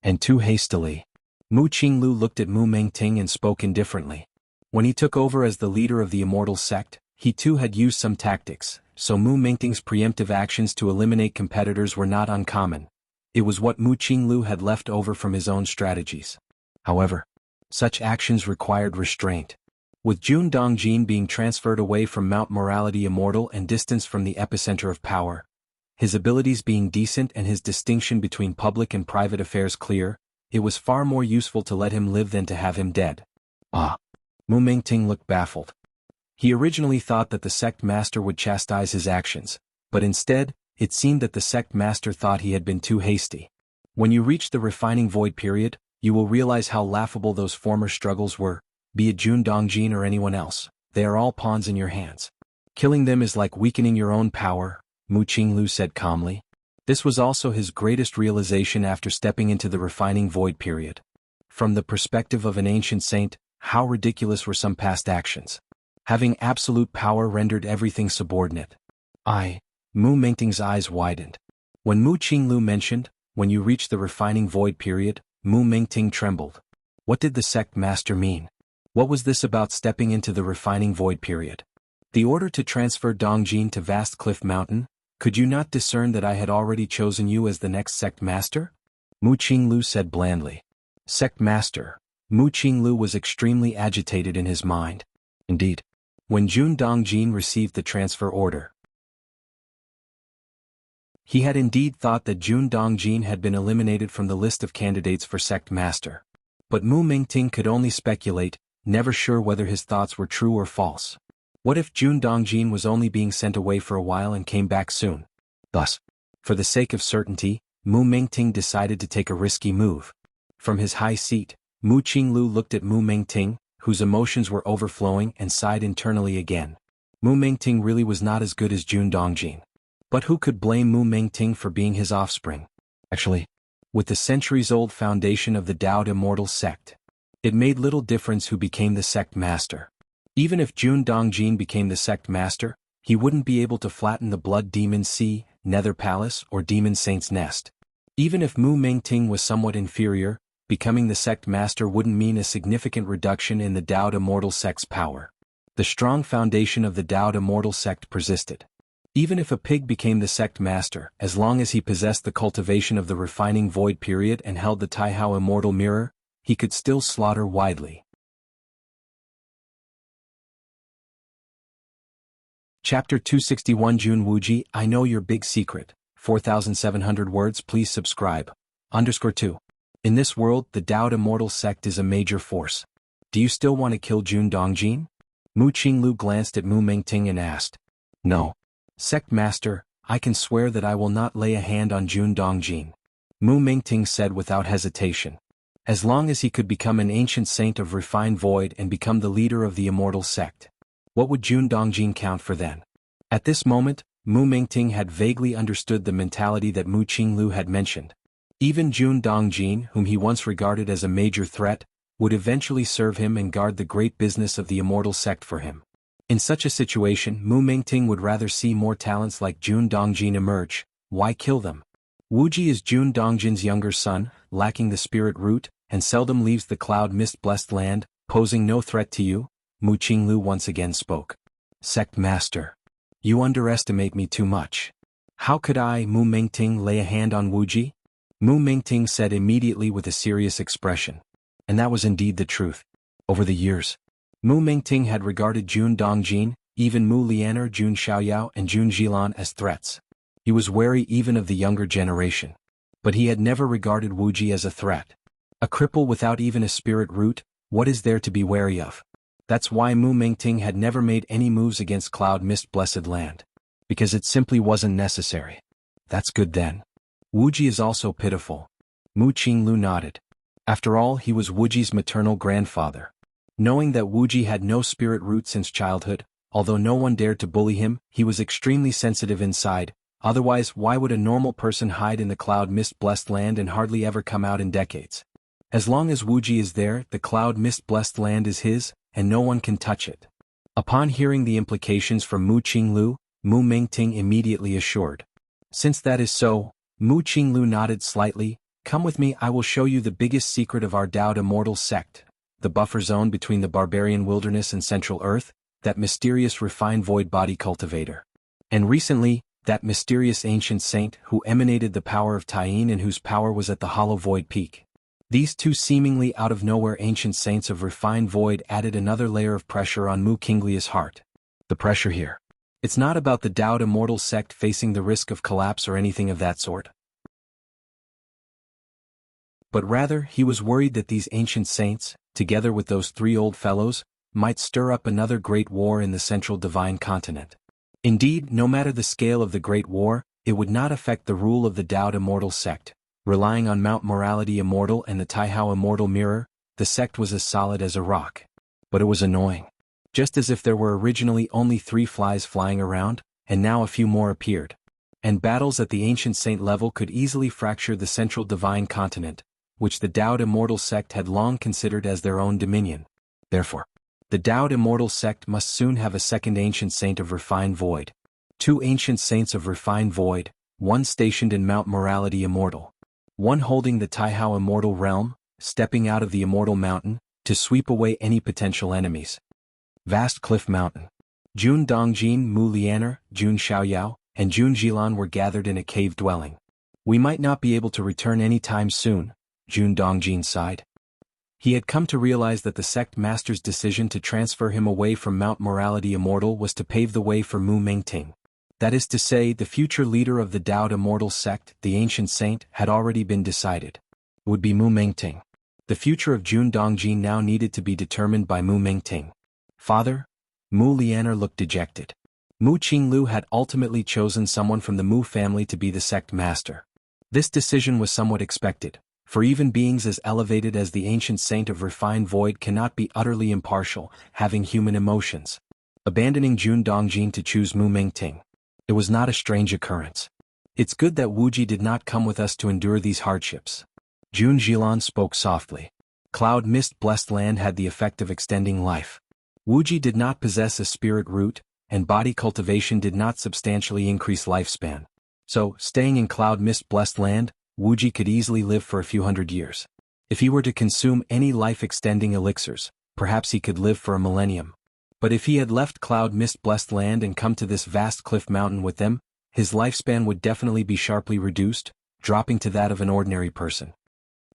And too hastily. Mu Qinglu looked at Mu Mengting and spoke indifferently. When he took over as the leader of the Immortal sect, he too had used some tactics, so Mu Mengting's preemptive actions to eliminate competitors were not uncommon. It was what Mu Qinglu had left over from his own strategies. However, such actions required restraint. With Jun Dongjin being transferred away from Mount Morality Immortal and distanced from the epicenter of power, his abilities being decent and his distinction between public and private affairs clear, it was far more useful to let him live than to have him dead. Ah! Mu Mengting looked baffled. He originally thought that the sect master would chastise his actions, but instead, it seemed that the sect master thought he had been too hasty. When you reach the refining void period, you will realize how laughable those former struggles were, be it Jun Dongjin or anyone else. They are all pawns in your hands. Killing them is like weakening your own power, Mu Qinglu said calmly. This was also his greatest realization after stepping into the refining void period. From the perspective of an ancient saint, how ridiculous were some past actions. Having absolute power rendered everything subordinate. Mu Mengting's eyes widened. When Mu Qinglu mentioned, when you reach the refining void period, Mu Mengting trembled. What did the sect master mean? What was this about stepping into the refining void period? The order to transfer Dongjin to Vast Cliff Mountain? Could you not discern that I had already chosen you as the next sect master? Mu Qinglu said blandly. Sect master. Mu Qinglu was extremely agitated in his mind. Indeed, when Jun Dongjin received the transfer order, he had indeed thought that Jun Dongjin had been eliminated from the list of candidates for sect master. But Mu Mingting could only speculate, never sure whether his thoughts were true or false. What if Jun Dongjin was only being sent away for a while and came back soon? Thus, for the sake of certainty, Mu Mingting decided to take a risky move. From his high seat, Mu Qinglu looked at Mu Mingting, whose emotions were overflowing, and sighed internally again. Mu Mingting really was not as good as Jun Dongjin. But who could blame Mu Mingting for being his offspring? Actually, with the centuries-old foundation of the Taoed Immortal sect, it made little difference who became the sect master. Even if Jun Dongjin became the sect master, he wouldn't be able to flatten the Blood Demon Sea, Nether Palace, or Demon Saint's Nest. Even if Mu Mingting was somewhat inferior, becoming the sect master wouldn't mean a significant reduction in the Taoed Immortal sect's power. The strong foundation of the Taoed Immortal sect persisted. Even if a pig became the sect master, as long as he possessed the cultivation of the refining void period and held the Taihao Immortal Mirror, he could still slaughter widely. Chapter 261 Jun Wuji, I know your big secret. 4,700 words. Please subscribe. _2. In this world, the Taoed Immortal sect is a major force. Do you still want to kill Jun Dongjin? Mu Qinglu glanced at Mu Mingting and asked. No. Sect Master, I can swear that I will not lay a hand on Jun Dongjin. Mu Mingting said without hesitation. As long as he could become an ancient saint of refined void and become the leader of the immortal sect. What would Jun Dongjin count for then? At this moment, Mu Mingting had vaguely understood the mentality that Mu Qinglu had mentioned. Even Jun Dongjin, whom he once regarded as a major threat, would eventually serve him and guard the great business of the immortal sect for him. In such a situation, Mu Mingting would rather see more talents like Jun Dongjin emerge. Why kill them? Wuji is Jun Dongjin's younger son, lacking the spirit root, and seldom leaves the cloud mist-blessed land, posing no threat to you. Mu Qinglu once again spoke. Sect Master. You underestimate me too much. How could I, Mu Mingting, lay a hand on Wuji? Mu Mingting said immediately with a serious expression. And that was indeed the truth. Over the years, Mu Mingting had regarded Jun Dongjin, even Mu Lianer, Jun Xiaoyao, and Jun Zhilan as threats. He was wary even of the younger generation. But he had never regarded Wuji as a threat. A cripple without even a spirit root, what is there to be wary of? That's why Mu Mingting had never made any moves against Cloud Mist Blessed Land. Because it simply wasn't necessary. That's good then. Wuji is also pitiful. Mu Qinglu nodded. After all, he was Wuji's maternal grandfather. Knowing that Wuji had no spirit root since childhood, although no one dared to bully him, he was extremely sensitive inside. Otherwise, why would a normal person hide in the Cloud Mist Blessed Land and hardly ever come out in decades? As long as Wuji is there, the Cloud Mist Blessed Land is his, and no one can touch it. Upon hearing the implications from Mu Qinglu, Mu Mingting immediately assured. Since that is so, Mu Qinglu nodded slightly. Come with me, I will show you the biggest secret of our Taoed Immortal sect. The buffer zone between the barbarian wilderness and Central Earth, that mysterious refined void body cultivator. And recently, that mysterious ancient saint who emanated the power of Taiyin and whose power was at the hollow void peak. These two seemingly out-of-nowhere ancient saints of refined void added another layer of pressure on Mu Qinglia's heart. The pressure here. It's not about the Taoed Immortal sect facing the risk of collapse or anything of that sort. But rather, he was worried that these ancient saints, together with those three old fellows, might stir up another great war in the central divine continent. Indeed, no matter the scale of the great war, it would not affect the rule of the Taoed Immortal sect. Relying on Mount Morality Immortal and the Taihao Immortal Mirror, the sect was as solid as a rock. But it was annoying. Just as if there were originally only 3 flies flying around, and now a few more appeared. And battles at the ancient saint level could easily fracture the central divine continent, which the Taoed Immortal sect had long considered as their own dominion. Therefore, the Taoed Immortal sect must soon have a second ancient saint of refined void. 2 ancient saints of refined void, one stationed in Mount Morality Immortal. One holding the Taihao Immortal Realm, stepping out of the Immortal Mountain, to sweep away any potential enemies. Vast Cliff Mountain. Jun Dongjin, Mu Lianer, Jun Xiaoyao, and Jun Zhilan were gathered in a cave dwelling. We might not be able to return any time soon, Jun Dongjin sighed. He had come to realize that the sect master's decision to transfer him away from Mount Morality Immortal was to pave the way for Mu Mingting. That is to say, the future leader of the Taoed Immortal sect, the ancient saint, had already been decided. It would be Mu Mingting. The future of Jun Dongjin now needed to be determined by Mu Mingting. Father? Mu Lianer looked dejected. Mu Qinglu had ultimately chosen someone from the Mu family to be the sect master. This decision was somewhat expected, for even beings as elevated as the ancient saint of refined void cannot be utterly impartial, having human emotions. Abandoning Jun Dongjin to choose Mu Mingting. It was not a strange occurrence. It's good that Wuji did not come with us to endure these hardships. Jun Jilan spoke softly. Cloud mist-blessed land had the effect of extending life. Wuji did not possess a spirit root, and body cultivation did not substantially increase lifespan. So, staying in cloud mist-blessed land, Wuji could easily live for a few hundred years. If he were to consume any life-extending elixirs, perhaps he could live for a millennium. But if he had left cloud mist-blessed land and come to this vast cliff mountain with them, his lifespan would definitely be sharply reduced, dropping to that of an ordinary person.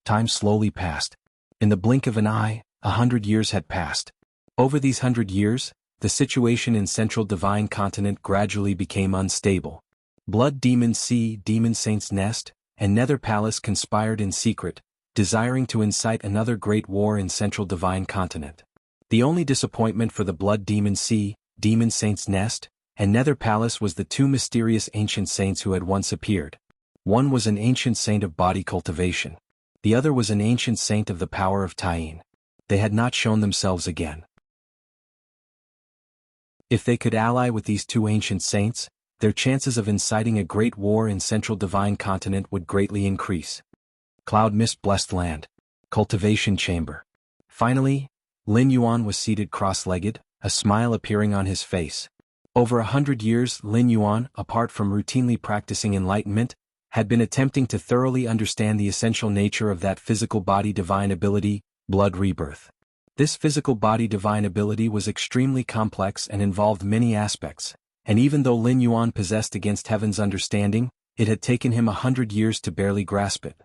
Time slowly passed. In the blink of an eye, 100 years had passed. Over these 100 years, the situation in Central Divine Continent gradually became unstable. Blood Demon Sea, Demon Saint's Nest, and Nether Palace conspired in secret, desiring to incite another great war in Central Divine Continent. The only disappointment for the Blood Demon Sea, Demon Saint's Nest, and Nether Palace was the two mysterious ancient saints who had once appeared. One was an ancient saint of body cultivation. The other was an ancient saint of the power of Taiyin. They had not shown themselves again. If they could ally with these two ancient saints, their chances of inciting a great war in Central Divine Continent would greatly increase. Cloud mist-blessed land. Cultivation chamber. Finally, Lin Yuan was seated cross-legged, a smile appearing on his face. Over 100 years, Lin Yuan, apart from routinely practicing enlightenment, had been attempting to thoroughly understand the essential nature of that physical body divine ability, blood rebirth. This physical body divine ability was extremely complex and involved many aspects, and even though Lin Yuan possessed against heaven's understanding, it had taken him 100 years to barely grasp it.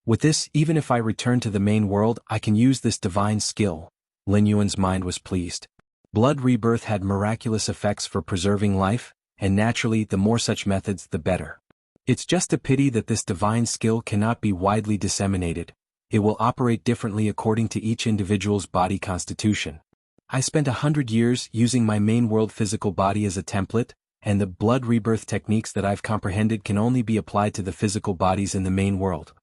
With this, even if I return to the main world, I can use this divine skill. Lin Yuan's mind was pleased. Blood rebirth had miraculous effects for preserving life, and naturally the more such methods the better. It's just a pity that this divine skill cannot be widely disseminated. It will operate differently according to each individual's body constitution. I spent 100 years using my main world physical body as a template, and the blood rebirth techniques that I've comprehended can only be applied to the physical bodies in the main world.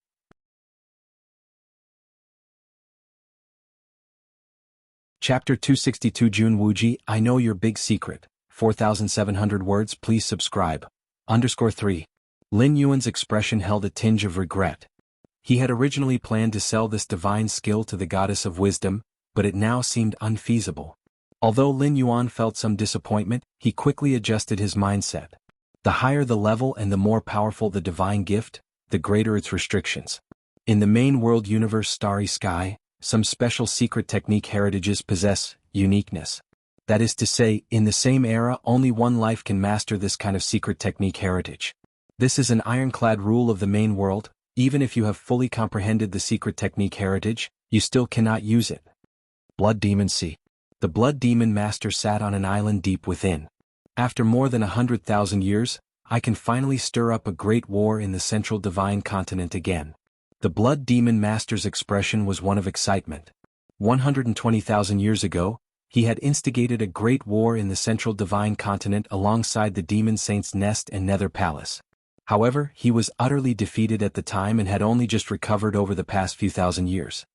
Chapter 262 Jun Wuji, I know your big secret. 4,700 words, please subscribe. _3. Lin Yuan's expression held a tinge of regret. He had originally planned to sell this divine skill to the goddess of wisdom, but it now seemed unfeasible. Although Lin Yuan felt some disappointment, he quickly adjusted his mindset. The higher the level and the more powerful the divine gift, the greater its restrictions. In the main world universe Starry Sky, some special secret technique heritages possess uniqueness. That is to say, in the same era only one life can master this kind of secret technique heritage. This is an ironclad rule of the main world. Even if you have fully comprehended the secret technique heritage, you still cannot use it. Blood Demon Sea. The Blood Demon Master sat on an island deep within. After more than 100,000 years, I can finally stir up a great war in the Central Divine Continent again. The Blood Demon Master's expression was one of excitement. 120,000 years ago, he had instigated a great war in the Central Divine Continent alongside the Demon Saint's Nest and Nether Palace. However, he was utterly defeated at the time and had only just recovered over the past few thousand years.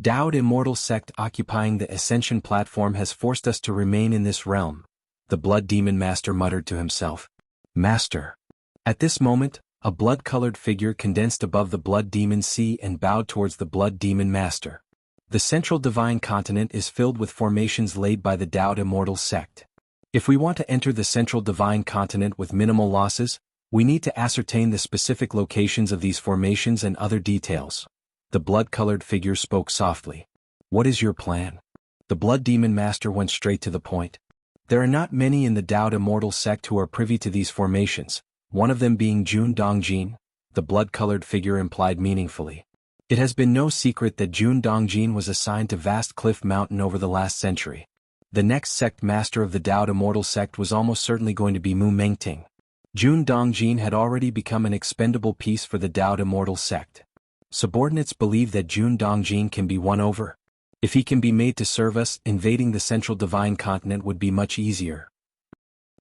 Dowd Immortal sect occupying the Ascension platform has forced us to remain in this realm, the Blood Demon Master muttered to himself. Master. At this moment, a blood-colored figure condensed above the Blood Demon Sea and bowed towards the Blood Demon Master. The Central Divine Continent is filled with formations laid by the Dowd Immortal sect. If we want to enter the Central Divine Continent with minimal losses, we need to ascertain the specific locations of these formations and other details. The blood-colored figure spoke softly. What is your plan? The Blood Demon Master went straight to the point. There are not many in the Dowd Immortal sect who are privy to these formations, one of them being Jun Dongjin, the blood-colored figure implied meaningfully. It has been no secret that Jun Dongjin was assigned to Vast Cliff Mountain over the last century. The next sect master of the Dowd Immortal sect was almost certainly going to be Mu Mengting. Jun Dongjin had already become an expendable piece for the Dowd Immortal sect. Subordinates believe that Jun Dongjin can be won over. If he can be made to serve us, invading the central divine continent would be much easier.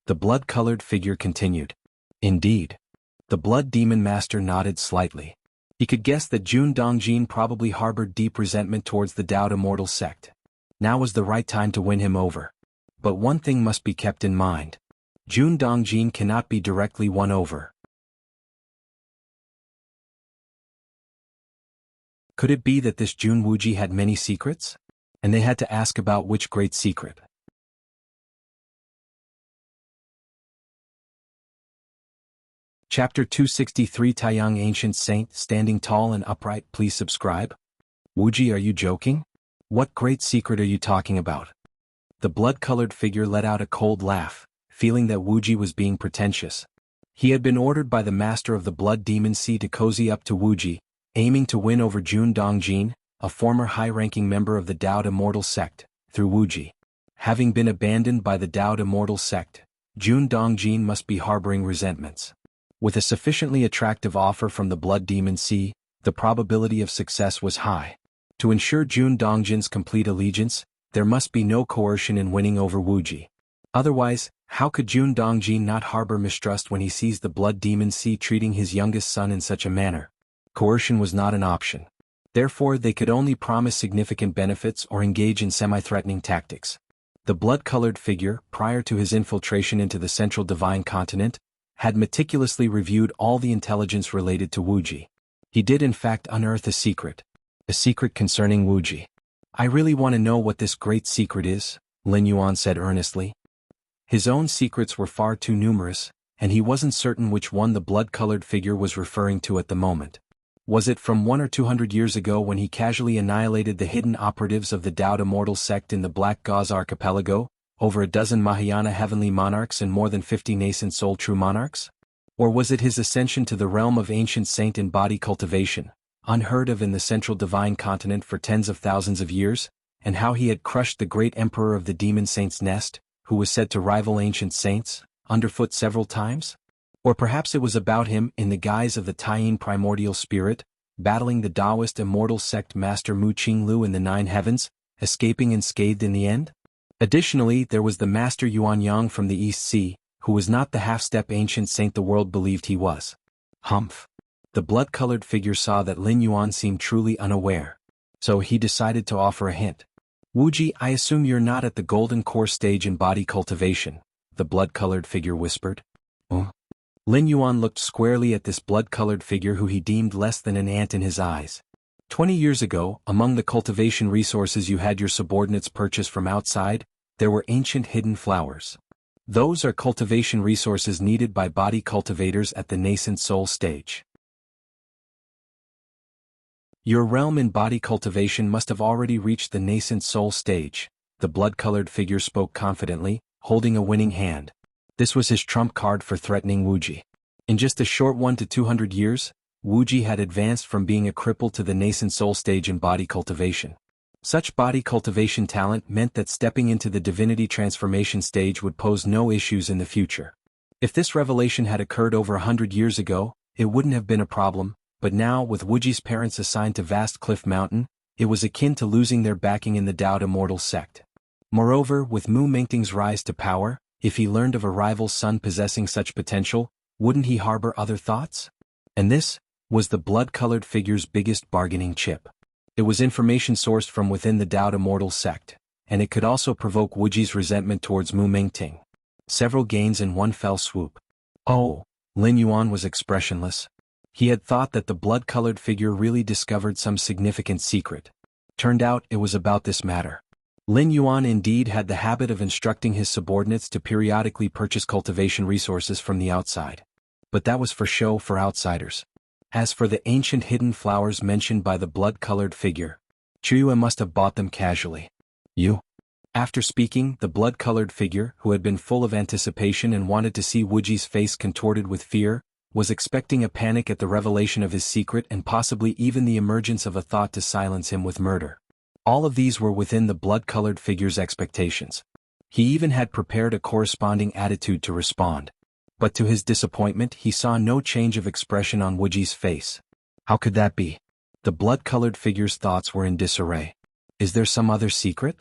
The blood-colored figure continued. Indeed. The blood demon master nodded slightly. He could guess that Jun Dongjin probably harbored deep resentment towards the Dao Immortal sect. Now was the right time to win him over. But one thing must be kept in mind. Jun Dongjin cannot be directly won over. Could it be that this Jun Wuji had many secrets? And they had to ask about which great secret? Chapter 263 Taiyang Ancient Saint, standing tall and upright. Please subscribe. Wuji, are you joking? What great secret are you talking about? The blood-colored figure let out a cold laugh, feeling that Wuji was being pretentious. He had been ordered by the master of the Blood Demon Sea to cozy up to Wuji, aiming to win over Jun Dongjin, a former high-ranking member of the Dao Immortal sect, through Wuji. Having been abandoned by the Dao Immortal sect, Jun Dongjin must be harboring resentments. With a sufficiently attractive offer from the Blood Demon Sea, the probability of success was high. To ensure Jun Dongjin's complete allegiance, there must be no coercion in winning over Wuji. Otherwise, how could Jun Dongjin not harbor mistrust when he sees the Blood Demon Sea treating his youngest son in such a manner? Coercion was not an option. Therefore, they could only promise significant benefits or engage in semi-threatening tactics. The blood-colored figure, prior to his infiltration into the central divine continent, had meticulously reviewed all the intelligence related to Wuji. He did in fact unearth a secret concerning Wuji. I really want to know what this great secret is, Lin Yuan said earnestly. His own secrets were far too numerous, and he wasn't certain which one the blood-colored figure was referring to at the moment. Was it from 100 or 200 years ago when he casually annihilated the hidden operatives of the Dao Immortal sect in the Black Gauze Archipelago, over a dozen Mahayana heavenly monarchs and more than 50 nascent soul true monarchs? Or was it his ascension to the realm of ancient saint in body cultivation, unheard of in the central divine continent for tens of thousands of years, and how he had crushed the great emperor of the demon saints' nest, who was said to rival ancient saints, underfoot several times? Or perhaps it was about him in the guise of the Taiyin primordial spirit, battling the Taoist immortal sect master Mu Qinglu in the nine heavens, escaping unscathed in the end? Additionally, there was the master Yuanyang from the East Sea, who was not the half-step ancient saint the world believed he was. Humph. The blood-colored figure saw that Lin Yuan seemed truly unaware. So he decided to offer a hint. Wuji, I assume you're not at the golden core stage in body cultivation, the blood-colored figure whispered. Lin Yuan looked squarely at this blood-colored figure who he deemed less than an ant in his eyes. 20 years ago, among the cultivation resources you had your subordinates purchase from outside, there were ancient hidden flowers. Those are cultivation resources needed by body cultivators at the nascent soul stage. Your realm in body cultivation must have already reached the nascent soul stage, the blood-colored figure spoke confidently, holding a winning hand. This was his trump card for threatening Wuji. In just a short 100 to 200 years, Wuji had advanced from being a cripple to the nascent soul stage in body cultivation. Such body cultivation talent meant that stepping into the divinity transformation stage would pose no issues in the future. If this revelation had occurred over 100 years ago, it wouldn't have been a problem, but now, with Wuji's parents assigned to Vast Cliff Mountain, it was akin to losing their backing in the Dao Immortal sect. Moreover, with Mu Mengting's rise to power, if he learned of a rival's son possessing such potential, wouldn't he harbor other thoughts? And this was the blood-colored figure's biggest bargaining chip. It was information sourced from within the Dao Immortal sect, and it could also provoke Wuji's resentment towards Mu Mengting. Several gains in one fell swoop. Oh, Lin Yuan was expressionless. He had thought that the blood-colored figure really discovered some significant secret. Turned out it was about this matter. Lin Yuan indeed had the habit of instructing his subordinates to periodically purchase cultivation resources from the outside. But that was for show for outsiders. As for the ancient hidden flowers mentioned by the blood-colored figure, Chuyue must have bought them casually. You? After speaking, the blood-colored figure, who had been full of anticipation and wanted to see Wuji's face contorted with fear, was expecting a panic at the revelation of his secret and possibly even the emergence of a thought to silence him with murder. All of these were within the blood-colored figure's expectations. He even had prepared a corresponding attitude to respond. But to his disappointment he saw no change of expression on Wuji's face. How could that be? The blood-colored figure's thoughts were in disarray. Is there some other secret?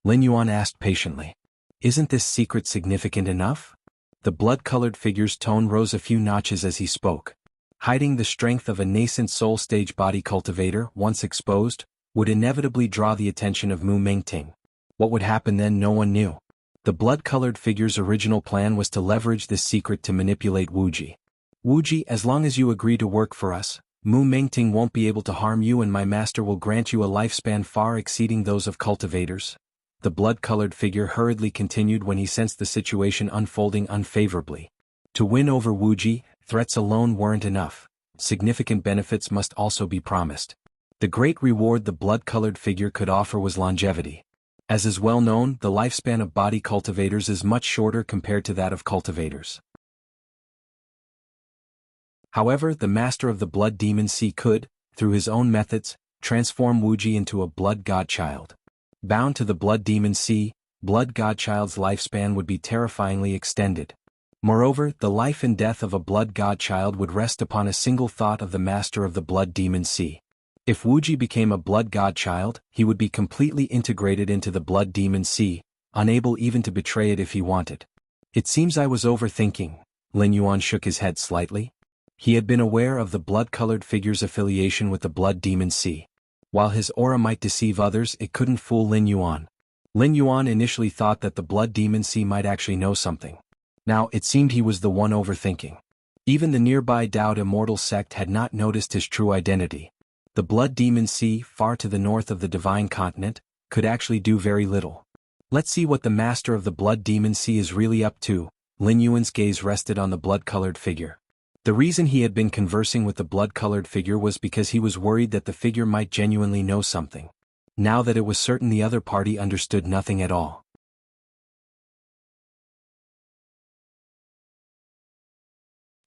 Lin Yuan asked patiently. Isn't this secret significant enough? The blood-colored figure's tone rose a few notches as he spoke. Hiding the strength of a nascent soul-stage body cultivator, once exposed, would inevitably draw the attention of Mu Mingting. What would happen then no one knew. The blood-colored figure's original plan was to leverage this secret to manipulate Wuji. Wuji, as long as you agree to work for us, Mu Mingting won't be able to harm you and my master will grant you a lifespan far exceeding those of cultivators. The blood-colored figure hurriedly continued when he sensed the situation unfolding unfavorably. To win over Wuji, threats alone weren't enough. Significant benefits must also be promised. The great reward the blood-colored figure could offer was longevity. As is well known, the lifespan of body cultivators is much shorter compared to that of cultivators. However, the master of the blood demon sea could, through his own methods, transform Wuji into a blood godchild. Bound to the blood demon sea, blood godchild's lifespan would be terrifyingly extended. Moreover, the life and death of a blood godchild would rest upon a single thought of the master of the blood demon sea. If Wuji became a blood godchild, he would be completely integrated into the blood demon sea, unable even to betray it if he wanted. It seems I was overthinking. Lin Yuan shook his head slightly. He had been aware of the blood-colored figure's affiliation with the blood demon sea. While his aura might deceive others, it couldn't fool Lin Yuan. Lin Yuan initially thought that the blood demon sea might actually know something. Now it seemed he was the one overthinking. Even the nearby Dao Immortal sect had not noticed his true identity. The blood demon sea, far to the north of the divine continent, could actually do very little. Let's see what the master of the blood demon sea is really up to. Lin Yuan's gaze rested on the blood-colored figure. The reason he had been conversing with the blood-colored figure was because he was worried that the figure might genuinely know something. Now that it was certain the other party understood nothing at all.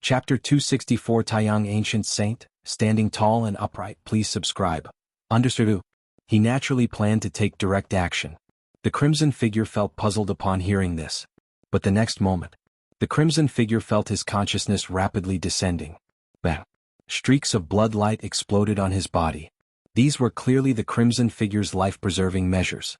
Chapter 264 Taiyang Ancient Saint, Standing Tall and Upright. Please subscribe. Understood. He naturally planned to take direct action. The crimson figure felt puzzled upon hearing this. But the next moment, the crimson figure felt his consciousness rapidly descending. Bang! Streaks of blood light exploded on his body. These were clearly the crimson figure's life-preserving measures.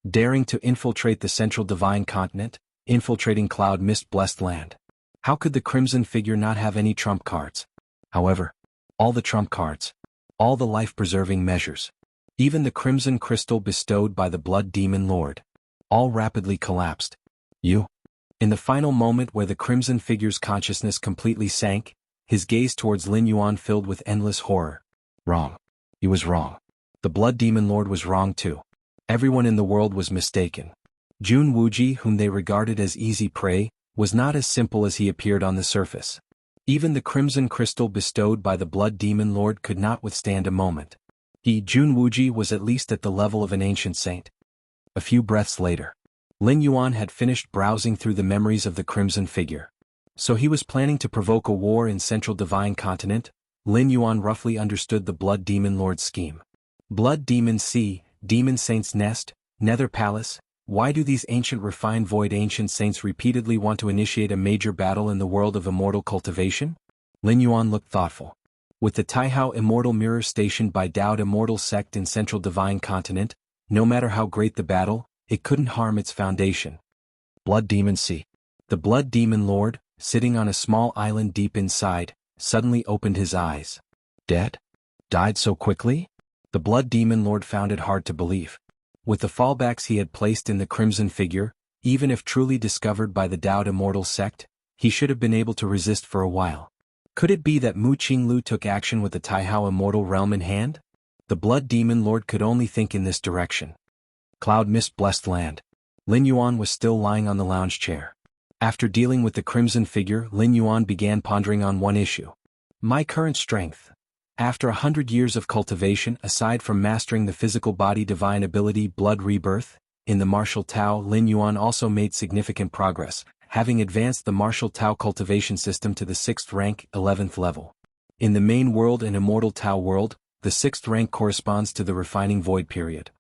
Daring to infiltrate the central divine continent, infiltrating cloud mist-blessed land. How could the crimson figure not have any trump cards? However, all the trump cards, all the life-preserving measures, even the crimson crystal bestowed by the blood demon lord, all rapidly collapsed. In the final moment where the crimson figure's consciousness completely sank, his gaze towards Lin Yuan filled with endless horror. Wrong. He was wrong. The blood demon lord was wrong too. Everyone in the world was mistaken. Jun Wuji, whom they regarded as easy prey, was not as simple as he appeared on the surface. Even the crimson crystal bestowed by the blood demon lord could not withstand a moment. Jun Wuji was at least at the level of an ancient saint. A few breaths later, Lin Yuan had finished browsing through the memories of the crimson figure. So he was planning to provoke a war in central divine continent. Lin Yuan roughly understood the blood demon lord's scheme. Blood demon sea, demon saint's nest, nether palace. Why do these ancient refined void ancient saints repeatedly want to initiate a major battle in the world of immortal cultivation? Lin Yuan looked thoughtful. With the Taihao Immortal mirror stationed by Dao Immortal sect in central divine continent, no matter how great the battle, it couldn't harm its foundation. Blood demon sea. The blood demon lord, sitting on a small island deep inside, suddenly opened his eyes. Dead? Died so quickly? The blood demon lord found it hard to believe. With the fallbacks he had placed in the crimson figure, even if truly discovered by the Dao Immortal sect, he should have been able to resist for a while. Could it be that Mu Qinglu took action with the Taihao Immortal realm in hand? The blood demon lord could only think in this direction. Cloud mist-blessed land. Lin Yuan was still lying on the lounge chair. After dealing with the crimson figure, Lin Yuan began pondering on one issue. My current strength. After 100 years of cultivation, aside from mastering the physical body divine ability blood rebirth, in the martial Tao, Lin Yuan also made significant progress, having advanced the martial Tao cultivation system to the 6th rank, 11th level. In the main world and immortal Tao world, the 6th rank corresponds to the refining void period.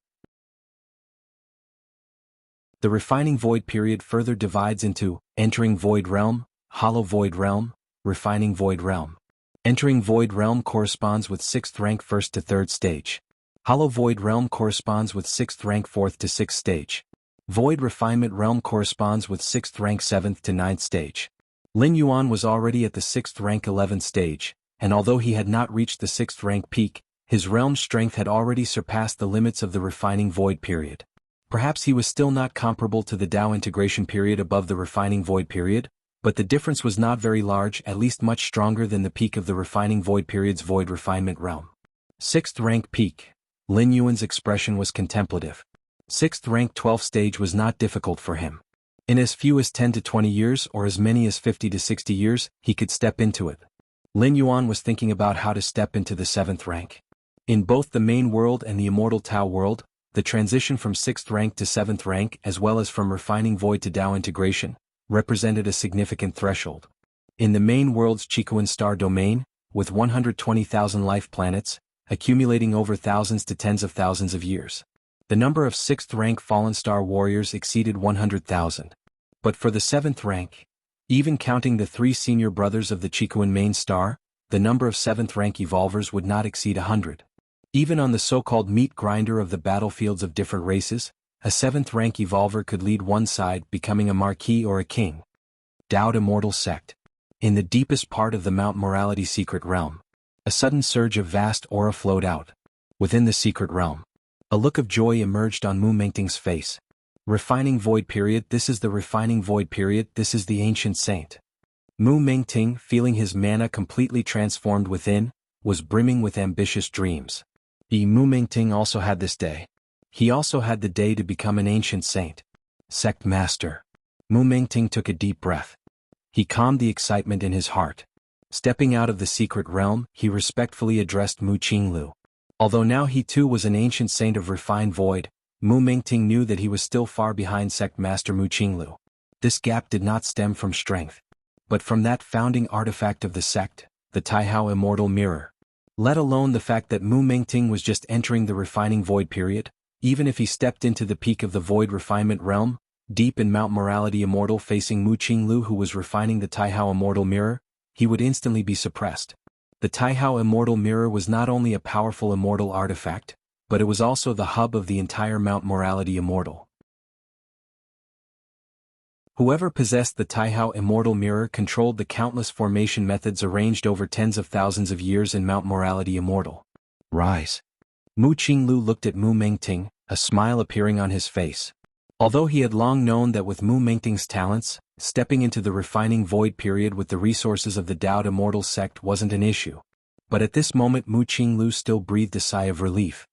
The refining void period further divides into entering void realm, hollow void realm, refining void realm. Entering Void Realm corresponds with 6th rank 1st to 3rd stage. Hollow Void Realm corresponds with 6th rank 4th to 6th stage. Void Refinement Realm corresponds with 6th rank 7th to 9th stage. Lin Yuan was already at the 6th rank 11th stage, and although he had not reached the 6th rank peak, his realm strength had already surpassed the limits of the refining void period. Perhaps he was still not comparable to the Dao integration period above the refining void period, but the difference was not very large, at least much stronger than the peak of the refining void period's void refinement realm. 6th rank peak. Lin Yuan's expression was contemplative. 6th rank 12th stage was not difficult for him. In as few as 10 to 20 years or as many as 50 to 60 years, he could step into it. Lin Yuan was thinking about how to step into the 7th rank. In both the main world and the Immortal Tao world, the transition from 6th rank to 7th rank as well as from refining void to Dao integration, represented a significant threshold. In the main world's Chiquan star domain, with 120,000 life planets, accumulating over thousands to tens of thousands of years, the number of 6th rank fallen star warriors exceeded 100,000. But for the 7th rank, even counting the 3 senior brothers of the Chiquan main star, the number of 7th rank evolvers would not exceed 100. Even on the so-called meat grinder of the battlefields of different races, a 7th rank evolver could lead one side, becoming a marquis or a king. Dao Immortal Sect. In the deepest part of the Mount Morality secret realm, a sudden surge of vast aura flowed out. Within the secret realm, a look of joy emerged on Mu Mengting's face. Refining Void Period. This is the Refining Void Period. This is the Ancient Saint. Mu Mengting, feeling his mana completely transformed within, was brimming with ambitious dreams. Mu Mengting also had this day. He also had the day to become an Ancient Saint. Sect Master. Mu Mengting took a deep breath. He calmed the excitement in his heart. Stepping out of the secret realm, he respectfully addressed Mu Qinglu. Although now he too was an Ancient Saint of Refined Void, Mu Mengting knew that he was still far behind Sect Master Mu Qinglu. This gap did not stem from strength, but from that founding artifact of the sect, the Taihao Immortal Mirror. Let alone the fact that Mu Mengting was just entering the Refining Void Period, even if he stepped into the peak of the Void Refinement Realm, deep in Mount Morality Immortal facing Mu Qinglu who was refining the Taihao Immortal Mirror, he would instantly be suppressed. The Taihao Immortal Mirror was not only a powerful immortal artifact, but it was also the hub of the entire Mount Morality Immortal. Whoever possessed the Taihao Immortal Mirror controlled the countless formation methods arranged over tens of thousands of years in Mount Morality Immortal. Rise. Mu Qinglu looked at Mu Mengting, a smile appearing on his face. Although he had long known that with Mu Mengting's talents, stepping into the refining void period with the resources of the Dao Immortal sect wasn't an issue. But at this moment Mu Qinglu still breathed a sigh of relief.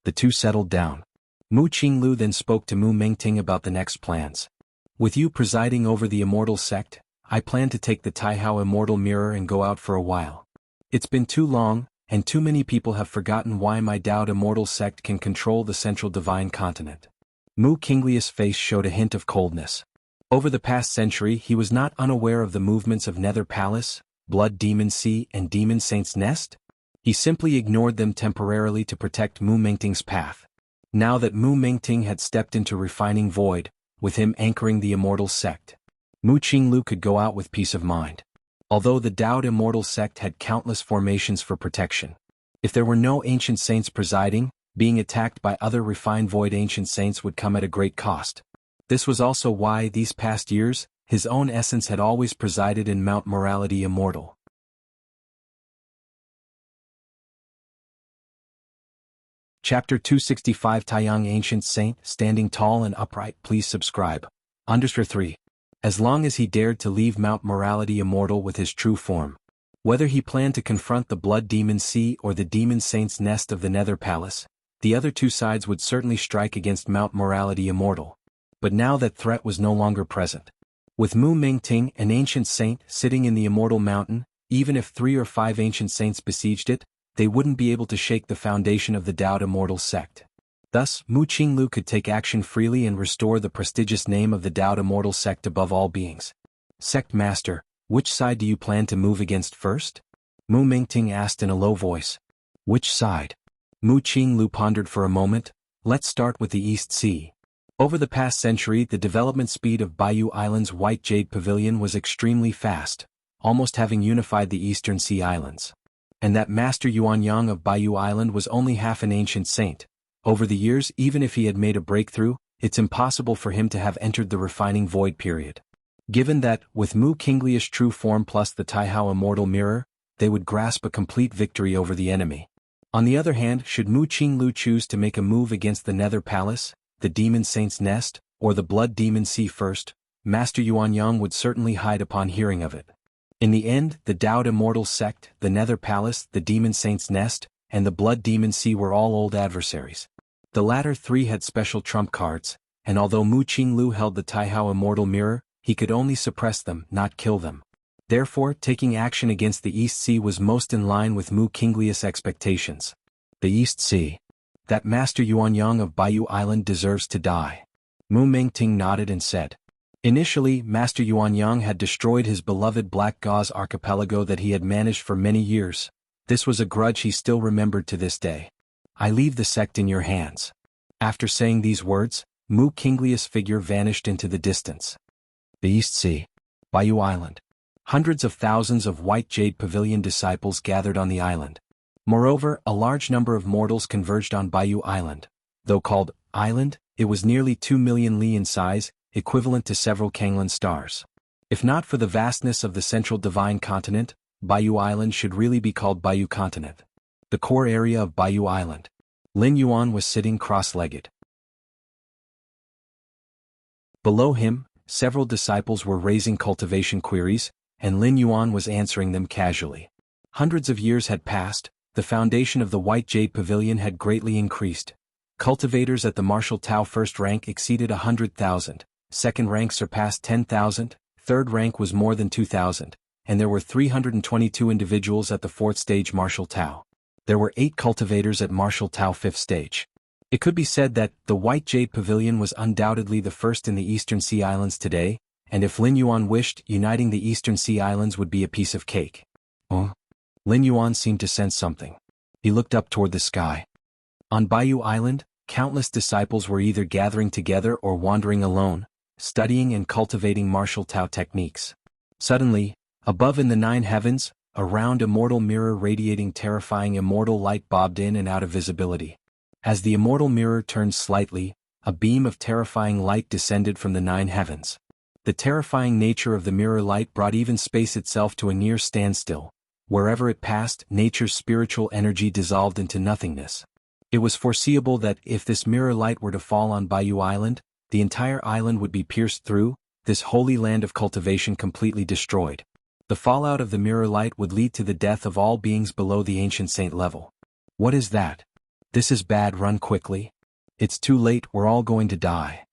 The two settled down. Mu Qinglu then spoke to Mu Mengting about the next plans. With you presiding over the Immortal sect, I plan to take the Taihao Immortal Mirror and go out for a while. It's been too long, and too many people have forgotten why my Dao Immortal sect can control the central divine continent. Mu Qingliu's face showed a hint of coldness. Over the past century he was not unaware of the movements of Nether Palace, Blood Demon Sea and Demon Saint's Nest. He simply ignored them temporarily to protect Mu Mengting's path. Now that Mu Mengting had stepped into Refining Void, with him anchoring the Immortal sect, Mu Qinglu could go out with peace of mind. Although the Dao Immortal sect had countless formations for protection, if there were no ancient saints presiding, being attacked by other Refined Void ancient saints would come at a great cost. This was also why, these past years, his own essence had always presided in Mount Morality Immortal. Chapter 265 Taiyang Ancient Saint, Standing Tall and Upright. Please subscribe. 3. As long as he dared to leave Mount Morality Immortal with his true form. Whether he planned to confront the Blood Demon Sea or the Demon Saint's Nest of the Nether Palace, the other two sides would certainly strike against Mount Morality Immortal. But now that threat was no longer present. With Mu Mengting, an ancient saint, sitting in the Immortal Mountain, even if 3 or 5 ancient saints besieged it, they wouldn't be able to shake the foundation of the Dao Immortal sect. Thus, Mu Qinglu could take action freely and restore the prestigious name of the Dao Immortal sect above all beings. Sect Master, which side do you plan to move against first? Mu Mengting asked in a low voice. Which side? Mu Qinglu pondered for a moment. Let's start with the East Sea. Over the past century the development speed of Baiyu Island's White Jade Pavilion was extremely fast. almost having unified the Eastern Sea Islands. And that Master Yuanyang of Baiyu Island was only half an ancient saint. Over the years, even if he had made a breakthrough, it's impossible for him to have entered the refining void period. Given that, with Mu Qinglia's true form plus the Taihao Immortal Mirror, they would grasp a complete victory over the enemy. On the other hand, should Mu Qinglu choose to make a move against the Nether Palace, the Demon Saint's Nest, or the Blood Demon Sea first, Master Yuanyang would certainly hide upon hearing of it. In the end, the Dowd Immortal Sect, the Nether Palace, the Demon Saint's Nest, and the Blood Demon Sea were all old adversaries. The latter three had special trump cards, and although Mu Qinglu held the Taihao Immortal Mirror, he could only suppress them, not kill them. Therefore, taking action against the East Sea was most in line with Mu Qinglia's expectations. The East Sea. That Master Yuanyang of Baiyu Island deserves to die. Mu Mengting nodded and said. Initially, Master Yuanyang had destroyed his beloved Black Gauze archipelago that he had managed for many years. This was a grudge he still remembered to this day. I leave the sect in your hands. After saying these words, Mu Qinglia's figure vanished into the distance. The East Sea. Baiyu Island. Hundreds of thousands of White Jade Pavilion disciples gathered on the island. Moreover, a large number of mortals converged on Baiyu Island. Though called island, it was nearly 2 million li in size, equivalent to several Kanglan stars. If not for the vastness of the central divine continent, Baiyu Island should really be called Baiyu Continent. The core area of Baiyu Island. Lin Yuan was sitting cross-legged. Below him, several disciples were raising cultivation queries, and Lin Yuan was answering them casually. Hundreds of years had passed, the foundation of the White Jade Pavilion had greatly increased. Cultivators at the Martial Tao first rank exceeded 100,000, second rank surpassed 10,000, third rank was more than 2,000, and there were 322 individuals at the fourth stage Martial Tao. There were 8 cultivators at Martial Tao fifth stage. It could be said that the White Jade Pavilion was undoubtedly the first in the Eastern Sea Islands today, and if Lin Yuan wished, uniting the Eastern Sea Islands would be a piece of cake. Lin Yuan seemed to sense something. He looked up toward the sky. On Baiyu Island, countless disciples were either gathering together or wandering alone, studying and cultivating martial Tao techniques. Suddenly, above in the 9 heavens, a round immortal mirror radiating terrifying immortal light bobbed in and out of visibility. As the immortal mirror turned slightly, a beam of terrifying light descended from the 9 heavens. The terrifying nature of the mirror light brought even space itself to a near standstill. Wherever it passed, nature's spiritual energy dissolved into nothingness. It was foreseeable that if this mirror light were to fall on Baiyu Island, the entire island would be pierced through, this holy land of cultivation completely destroyed. The fallout of the mirror light would lead to the death of all beings below the ancient saint level. What is that? This is bad, run quickly. It's too late, we're all going to die.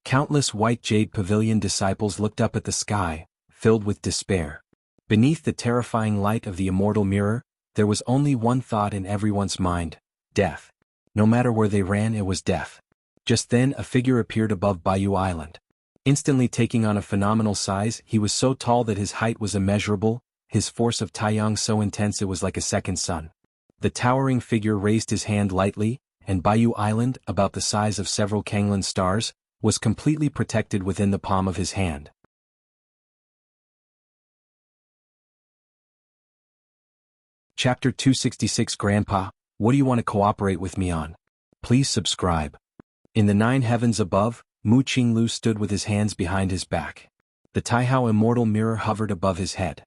Countless White Jade Pavilion disciples looked up at the sky, filled with despair. Beneath the terrifying light of the immortal mirror, there was only one thought in everyone's mind: death. No matter where they ran, it was death. Just then a figure appeared above Baiyu Island. Instantly taking on a phenomenal size, he was so tall that his height was immeasurable, his force of Taiyang so intense it was like a second sun. The towering figure raised his hand lightly, and Baiyu Island, about the size of several Kanglan stars, was completely protected within the palm of his hand. Chapter 266 Grandpa, what do you want to cooperate with me on? Please subscribe. In the 9 heavens above, Mu Qinglu stood with his hands behind his back. The Taihao Immortal Mirror hovered above his head.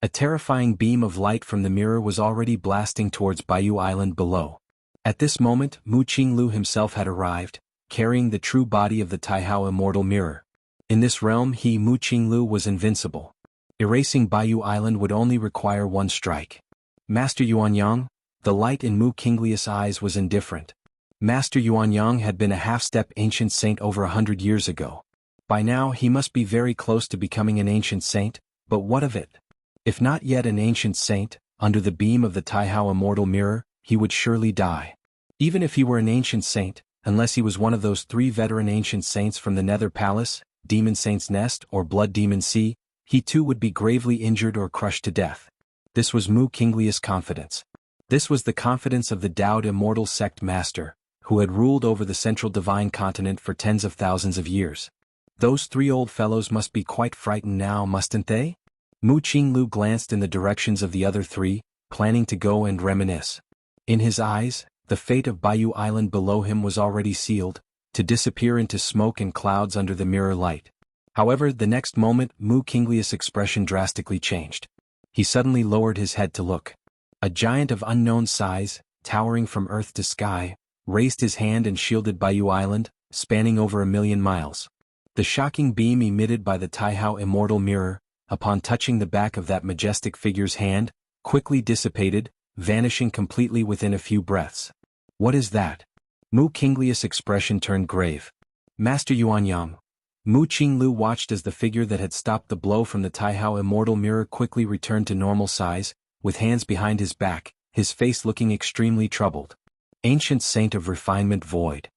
A terrifying beam of light from the mirror was already blasting towards Baiyu Island below. At this moment, Mu Qinglu himself had arrived, carrying the true body of the Taihao Immortal Mirror. In this realm he, Mu Qinglu, was invincible. Erasing Baiyu Island would only require one strike. Master Yuanyang, the light in Mu Qinglia's eyes was indifferent. Master Yuanyang had been a half-step ancient saint over 100 years ago. By now he must be very close to becoming an ancient saint, but what of it? If not yet an ancient saint, under the beam of the Taihao Immortal Mirror, he would surely die. Even if he were an ancient saint, unless he was one of those 3 veteran ancient saints from the Nether Palace, Demon Saint's Nest or Blood Demon Sea, he too would be gravely injured or crushed to death. This was Mu Qinglia's confidence. This was the confidence of the Dowd Immortal Sect Master, who had ruled over the central divine continent for tens of thousands of years. Those 3 old fellows must be quite frightened now, mustn't they? Mu Qinglu glanced in the directions of the other three, planning to go and reminisce. In his eyes, the fate of Baiyu Island below him was already sealed, to disappear into smoke and clouds under the mirror light. However, the next moment Mu Qinglius' expression drastically changed. He suddenly lowered his head to look. A giant of unknown size, towering from earth to sky, raised his hand and shielded Baiyu Island, spanning over 1,000,000 miles. The shocking beam emitted by the Taihao Immortal Mirror, upon touching the back of that majestic figure's hand, quickly dissipated, vanishing completely within a few breaths. What is that? Mu Qinglius' expression turned grave. Master Yuanyang. Mu Qinglu watched as the figure that had stopped the blow from the Taihao Immortal Mirror quickly returned to normal size, with hands behind his back, his face looking extremely troubled. Ancient Saint of Refinement Void.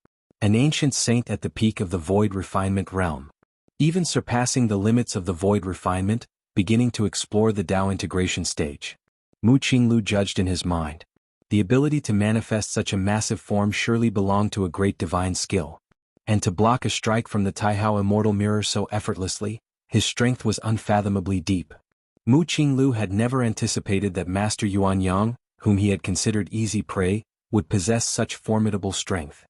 An ancient saint at the peak of the Void Refinement realm. Even surpassing the limits of the Void Refinement, beginning to explore the Tao integration stage. Mu Qinglu judged in his mind. The ability to manifest such a massive form surely belonged to a great divine skill. And to block a strike from the Taihao Immortal Mirror so effortlessly, his strength was unfathomably deep. Mu Qinglu had never anticipated that Master Yuanyang, whom he had considered easy prey, would possess such formidable strength.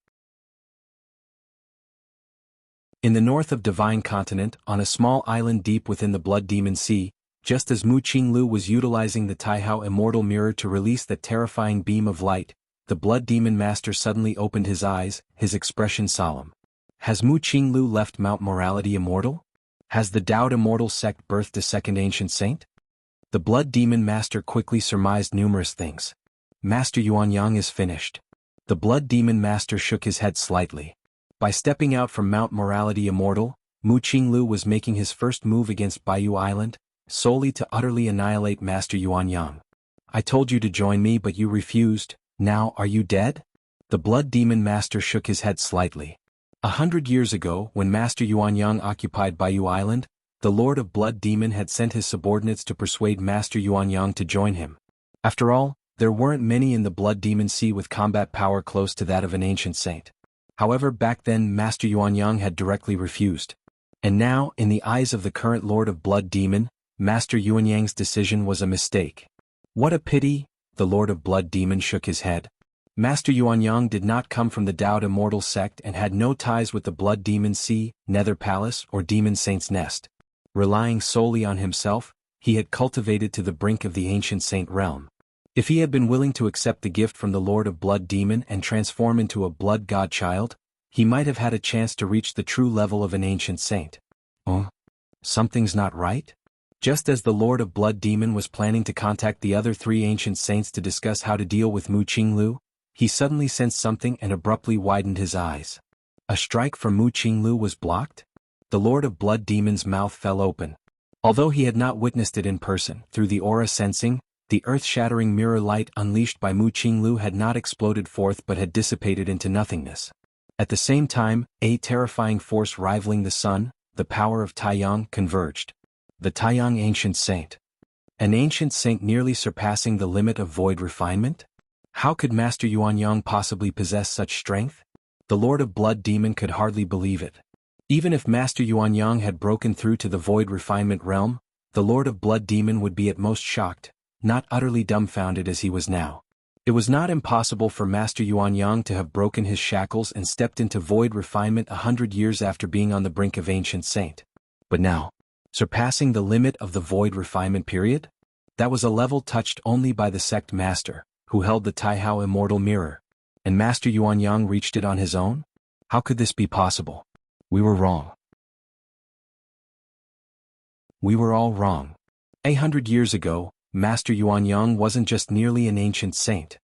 In the north of Divine Continent, on a small island deep within the Blood Demon Sea, just as Mu Qinglu was utilizing the Taihao Immortal Mirror to release that terrifying beam of light, the Blood Demon Master suddenly opened his eyes, his expression solemn. Has Mu Qinglu left Mount Morality immortal? Has the Dao Immortal sect birthed a second ancient saint? The Blood Demon Master quickly surmised numerous things. Master Yuanyang is finished. The Blood Demon Master shook his head slightly. By stepping out from Mount Morality Immortal, Mu Qinglu was making his first move against Baiyu Island, solely to utterly annihilate Master Yuanyang. I told you to join me but you refused, now are you dead? The Blood Demon Master shook his head slightly. 100 years ago, when Master Yuanyang occupied Baiyu Island, the Lord of Blood Demon had sent his subordinates to persuade Master Yuanyang to join him. After all, there weren't many in the Blood Demon Sea with combat power close to that of an ancient saint. However, back then Master Yuanyang had directly refused. And now, in the eyes of the current Lord of Blood Demon, Master Yuanyang's decision was a mistake. What a pity, the Lord of Blood Demon shook his head. Master Yuanyang did not come from the Dao Immortal sect and had no ties with the Blood Demon Sea, Nether Palace, or Demon Saint's Nest. Relying solely on himself, he had cultivated to the brink of the ancient saint realm. If he had been willing to accept the gift from the Lord of Blood Demon and transform into a blood god child, he might have had a chance to reach the true level of an ancient saint. Oh? Something's not right? Just as the Lord of Blood Demon was planning to contact the other three ancient saints to discuss how to deal with Mu Qinglu, he suddenly sensed something and abruptly widened his eyes. A strike from Mu Qinglu was blocked? The Lord of Blood Demon's mouth fell open. Although he had not witnessed it in person, through the aura sensing, the earth-shattering mirror light unleashed by Mu Qinglu had not exploded forth but had dissipated into nothingness. At the same time, a terrifying force rivaling the sun, the power of Taiyang, converged. The Taiyang Ancient Saint. An ancient saint nearly surpassing the limit of void refinement? How could Master Yuanyang possibly possess such strength? The Lord of Blood Demon could hardly believe it. Even if Master Yuanyang had broken through to the void refinement realm, the Lord of Blood Demon would be at most shocked, not utterly dumbfounded as he was now. It was not impossible for Master Yuanyang to have broken his shackles and stepped into void refinement 100 years after being on the brink of ancient saint. But now, surpassing the limit of the void refinement period? That was a level touched only by the sect master, who held the Taihao Immortal Mirror. And Master Yuanyang reached it on his own? How could this be possible? We were wrong. We were all wrong. 100 years ago, Master Yuanyang wasn't just nearly an ancient saint.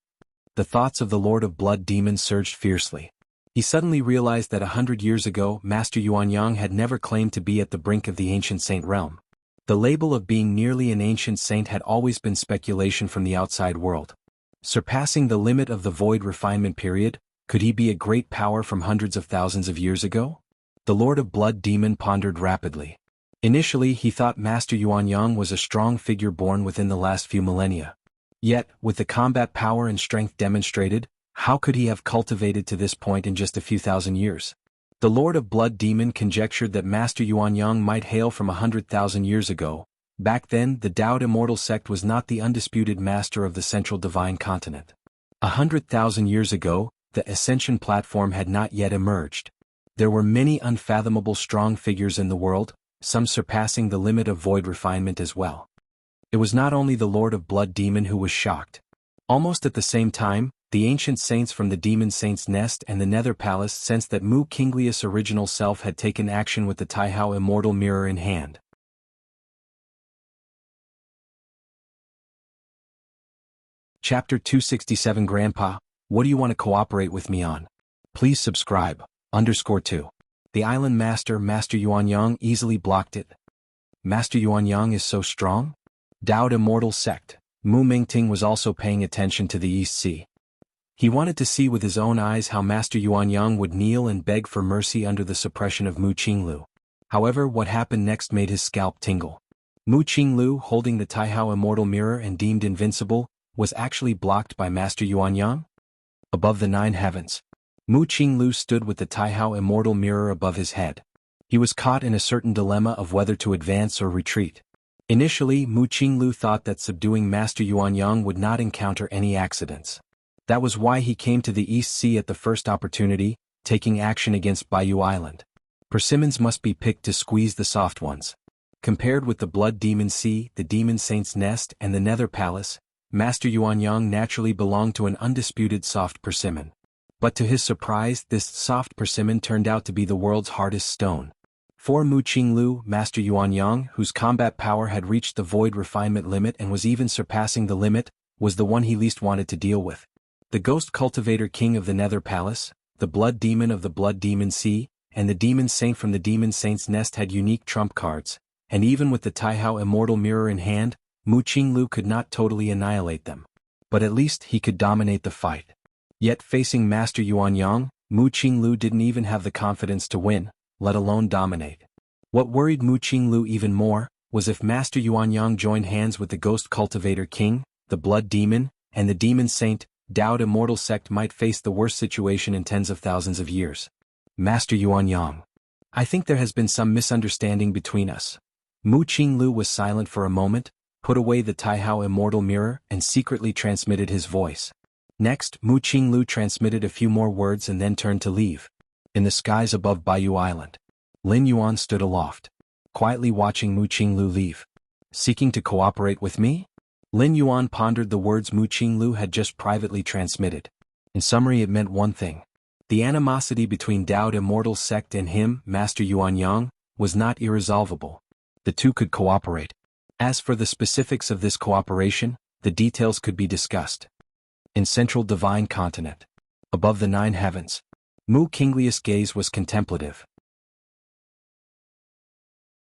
The thoughts of the Lord of Blood Demon surged fiercely. He suddenly realized that 100 years ago Master Yuanyang had never claimed to be at the brink of the ancient saint realm. The label of being nearly an ancient saint had always been speculation from the outside world. Surpassing the limit of the void refinement period, could he be a great power from hundreds of thousands of years ago? The Lord of Blood Demon pondered rapidly. Initially he thought Master Yuanyang was a strong figure born within the last few millennia. Yet, with the combat power and strength demonstrated, how could he have cultivated to this point in just a few thousand years? The Lord of Blood Demon conjectured that Master Yuanyang might hail from 100,000 years ago, Back then, the Taoed Immortal sect was not the undisputed master of the central divine continent. 100,000 years ago, the Ascension platform had not yet emerged. There were many unfathomable strong figures in the world, some surpassing the limit of void refinement as well. It was not only the Lord of Blood Demon who was shocked. Almost at the same time, the ancient saints from the Demon Saint's Nest and the Nether Palace sensed that Mu Kinglius' original self had taken action with the Taihao Immortal Mirror in hand. Chapter 267 Grandpa, what do you want to cooperate with me on? Please subscribe. _2. The Island Master, Master Yuanyang, easily blocked it. Master Yuanyang is so strong? Taoed Immortal Sect. Mu Mingting was also paying attention to the East Sea. He wanted to see with his own eyes how Master Yuanyang would kneel and beg for mercy under the suppression of Mu Qinglu. However, what happened next made his scalp tingle. Mu Qinglu, holding the Taihao Immortal Mirror and deemed invincible, was actually blocked by Master Yuanyang? Above the 9 heavens, Mu Qinglu stood with the Taihao Immortal Mirror above his head. He was caught in a certain dilemma of whether to advance or retreat. Initially, Mu Qinglu thought that subduing Master Yuanyang would not encounter any accidents. That was why he came to the East Sea at the first opportunity, taking action against Bayou Island. Persimmons must be picked to squeeze the soft ones. Compared with the Blood Demon Sea, the Demon Saint's Nest, and the Nether Palace, Master Yuanyang naturally belonged to an undisputed soft persimmon. But to his surprise, this soft persimmon turned out to be the world's hardest stone. For Mu Qinglu, Master Yuanyang, whose combat power had reached the void refinement limit and was even surpassing the limit, was the one he least wanted to deal with. The Ghost Cultivator King of the Nether Palace, the Blood Demon of the Blood Demon Sea, and the Demon Saint from the Demon Saint's Nest had unique trump cards, and even with the Taihao Immortal Mirror in hand, Mu Qinglu could not totally annihilate them. But at least he could dominate the fight. Yet facing Master Yuanyang, Mu Qinglu didn't even have the confidence to win, let alone dominate. What worried Mu Qinglu even more was if Master Yuanyang joined hands with the Ghost Cultivator King, the Blood Demon, and the Demon Saint, Taoed Immortal Sect might face the worst situation in tens of thousands of years. Master Yuanyang, I think there has been some misunderstanding between us. Mu Qinglu was silent for a moment, put away the Taihao Immortal Mirror, and secretly transmitted his voice. Next, Mu Qinglu transmitted a few more words and then turned to leave. In the skies above Bayou Island, Lin Yuan stood aloft, quietly watching Mu Qinglu leave. Seeking to cooperate with me? Lin Yuan pondered the words Mu Qinglu had just privately transmitted. In summary, it meant one thing. The animosity between Taoed Immortal Sect and him, Master Yuanyang, was not irresolvable. The two could cooperate. As for the specifics of this cooperation, the details could be discussed. In Central Divine Continent, above the 9 heavens, Mu Kinglius' gaze was contemplative.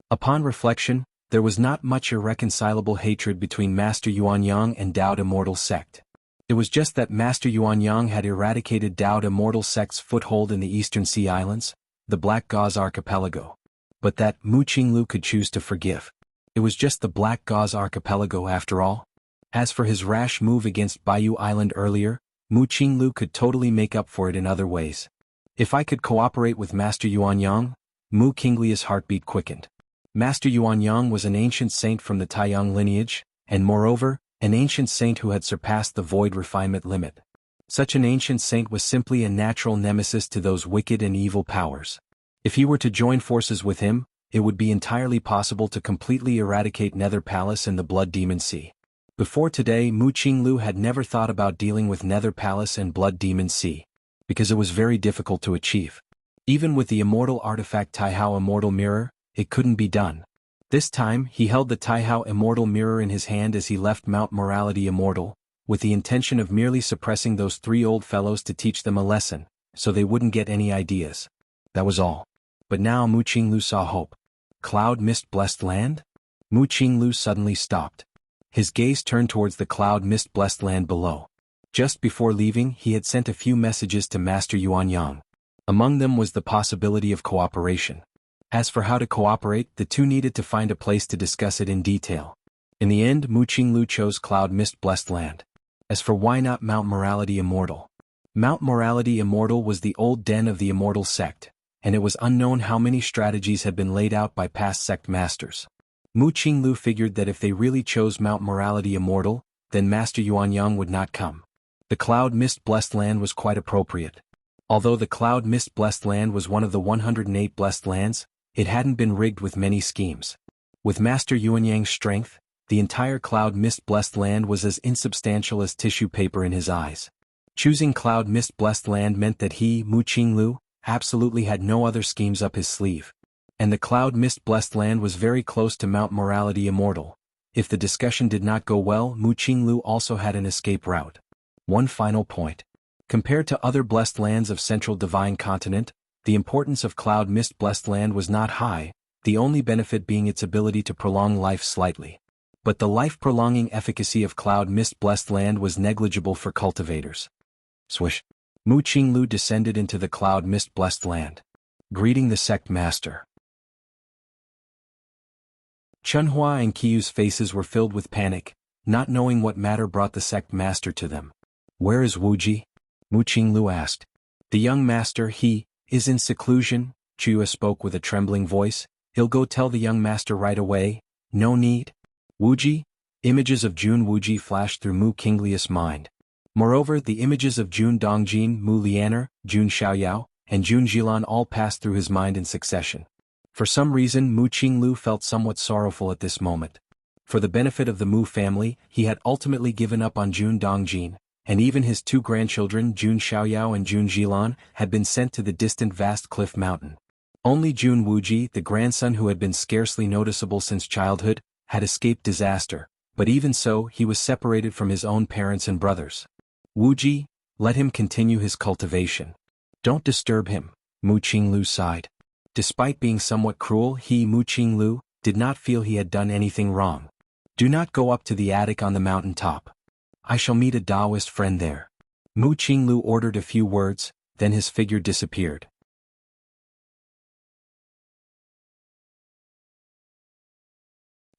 Upon reflection, there was not much irreconcilable hatred between Master Yuanyang and Taoed Immortal Sect. It was just that Master Yuanyang had eradicated Taoed Immortal Sect's foothold in the Eastern Sea Islands, the Black Gauze Archipelago. But that Mu Qinglu could choose to forgive. It was just the Black Gauze Archipelago after all. As for his rash move against Bayou Island earlier, Mu Qinglu could totally make up for it in other ways. If I could cooperate with Master Yuanyang, Mu Kinglius' heartbeat quickened. Master Yuanyang was an ancient saint from the Taiyang lineage, and moreover, an ancient saint who had surpassed the void refinement limit. Such an ancient saint was simply a natural nemesis to those wicked and evil powers. If he were to join forces with him, it would be entirely possible to completely eradicate Nether Palace and the Blood Demon Sea. Before today, Mu Qinglu had never thought about dealing with Nether Palace and Blood Demon Sea, because it was very difficult to achieve. Even with the immortal artifact Taihao Immortal Mirror, it couldn't be done. This time, he held the Taihao Immortal Mirror in his hand as he left Mount Morality Immortal, with the intention of merely suppressing those 3 old fellows to teach them a lesson, so they wouldn't get any ideas. That was all. But now Mu Qinglu saw hope. Cloud Mist Blessed Land? Mu Qinglu suddenly stopped. His gaze turned towards the Cloud Mist Blessed Land below. Just before leaving, he had sent a few messages to Master Yuanyang. Among them was the possibility of cooperation. As for how to cooperate, the two needed to find a place to discuss it in detail. In the end, Mu Qinglu chose Cloud Mist Blessed Land. As for why not Mount Morality Immortal? Mount Morality Immortal was the old den of the Immortal Sect, and it was unknown how many strategies had been laid out by past sect masters. Mu Qinglu figured that if they really chose Mount Morality Immortal, then Master Yuanyang would not come. The Cloud Mist Blessed Land was quite appropriate. Although the Cloud Mist Blessed Land was one of the 108 blessed lands, it hadn't been rigged with many schemes. With Master Yuanyang's strength, the entire Cloud Mist Blessed Land was as insubstantial as tissue paper in his eyes. Choosing Cloud Mist Blessed Land meant that he, Mu Qinglu, absolutely had no other schemes up his sleeve. And the Cloud Mist Blessed Land was very close to Mount Morality Immortal. If the discussion did not go well, Mu Qinglu also had an escape route. One final point. Compared to other blessed lands of Central Divine Continent, the importance of Cloud Mist Blessed Land was not high, the only benefit being its ability to prolong life slightly. But the life-prolonging efficacy of Cloud Mist Blessed Land was negligible for cultivators. Swish. Mu Qinglu descended into the Cloud Mist Blessed Land. Greeting the Sect Master. Chunhua and Qiyu's faces were filled with panic, not knowing what matter brought the Sect Master to them. Where is Wuji? Mu Qinglu asked. The young master, he, is in seclusion, Qiyu spoke with a trembling voice. He'll go tell the young master right away, no need. Wuji? Images of Jun Wuji flashed through Mu Qingliu's mind. Moreover, the images of Jun Dongjin, Mu Lianer, Jun Xiaoyao, and Jun Jilan all passed through his mind in succession. For some reason Mu Qinglu felt somewhat sorrowful at this moment. For the benefit of the Mu family, he had ultimately given up on Jun Dongjin, and even his two grandchildren Jun Xiaoyao and Jun Jilan had been sent to the distant vast cliff mountain. Only Jun Wuji, the grandson who had been scarcely noticeable since childhood, had escaped disaster, but even so he was separated from his own parents and brothers. Wuji, let him continue his cultivation. Don't disturb him, Mu Qinglu sighed. Despite being somewhat cruel, he, Mu Qinglu, did not feel he had done anything wrong. Do not go up to the attic on the mountain top. I shall meet a Taoist friend there. Mu Qinglu ordered a few words, then his figure disappeared.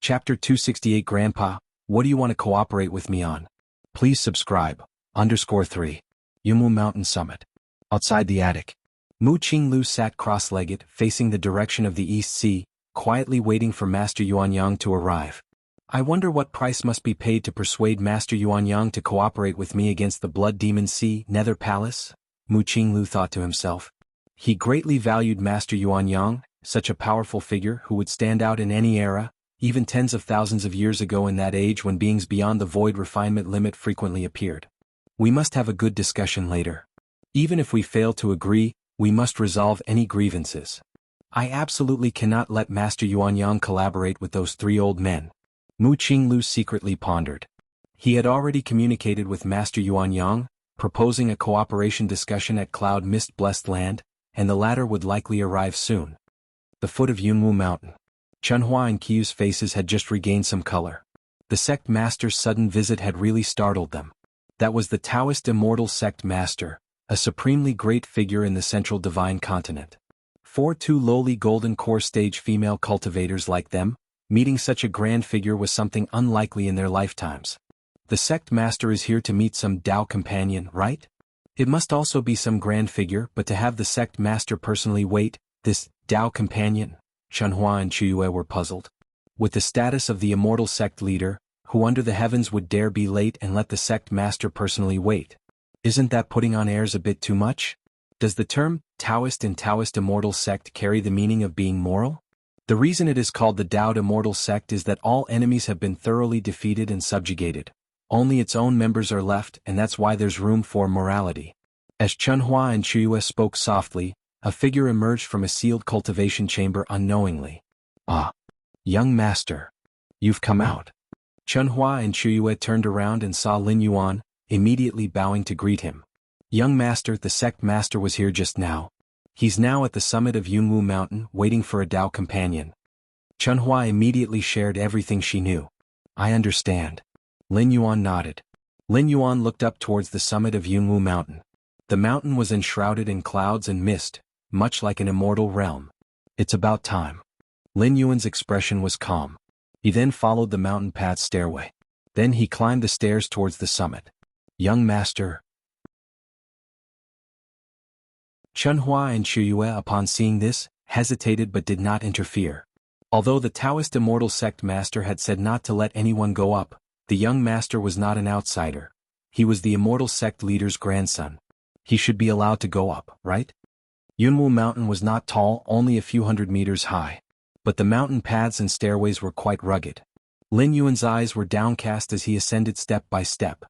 Chapter 268 Grandpa, what do you want to cooperate with me on? Please subscribe. _3. Yunwu Mountain Summit. Outside the attic. Mu Qinglu sat cross-legged, facing the direction of the East Sea, quietly waiting for Master Yuanyang to arrive. I wonder what price must be paid to persuade Master Yuanyang to cooperate with me against the Blood Demon Sea Nether Palace? Mu Qinglu thought to himself. He greatly valued Master Yuanyang, such a powerful figure who would stand out in any era, even tens of thousands of years ago in that age when beings beyond the void refinement limit frequently appeared. We must have a good discussion later. Even if we fail to agree, we must resolve any grievances. I absolutely cannot let Master Yuanyang collaborate with those three old men. Mu Qinglu secretly pondered. He had already communicated with Master Yuanyang, proposing a cooperation discussion at Cloud Mist Blessed Land, and the latter would likely arrive soon. The foot of Yunwu Mountain. Chunhua and Qiyu's faces had just regained some color. The Sect Master's sudden visit had really startled them. That was the Taoist Immortal Sect Master, a supremely great figure in the Central Divine Continent. For two lowly Golden Core stage female cultivators like them, meeting such a grand figure was something unlikely in their lifetimes. The Sect Master is here to meet some Tao companion, right? It must also be some grand figure, but to have the Sect Master personally wait, this Tao companion? Chunhua and Qiyu were puzzled. With the status of the Immortal Sect leader, who under the heavens would dare be late and let the Sect Master personally wait? Isn't that putting on airs a bit too much? Does the term Taoist in Taoist Immortal Sect carry the meaning of being moral? The reason it is called the Taoist Immortal Sect is that all enemies have been thoroughly defeated and subjugated. Only its own members are left, and that's why there's room for morality. As Chunhua and Qiyu spoke softly, a figure emerged from a sealed cultivation chamber unknowingly. Ah, young master. You've come out. Chunhua and Qiyu turned around and saw Lin Yuan, immediately bowing to greet him. Young master, the Sect Master was here just now. He's now at the summit of Yunwu Mountain, waiting for a Tao companion. Chunhua immediately shared everything she knew. I understand. Lin Yuan nodded. Lin Yuan looked up towards the summit of Yunwu Mountain. The mountain was enshrouded in clouds and mist, much like an immortal realm. It's about time. Lin Yuan's expression was calm. He then followed the mountain path stairway. Then he climbed the stairs towards the summit. Young master. Chunhua and Qiyu, upon seeing this, hesitated but did not interfere. Although the Taoist Immortal sect master had said not to let anyone go up, the young master was not an outsider. He was the Immortal sect leader's grandson. He should be allowed to go up, right? Yunwu Mountain was not tall, only a few hundred meters high. But the mountain paths and stairways were quite rugged. Lin Yuan's eyes were downcast as he ascended step by step.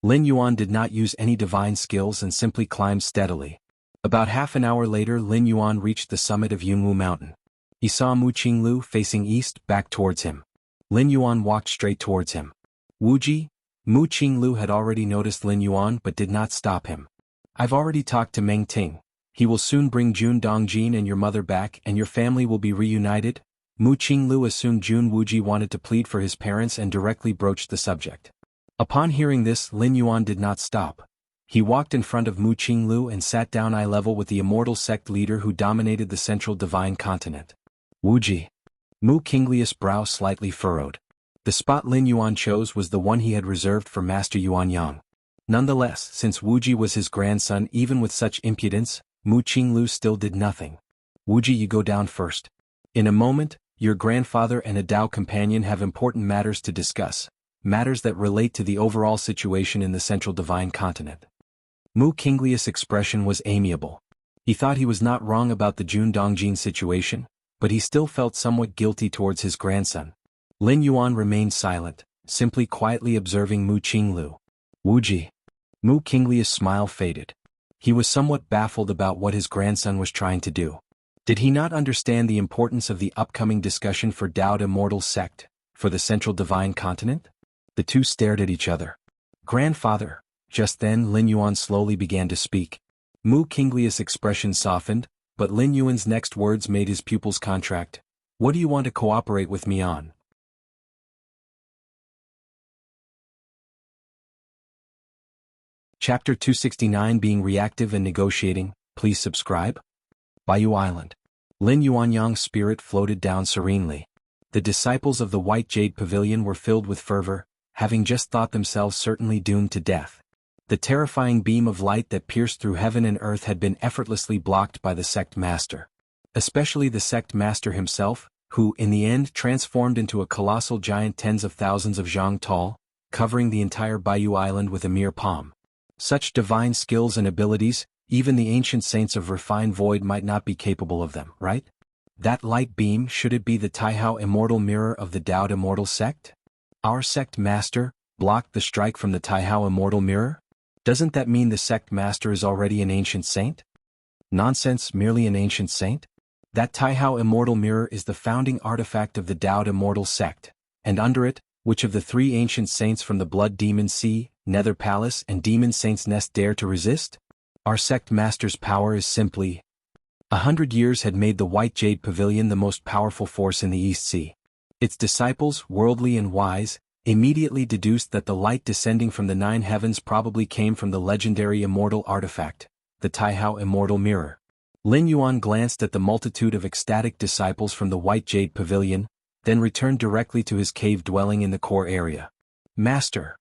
Lin Yuan did not use any divine skills and simply climbed steadily. About half an hour later, Lin Yuan reached the summit of Yunwu Mountain. He saw Mu Qinglu facing east, back towards him. Lin Yuan walked straight towards him. Wuji, Mu Qinglu had already noticed Lin Yuan but did not stop him. I've already talked to Meng Ting. He will soon bring Jun Dongjin and your mother back and your family will be reunited. Mu Qinglu assumed Jun Wuji wanted to plead for his parents and directly broached the subject. Upon hearing this, Lin Yuan did not stop. He walked in front of Mu Qinglu and sat down eye level with the Immortal sect leader who dominated the central divine continent. Wuji. Mu Qinglius' brow slightly furrowed. The spot Lin Yuan chose was the one he had reserved for Master Yuan Yang. Nonetheless, since Wuji was his grandson, even with such impudence, Mu Qinglu still did nothing. Wuji, you go down first. In a moment, your grandfather and a Dao companion have important matters to discuss, matters that relate to the overall situation in the central divine continent. Mu Qinglius' expression was amiable. He thought he was not wrong about the Jun Dongjin situation, but he still felt somewhat guilty towards his grandson. Lin Yuan remained silent, simply quietly observing Mu Qinglu. Wuji. Mu Qinglius' smile faded. He was somewhat baffled about what his grandson was trying to do. Did he not understand the importance of the upcoming discussion for Dao Immortal sect, for the central divine continent? The two stared at each other. Grandfather. Just then Lin Yuan slowly began to speak. Mu Qinglius' expression softened, but Lin Yuan's next words made his pupils contract. What do you want to cooperate with me on? Chapter 269 Being Reactive and Negotiating, please subscribe. Bayou Island. Lin Yuanyang's spirit floated down serenely. The disciples of the White Jade Pavilion were filled with fervor, having just thought themselves certainly doomed to death. The terrifying beam of light that pierced through heaven and earth had been effortlessly blocked by the sect master. Especially the sect master himself, who, in the end, transformed into a colossal giant tens of thousands of zhang tall, covering the entire Bayou Island with a mere palm. Such divine skills and abilities, even the ancient saints of refined void might not be capable of them, right? That light beam, should it be the Taihao Immortal Mirror of the Dao Immortal sect? Our sect master blocked the strike from the Taihao Immortal Mirror? Doesn't that mean the sect master is already an ancient saint? Nonsense, merely an ancient saint? That Taihao Immortal Mirror is the founding artifact of the Dao Immortal sect, and under it, which of the three ancient saints from the Blood Demon Sea, Nether Palace and Demon Saint's Nest dare to resist? Our sect master's power is simply... 100 years had made the White Jade Pavilion the most powerful force in the East Sea. Its disciples, worldly and wise, immediately deduced that the light descending from the nine heavens probably came from the legendary immortal artifact, the Taihao Immortal Mirror. Lin Yuan glanced at the multitude of ecstatic disciples from the White Jade Pavilion, then returned directly to his cave dwelling in the core area. Master.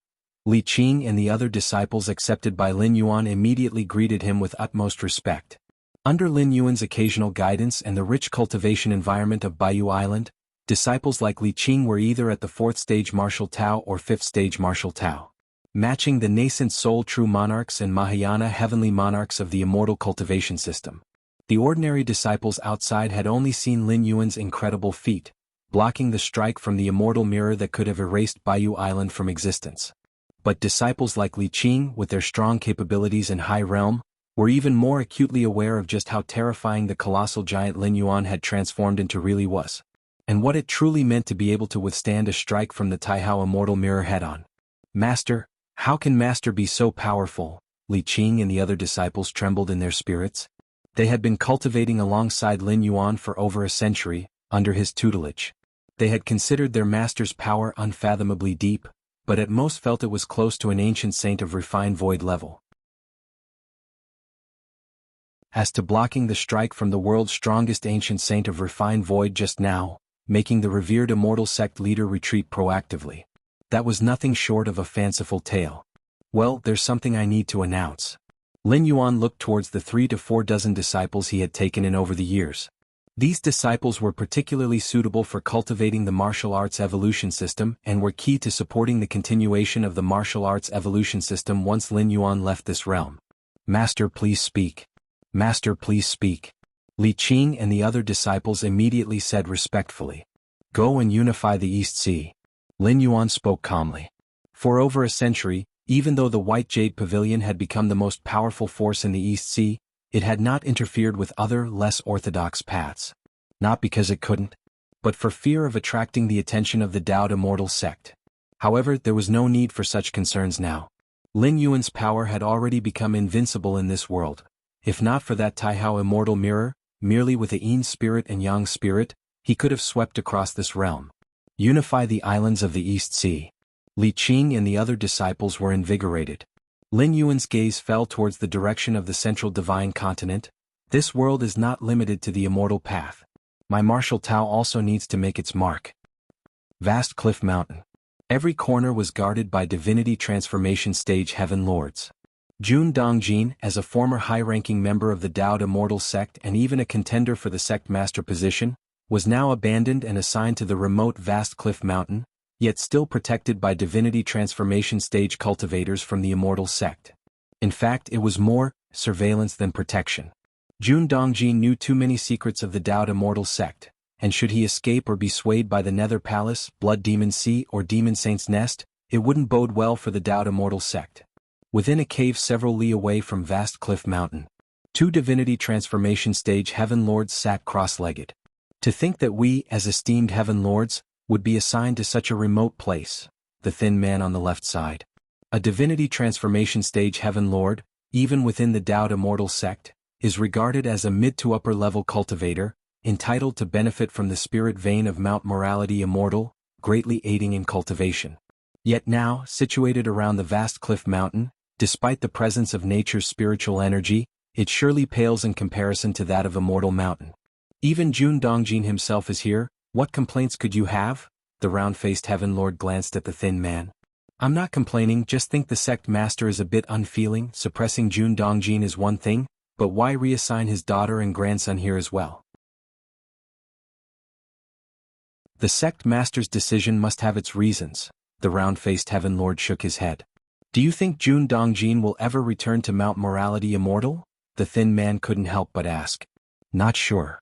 Li Qing and the other disciples accepted by Lin Yuan immediately greeted him with utmost respect. Under Lin Yuan's occasional guidance and the rich cultivation environment of Bayou Island, disciples like Li Qing were either at the 4th stage martial Tao or 5th stage martial Tao, matching the nascent soul true monarchs and Mahayana heavenly monarchs of the immortal cultivation system. The ordinary disciples outside had only seen Lin Yuan's incredible feat, blocking the strike from the immortal mirror that could have erased Bayou Island from existence. But disciples like Li Qing, with their strong capabilities in high realm, were even more acutely aware of just how terrifying the colossal giant Lin Yuan had transformed into really was, and what it truly meant to be able to withstand a strike from the Taihao Immortal Mirror head-on. Master, how can Master be so powerful? Li Qing and the other disciples trembled in their spirits. They had been cultivating alongside Lin Yuan for over a century, under his tutelage. They had considered their master's power unfathomably deep, but at most felt it was close to an ancient saint of refined void level. As to blocking the strike from the world's strongest ancient saint of refined void just now, making the revered immortal sect leader retreat proactively. That was nothing short of a fanciful tale. Well, there's something I need to announce. Lin Yuan looked towards the 3 to 4 dozen disciples he had taken in over the years. These disciples were particularly suitable for cultivating the martial arts evolution system and were key to supporting the continuation of the martial arts evolution system once Lin Yuan left this realm. Master, please speak. Master, please speak. Li Qing and the other disciples immediately said respectfully. Go and unify the East Sea. Lin Yuan spoke calmly. For over a century, even though the White Jade Pavilion had become the most powerful force in the East Sea, it had not interfered with other, less orthodox paths. Not because it couldn't, but for fear of attracting the attention of the Dao Immortal sect. However, there was no need for such concerns now. Lin Yuan's power had already become invincible in this world. If not for that Taihao Immortal Mirror, merely with a Yin spirit and Yang spirit, he could have swept across this realm. Unify the islands of the East Sea. Li Qing and the other disciples were invigorated. Lin Yuan's gaze fell towards the direction of the central divine continent. This world is not limited to the immortal path. My martial Tao also needs to make its mark. Vast cliff mountain. Every corner was guarded by divinity transformation stage heaven lords. Jun Dongjin, as a former high-ranking member of the Dao Immortal sect and even a contender for the sect master position, was now abandoned and assigned to the remote vast cliff mountain, yet still protected by divinity transformation stage cultivators from the Immortal sect. In fact, it was more surveillance than protection. Jun Dongjin knew too many secrets of the Dao Immortal sect, and should he escape or be swayed by the Nether Palace, Blood Demon Sea or Demon Saint's Nest, it wouldn't bode well for the Dao Immortal sect. Within a cave several li away from vast cliff mountain, 2 divinity transformation stage heaven lords sat cross-legged. To think that we, as esteemed heaven lords, would be assigned to such a remote place, the thin man on the left side. A divinity transformation stage heaven lord, even within the Dao Immortal sect, is regarded as a mid to upper level cultivator, entitled to benefit from the spirit vein of Mount Morality Immortal, greatly aiding in cultivation. Yet now, situated around the vast cliff mountain, despite the presence of nature's spiritual energy, it surely pales in comparison to that of Immortal Mountain. Even Jun Dongjin himself is here. What complaints could you have? The round-faced heaven lord glanced at the thin man. I'm not complaining, just think the sect master is a bit unfeeling. Suppressing Jun Dongjin is one thing, but why reassign his daughter and grandson here as well? The sect master's decision must have its reasons. The round-faced heaven lord shook his head. Do you think Jun Dongjin will ever return to Mount Morality Immortal? The thin man couldn't help but ask. Not sure.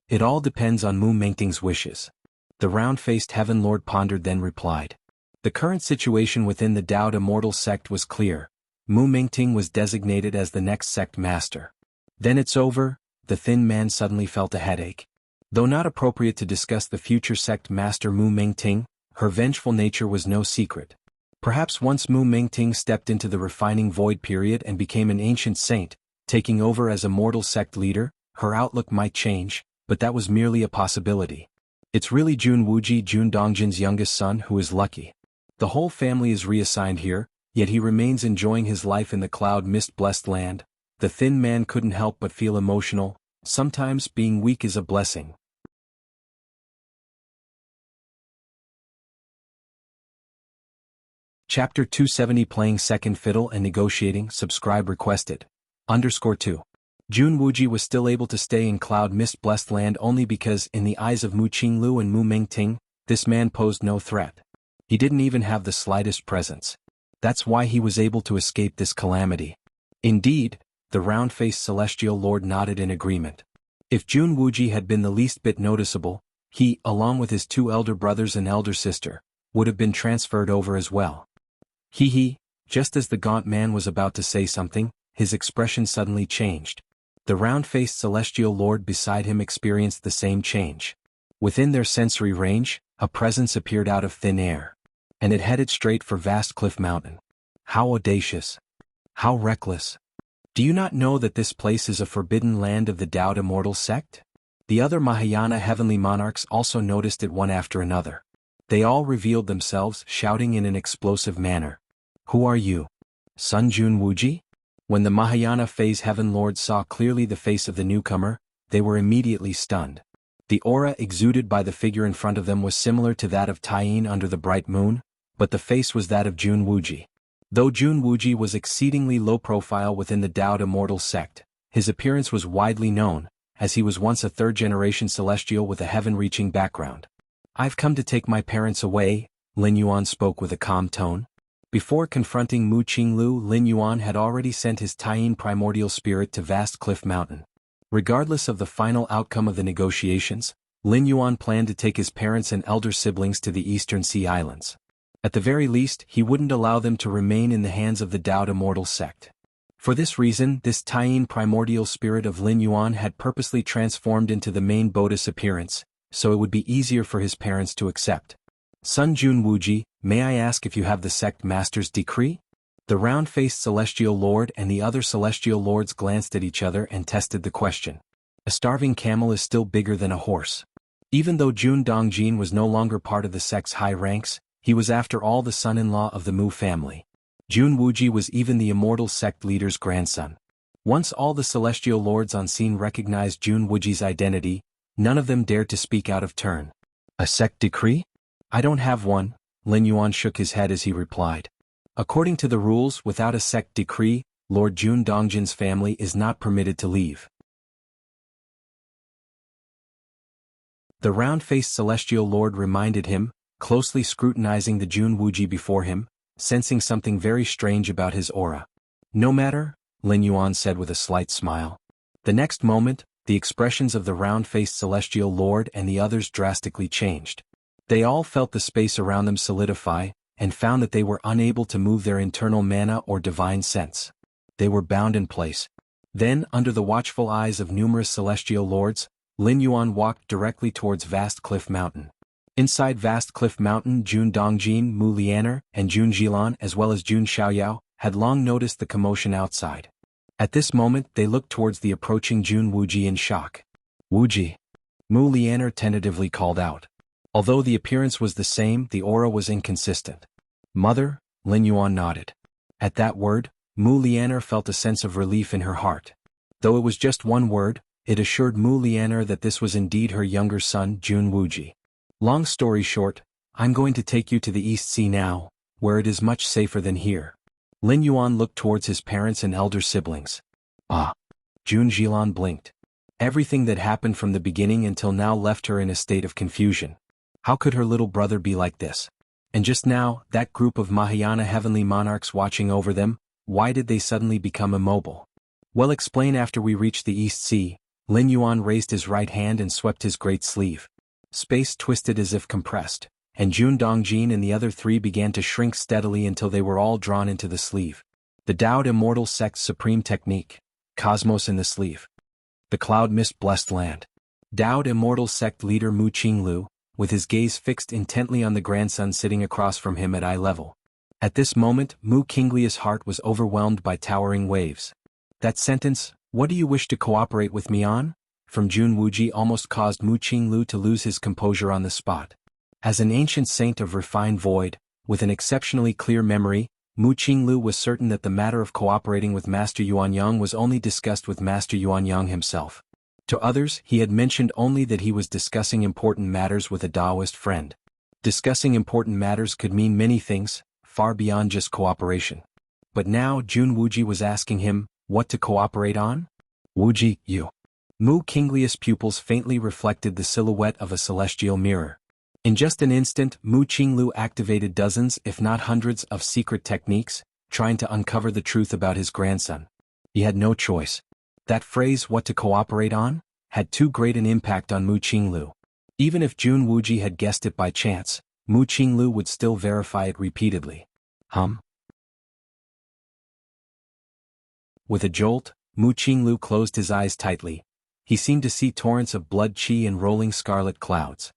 It all depends on Mu Mengting's wishes. The round-faced heaven lord pondered then replied. The current situation within the Dao Immortal sect was clear. Mu Mengting was designated as the next sect master. Then it's over. The thin man suddenly felt a headache. Though not appropriate to discuss the future sect master Mu Mengting, her vengeful nature was no secret. Perhaps once Mu Mengting stepped into the refining void period and became an ancient saint, taking over as Immortal sect leader, her outlook might change. But that was merely a possibility. It's really Jun Dongjin's youngest son, who is lucky. The whole family is reassigned here, yet he remains enjoying his life in the cloud mist-blessed land. The thin man couldn't help but feel emotional. Sometimes being weak is a blessing. Chapter 270 Playing Second Fiddle and Negotiating. Subscribe requested. _2. Jun Wuji was still able to stay in cloud mist-blessed land only because, in the eyes of Mu Qinglu and Mu Mengting, this man posed no threat. He didn't even have the slightest presence. That's why he was able to escape this calamity. Indeed, the round-faced celestial lord nodded in agreement. If Jun Wuji had been the least bit noticeable, he, along with his 2 elder brothers and elder sister, would have been transferred over as well. Just as the gaunt man was about to say something, his expression suddenly changed. The round-faced celestial lord beside him experienced the same change. Within their sensory range, a presence appeared out of thin air. And it headed straight for vast cliff mountain. How audacious! How reckless! Do you not know that this place is a forbidden land of the Dao Immortal sect? The other Mahayana heavenly monarchs also noticed it one after another. They all revealed themselves, shouting in an explosive manner. Who are you? Sun Jun Wuji? When the Mahayana phase heaven lords saw clearly the face of the newcomer, they were immediately stunned. The aura exuded by the figure in front of them was similar to that of Taiyin under the bright moon, but the face was that of Jun Wuji. Though Jun Wuji was exceedingly low profile within the Dao Immortal sect, his appearance was widely known, as he was once a third-generation celestial with a heaven-reaching background. "I've come to take my parents away," Lin Yuan spoke with a calm tone. Before confronting Mu Qinglu, Lin Yuan had already sent his Taiyin primordial spirit to Vast Cliff Mountain. Regardless of the final outcome of the negotiations, Lin Yuan planned to take his parents and elder siblings to the Eastern Sea Islands. At the very least, he wouldn't allow them to remain in the hands of the Dao Immortal sect. For this reason, this Taiyin primordial spirit of Lin Yuan had purposely transformed into the main Bodhis appearance, so it would be easier for his parents to accept. "Sun Jun Wuji, may I ask if you have the sect master's decree?" The round-faced celestial lord and the other celestial lords glanced at each other and tested the question. A starving camel is still bigger than a horse. Even though Jun Dongjin was no longer part of the sect's high ranks, he was after all the son-in-law of the Mu family. Jun Wuji was even the Immortal sect leader's grandson. Once all the celestial lords on scene recognized Jun Wuji's identity, none of them dared to speak out of turn. "A sect decree? I don't have one," Lin Yuan shook his head as he replied. "According to the rules, without a sect decree, Lord Jun Dongjin's family is not permitted to leave." The round-faced celestial lord reminded him, closely scrutinizing the Jun Wuji before him, sensing something very strange about his aura. "No matter," Lin Yuan said with a slight smile. The next moment, the expressions of the round-faced celestial lord and the others drastically changed. They all felt the space around them solidify, and found that they were unable to move their internal mana or divine sense. They were bound in place. Then, under the watchful eyes of numerous celestial lords, Lin Yuan walked directly towards Vast Cliff Mountain. Inside Vast Cliff Mountain, Jun Dongjin, Mu Lianer, and Jun Jilan as well as Jun Xiaoyao had long noticed the commotion outside. At this moment they looked towards the approaching Jun Wuji in shock. "Wuji," Mu Lianer tentatively called out. Although the appearance was the same, the aura was inconsistent. "Mother," Lin Yuan nodded. At that word, Mu Lianer felt a sense of relief in her heart. Though it was just one word, it assured Mu Lianer that this was indeed her younger son, Jun Wuji. "Long story short, I'm going to take you to the East Sea now, where it is much safer than here." Lin Yuan looked towards his parents and elder siblings. "Ah." Jun Jilan blinked. Everything that happened from the beginning until now left her in a state of confusion. How could her little brother be like this? And just now, that group of Mahayana heavenly monarchs watching over them, why did they suddenly become immobile? "Well, explain after we reach the East Sea." Lin Yuan raised his right hand and swept his great sleeve. Space twisted as if compressed, and Jun Dongjin and the other three began to shrink steadily until they were all drawn into the sleeve. The Dao Immortal sect's supreme technique, Cosmos in the sleeve. The cloud mist blessed land. Dao Immortal sect leader Mu Qinglu, with his gaze fixed intently on the grandson sitting across from him at eye level. At this moment, Mu Qinglia's heart was overwhelmed by towering waves. That sentence, "What do you wish to cooperate with me on?" from Jun Wuji almost caused Mu Qinglu to lose his composure on the spot. As an ancient saint of refined void, with an exceptionally clear memory, Mu Qinglu was certain that the matter of cooperating with Master Yuanyang was only discussed with Master Yuanyang himself. To others, he had mentioned only that he was discussing important matters with a Taoist friend. Discussing important matters could mean many things, far beyond just cooperation. But now Jun Wuji was asking him, what to cooperate on? "Wuji, you." Mu Qinglia's pupils faintly reflected the silhouette of a celestial mirror. In just an instant, Mu Qinglu activated dozens if not hundreds of secret techniques, trying to uncover the truth about his grandson. He had no choice. That phrase, "what to cooperate on," had too great an impact on Mu Qinglu. Even if Jun Wuji had guessed it by chance, Mu Qinglu would still verify it repeatedly. With a jolt, Mu Qinglu closed his eyes tightly. He seemed to see torrents of blood qi and rolling scarlet clouds.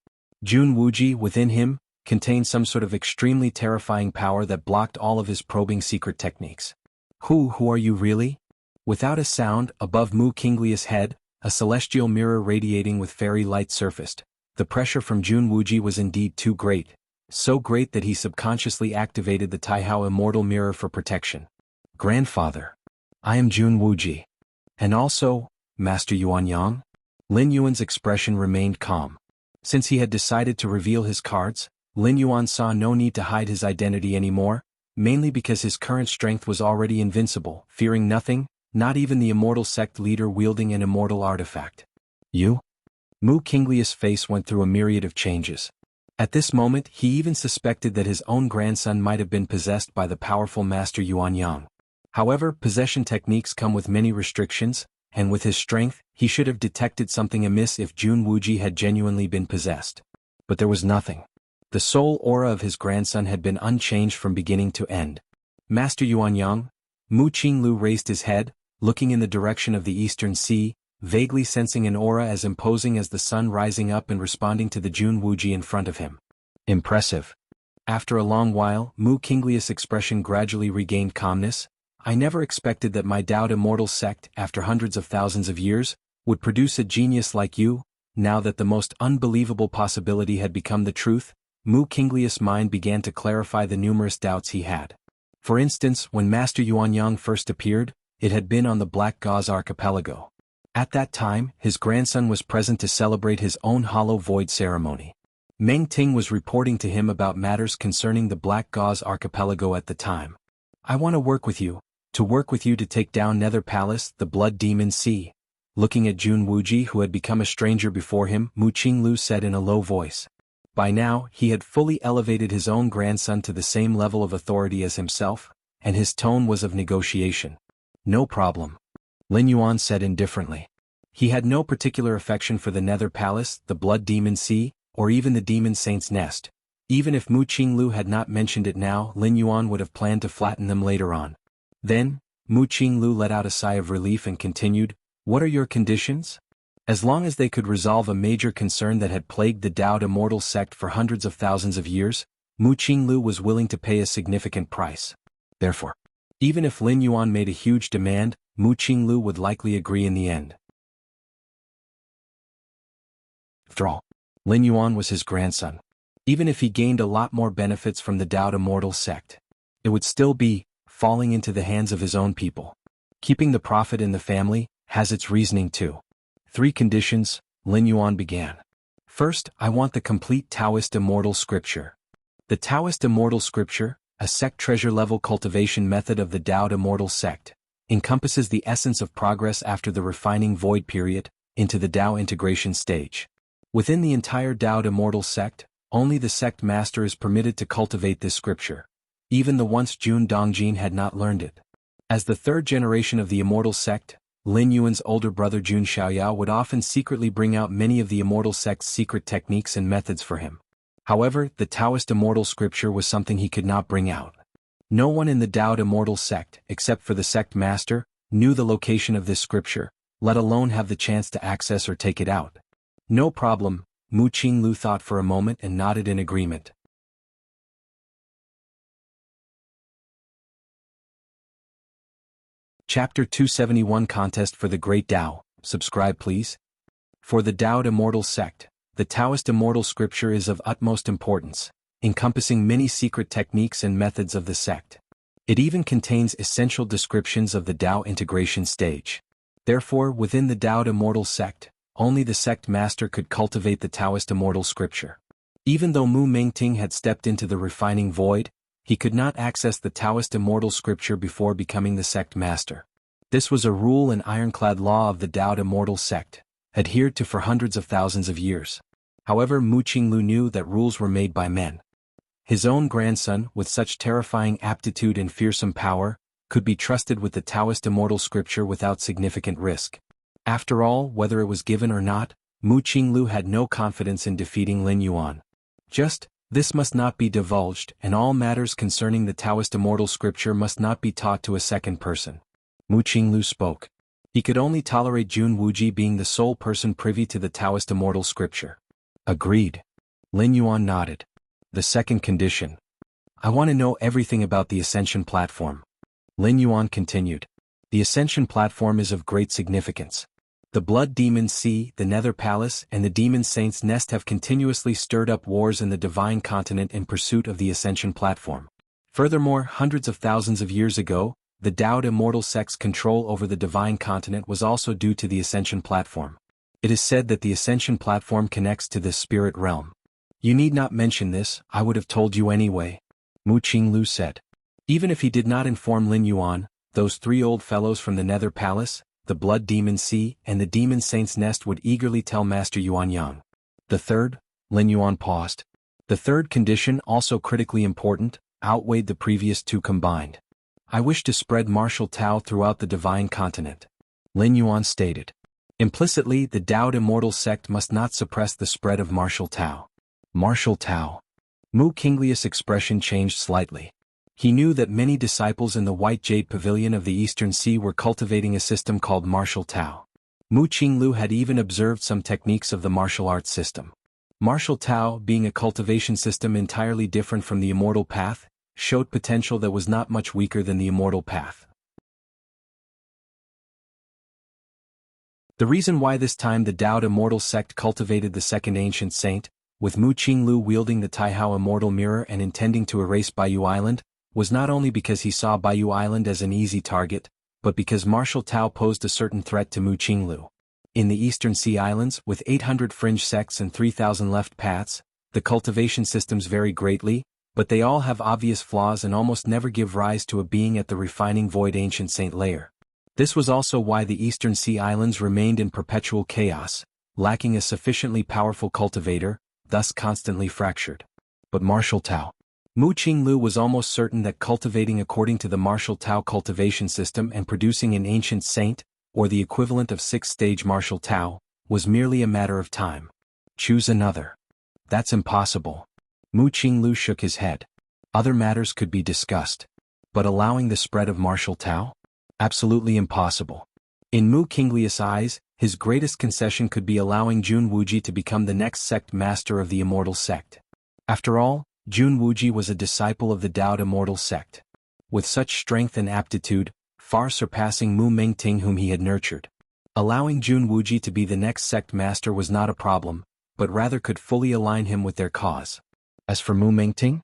Jun Wuji, within him, contained some sort of extremely terrifying power that blocked all of his probing secret techniques. Who are you really?" Without a sound, above Mu Qinglia's head, a celestial mirror radiating with fairy light surfaced. The pressure from Jun Wuji was indeed too great. So great that he subconsciously activated the Taihao Immortal Mirror for protection. "Grandfather. I am Jun Wuji. And also, Master Yuanyang?" Lin Yuan's expression remained calm. Since he had decided to reveal his cards, Lin Yuan saw no need to hide his identity anymore, mainly because his current strength was already invincible, fearing nothing, not even the Immortal sect leader wielding an immortal artifact. You? Mu Qinglius' face went through a myriad of changes. At this moment he even suspected that his own grandson might have been possessed by the powerful Master Yuanyang. However, possession techniques come with many restrictions, and with his strength, he should have detected something amiss if Jun Wuji had genuinely been possessed. But there was nothing. The soul aura of his grandson had been unchanged from beginning to end. Master Yuanyang? Mu Qinglu raised his head, looking in the direction of the eastern sea, vaguely sensing an aura as imposing as the sun rising up and responding to the Jun Wuji in front of him. Impressive. After a long while, Mu Qinglius' expression gradually regained calmness. I never expected that my Dao Immortal sect, after hundreds of thousands of years, would produce a genius like you. Now that the most unbelievable possibility had become the truth, Mu Qinglius' mind began to clarify the numerous doubts he had. For instance, when Master Yuanyang first appeared, it had been on the Black Gauze Archipelago. At that time, his grandson was present to celebrate his own Hollow Void ceremony. Meng Ting was reporting to him about matters concerning the Black Gauze Archipelago at the time. I want to work with you to take down Nether Palace, the Blood Demon Sea. Looking at Jun Wuji, who had become a stranger before him, Mu Qinglu said in a low voice. By now, he had fully elevated his own grandson to the same level of authority as himself, and his tone was of negotiation. No problem. Lin Yuan said indifferently. He had no particular affection for the Nether Palace, the Blood Demon Sea, or even the Demon Saint's Nest. Even if Mu Qinglu had not mentioned it now, Lin Yuan would have planned to flatten them later on. Then, Mu Qinglu let out a sigh of relief and continued, What are your conditions? As long as they could resolve a major concern that had plagued the Dao Immortal sect for hundreds of thousands of years, Mu Qinglu was willing to pay a significant price. Therefore, even if Lin Yuan made a huge demand, Mu Qinglu would likely agree in the end. After all, Lin Yuan was his grandson. Even if he gained a lot more benefits from the Dao Immortal sect, it would still be falling into the hands of his own people. Keeping the profit in the family has its reasoning too. 3 conditions, Lin Yuan began. First, I want the complete Taoist Immortal Scripture. The Taoist Immortal Scripture, a sect treasure-level cultivation method of the Dao Immortal sect, encompasses the essence of progress after the refining void period, into the Dao integration stage. Within the entire Dao Immortal sect, only the sect master is permitted to cultivate this scripture. Even the once Jun Dongjin had not learned it. As the 3rd generation of the Immortal sect, Lin Yuan's older brother Jun Xiaoyao would often secretly bring out many of the Immortal sect's secret techniques and methods for him. However, the Taoist Immortal Scripture was something he could not bring out. No one in the Dao Immortal sect, except for the sect master, knew the location of this scripture, let alone have the chance to access or take it out. No problem, Mu Qinglu thought for a moment and nodded in agreement. Chapter 271 Contest for the Great Tao, subscribe please. For the Dao Immortal sect, the Taoist Immortal Scripture is of utmost importance, encompassing many secret techniques and methods of the sect. It even contains essential descriptions of the Dao integration stage. Therefore, within the Dao Immortal sect, only the sect master could cultivate the Taoist Immortal Scripture. Even though Mu Mengting had stepped into the refining void, he could not access the Taoist Immortal Scripture before becoming the sect master. This was a rule and ironclad law of the Dao Immortal sect, adhered to for hundreds of thousands of years. However, Mu Qinglu knew that rules were made by men. His own grandson, with such terrifying aptitude and fearsome power, could be trusted with the Taoist Immortal Scripture without significant risk. After all, whether it was given or not, Mu Qinglu had no confidence in defeating Lin Yuan. This must not be divulged, and all matters concerning the Taoist Immortal Scripture must not be taught to a second person. Mu Qinglu spoke. He could only tolerate Jun Wuji being the sole person privy to the Taoist Immortal Scripture. Agreed. Lin Yuan nodded. The second condition. I want to know everything about the Ascension Platform. Lin Yuan continued. The Ascension Platform is of great significance. The Blood Demon Sea, the Nether Palace, and the Demon Saint's Nest have continuously stirred up wars in the Divine Continent in pursuit of the Ascension Platform. Furthermore, hundreds of thousands of years ago, the Dao Immortal sect's control over the Divine Continent was also due to the Ascension Platform. It is said that the Ascension Platform connects to the spirit realm. You need not mention this, I would have told you anyway, Mu Qinglu said. Even if he did not inform Lin Yuan, those 3 old fellows from the Nether Palace, the Blood Demon Sea, and the Demon Saint's Nest would eagerly tell Master Yuanyang. The third, Lin Yuan paused. The third condition, also critically important, outweighed the previous two combined. I wish to spread martial Tao throughout the divine continent. Lin Yuan stated. Implicitly, the Taoed Immortal sect must not suppress the spread of martial Tao. Martial Tao. Mu Qinglius' expression changed slightly. He knew that many disciples in the White Jade Pavilion of the Eastern Sea were cultivating a system called martial Tao. Mu Qinglu had even observed some techniques of the martial arts system. Martial Tao, being a cultivation system entirely different from the Immortal Path, showed potential that was not much weaker than the Immortal Path. The reason why this time the Taoed Immortal sect cultivated the second ancient saint, with Mu Qinglu wielding the Taihao Immortal Mirror and intending to erase Baiyu Island, was not only because he saw Baiyu Island as an easy target, but because martial Tao posed a certain threat to Mu Qinglu. In the Eastern Sea Islands, with 800 fringe sects and 3,000 left paths, the cultivation systems vary greatly, but they all have obvious flaws and almost never give rise to a being at the refining void ancient saint layer. This was also why the Eastern Sea Islands remained in perpetual chaos, lacking a sufficiently powerful cultivator, thus constantly fractured. But martial Tao. Mu Qinglu was almost certain that cultivating according to the martial Tao cultivation system and producing an ancient saint, or the equivalent of 6th-stage martial Tao, was merely a matter of time. Choose another. That's impossible. Mu Qinglu shook his head. Other matters could be discussed. But allowing the spread of martial Tao? Absolutely impossible. In Mu Qinglius' eyes, his greatest concession could be allowing Jun Wuji to become the next sect master of the Immortal sect. After all, Jun Wuji was a disciple of the Taoed Immortal sect. With such strength and aptitude, far surpassing Mu Mengting whom he had nurtured. Allowing Jun Wuji to be the next sect master was not a problem, but rather could fully align him with their cause. As for Mu Mengting,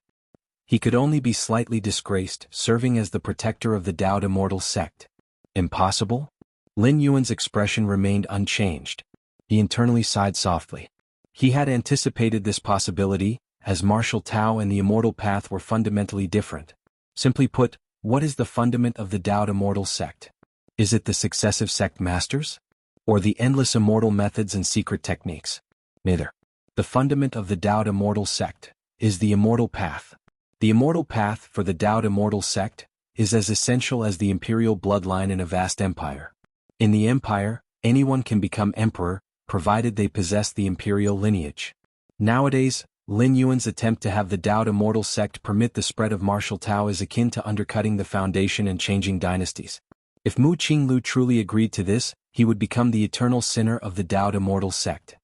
he could only be slightly disgraced, serving as the protector of the Taoed Immortal sect. Impossible? Lin Yuan's expression remained unchanged. He internally sighed softly. He had anticipated this possibility, as martial Tao and the Immortal Path were fundamentally different. Simply put, what is the fundament of the Taoed Immortal sect? Is it the successive sect masters? Or the endless immortal methods and secret techniques? Neither. The fundament of the Taoed Immortal sect is the Immortal Path. The Immortal Path for the Taoed Immortal sect is as essential as the imperial bloodline in a vast empire. In the empire, anyone can become emperor, provided they possess the imperial lineage. Nowadays, Lin Yuan's attempt to have the Taoed Immortal sect permit the spread of martial Tao is akin to undercutting the foundation and changing dynasties. If Mu Qinglu truly agreed to this, he would become the eternal sinner of the Taoed Immortal sect.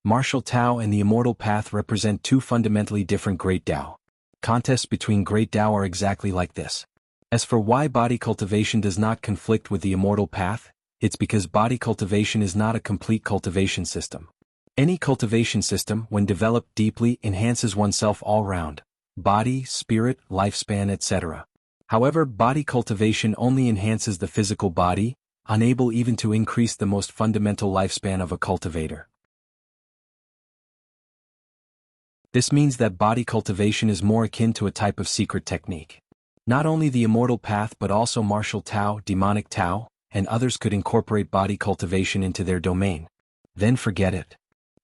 Martial Tao and the Immortal Path represent two fundamentally different Great Tao. Contests between Great Tao are exactly like this. As for why body cultivation does not conflict with the Immortal Path, it's because body cultivation is not a complete cultivation system. Any cultivation system, when developed deeply, enhances oneself all round: body, spirit, lifespan, etc. However, body cultivation only enhances the physical body, unable even to increase the most fundamental lifespan of a cultivator. This means that body cultivation is more akin to a type of secret technique. Not only the Immortal Path but also martial Tao, demonic Tao, and others could incorporate body cultivation into their domain. Then forget it.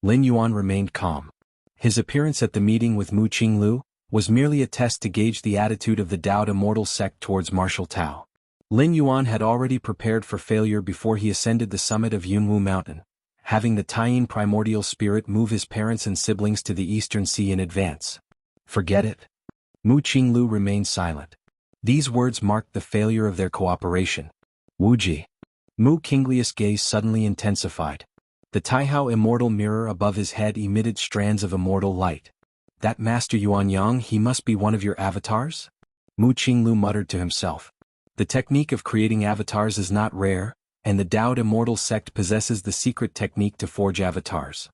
Lin Yuan remained calm. His appearance at the meeting with Mu Qinglu was merely a test to gauge the attitude of the Taoed Immortal sect towards martial Tao. Lin Yuan had already prepared for failure before he ascended the summit of Yunwu Mountain, having the Taiyin primordial spirit move his parents and siblings to the Eastern Sea in advance. Forget it. Mu Qinglu remained silent. These words marked the failure of their cooperation. Wuji. Mu Qinglius' gaze suddenly intensified. The Taihao immortal mirror above his head emitted strands of immortal light. That Master Yuanyang, he must be one of your avatars? Mu Qinglu muttered to himself. The technique of creating avatars is not rare, and the Taoed Immortal sect possesses the secret technique to forge avatars.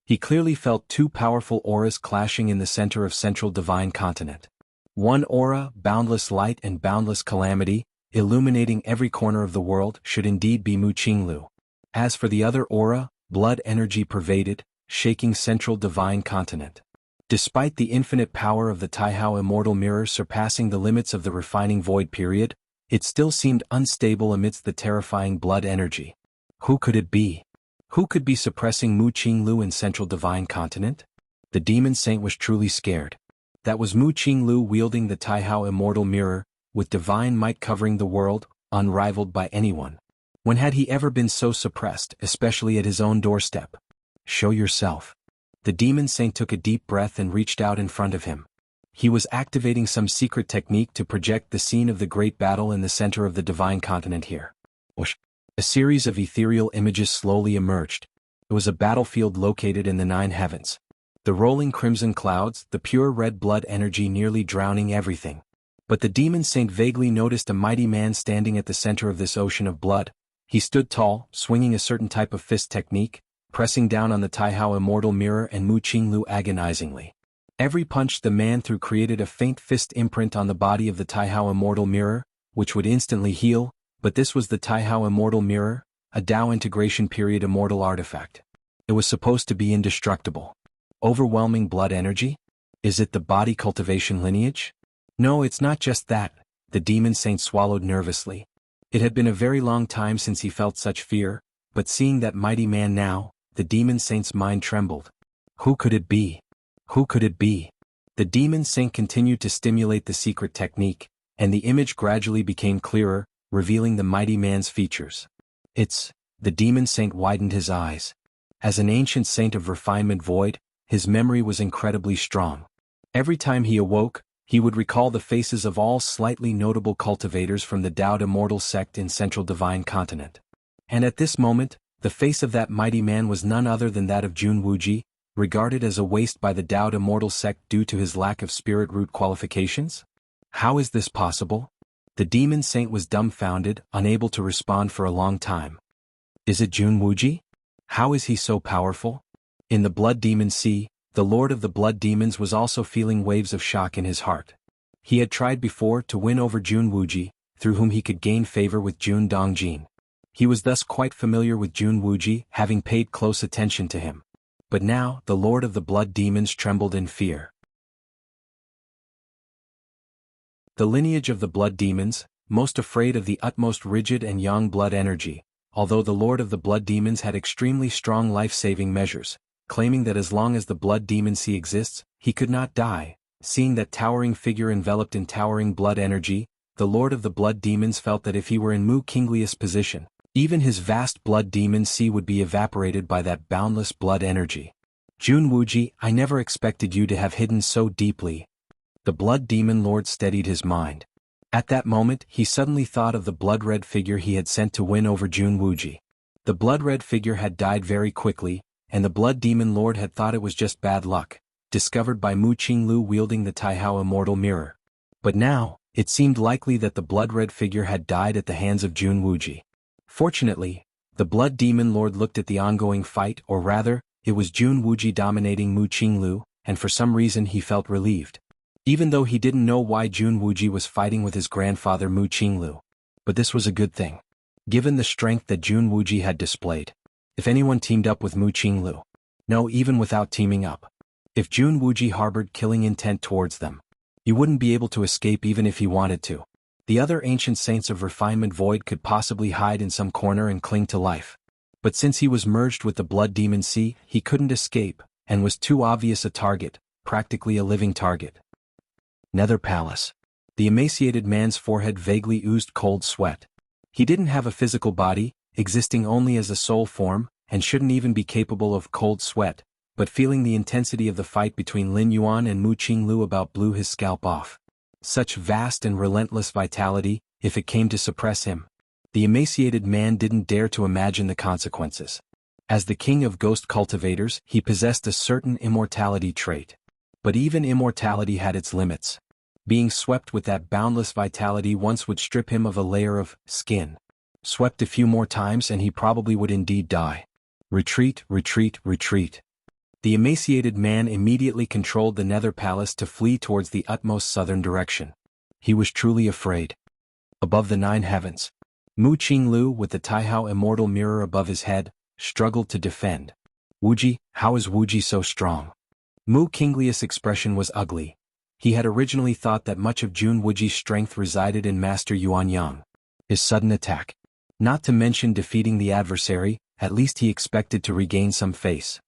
He clearly felt two powerful auras clashing in the center of Central Divine Continent. One aura, boundless light and boundless calamity, illuminating every corner of the world, should indeed be Mu Qinglu. As for the other aura, blood energy pervaded, shaking Central Divine Continent. Despite the infinite power of the Taihao Immortal Mirror surpassing the limits of the refining void period, it still seemed unstable amidst the terrifying blood energy. Who could it be? Who could be suppressing Mu Qinglu in Central Divine Continent? The demon saint was truly scared. That was Mu Qinglu wielding the Taihao Immortal Mirror, with divine might covering the world, unrivaled by anyone. When had he ever been so suppressed, especially at his own doorstep? Show yourself. The demon saint took a deep breath and reached out in front of him. He was activating some secret technique to project the scene of the great battle in the center of the divine continent here. Whoosh. A series of ethereal images slowly emerged. It was a battlefield located in the 9 heavens. The rolling crimson clouds, the pure red blood energy nearly drowning everything. But the demon saint vaguely noticed a mighty man standing at the center of this ocean of blood. He stood tall, swinging a certain type of fist technique, pressing down on the Taihao Immortal Mirror and Mu Qinglu agonizingly. Every punch the man threw created a faint fist imprint on the body of the Taihao Immortal Mirror, which would instantly heal, but this was the Taihao Immortal Mirror, a Dao integration period immortal artifact. It was supposed to be indestructible. Overwhelming blood energy? Is it the body cultivation lineage? No, it's not just that, the demon saint swallowed nervously. It had been a very long time since he felt such fear, but seeing that mighty man now, the demon saint's mind trembled. Who could it be? Who could it be? The demon saint continued to stimulate the secret technique, and the image gradually became clearer, revealing the mighty man's features. The demon saint widened his eyes. As an ancient saint of refinement void, his memory was incredibly strong. Every time he awoke, he would recall the faces of all slightly notable cultivators from the Dao Immortal sect in Central Divine Continent. And at this moment, the face of that mighty man was none other than that of Jun Wuji, regarded as a waste by the Dao Immortal sect due to his lack of spirit root qualifications? How is this possible? The demon saint was dumbfounded, unable to respond for a long time. Is it Jun Wuji? How is he so powerful? In the Blood Demon Sea, the Lord of the Blood Demons was also feeling waves of shock in his heart. He had tried before to win over Jun Wuji, through whom he could gain favor with Jun Dongjin. He was thus quite familiar with Jun Wuji, having paid close attention to him. But now, the Lord of the Blood Demons trembled in fear. The lineage of the Blood Demons, most afraid of the utmost rigid and young blood energy, although the Lord of the Blood Demons had extremely strong life-saving measures, claiming that as long as the Blood Demon Sea exists, he could not die. Seeing that towering figure enveloped in towering blood energy, the Lord of the Blood Demons felt that if he were in Mu Qinglius' position, even his vast Blood Demon Sea would be evaporated by that boundless blood energy. Jun Wuji, I never expected you to have hidden so deeply. The Blood Demon Lord steadied his mind. At that moment, he suddenly thought of the blood-red figure he had sent to win over Jun Wuji. The blood-red figure had died very quickly, and the Blood Demon Lord had thought it was just bad luck, discovered by Mu Qinglu wielding the Taihao Immortal Mirror. But now, it seemed likely that the blood-red figure had died at the hands of Jun Wuji. Fortunately, the Blood Demon Lord looked at the ongoing fight, or rather, it was Jun Wuji dominating Mu Qinglu, and for some reason he felt relieved. Even though he didn't know why Jun Wuji was fighting with his grandfather Mu Qinglu. But this was a good thing. Given the strength that Jun Wuji had displayed. If anyone teamed up with Mu Qinglu. No, even without teaming up. If Jun Wuji harbored killing intent towards them. He wouldn't be able to escape even if he wanted to. The other ancient saints of refinement void could possibly hide in some corner and cling to life. But since he was merged with the Blood Demon Sea, he couldn't escape, and was too obvious a target, practically a living target. Nether Palace. The emaciated man's forehead vaguely oozed cold sweat. He didn't have a physical body, existing only as a soul form, and shouldn't even be capable of cold sweat, but feeling the intensity of the fight between Lin Yuan and Mu Qinglu about blew his scalp off. Such vast and relentless vitality, if it came to suppress him. The emaciated man didn't dare to imagine the consequences. As the king of ghost cultivators, he possessed a certain immortality trait. But even immortality had its limits. Being swept with that boundless vitality once would strip him of a layer of skin. Swept a few more times and he probably would indeed die. Retreat, retreat, retreat. The emaciated man immediately controlled the Nether Palace to flee towards the utmost southern direction. He was truly afraid. Above the 9 heavens, Mu Qinglu, with the Taihao Immortal Mirror above his head, struggled to defend. Wuji, how is Wuji so strong? Mu Qinglius' expression was ugly. He had originally thought that much of Jun Wuji's strength resided in Master Yuan Yang. His sudden attack, not to mention defeating the adversary, at least he expected to regain some face.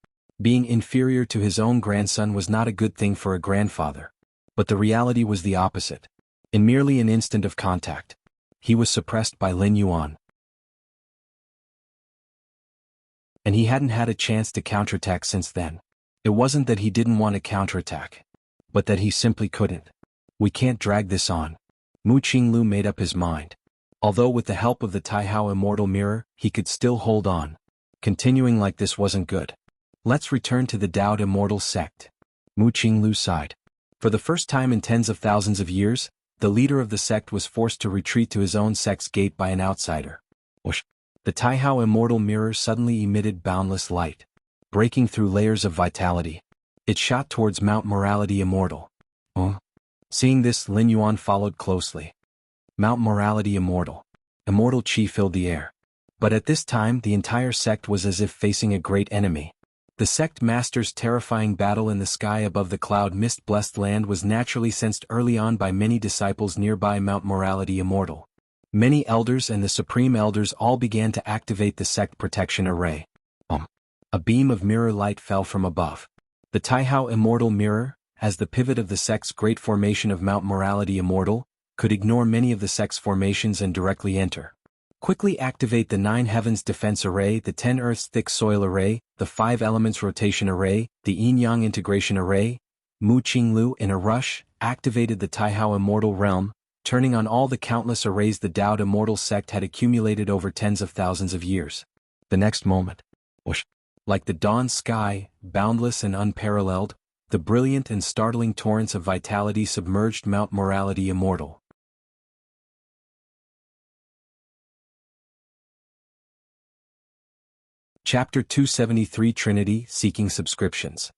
Being inferior to his own grandson was not a good thing for a grandfather. But the reality was the opposite. In merely an instant of contact, he was suppressed by Lin Yuan. And he hadn't had a chance to counterattack since then. It wasn't that he didn't want to counterattack, but that he simply couldn't. We can't drag this on. Mu Qinglu made up his mind. Although with the help of the Taihao Immortal Mirror, he could still hold on. Continuing like this wasn't good. Let's return to the Dao Immortal sect. Mu Qinglu sighed. For the first time in tens of thousands of years, the leader of the sect was forced to retreat to his own sect's gate by an outsider. Whoosh! The Taihao Immortal Mirror suddenly emitted boundless light. Breaking through layers of vitality, it shot towards Mount Morality Immortal. Seeing this, Lin Yuan followed closely. Mount Morality Immortal. Immortal Qi filled the air. But at this time the entire sect was as if facing a great enemy. The sect master's terrifying battle in the sky above the cloud mist-blessed land was naturally sensed early on by many disciples nearby Mount Morality Immortal. Many elders and the supreme elders all began to activate the sect protection array. A beam of mirror light fell from above. The Taihao Immortal Mirror, as the pivot of the sect's great formation of Mount Morality Immortal, could ignore many of the sect's formations and directly enter. Quickly activate the 9 Heavens Defense Array, the 10 Earths Thick Soil Array, the 5 Elements Rotation Array, the Yin-Yang Integration Array. Mu Qinglu, in a rush, activated the Taihao Immortal Realm, turning on all the countless arrays the Dao Immortal sect had accumulated over tens of thousands of years. The next moment, whoosh! Like the dawn sky, boundless and unparalleled, the brilliant and startling torrents of vitality submerged Mount Morality Immortal. Chapter 273 Trinity Seeking Subscriptions.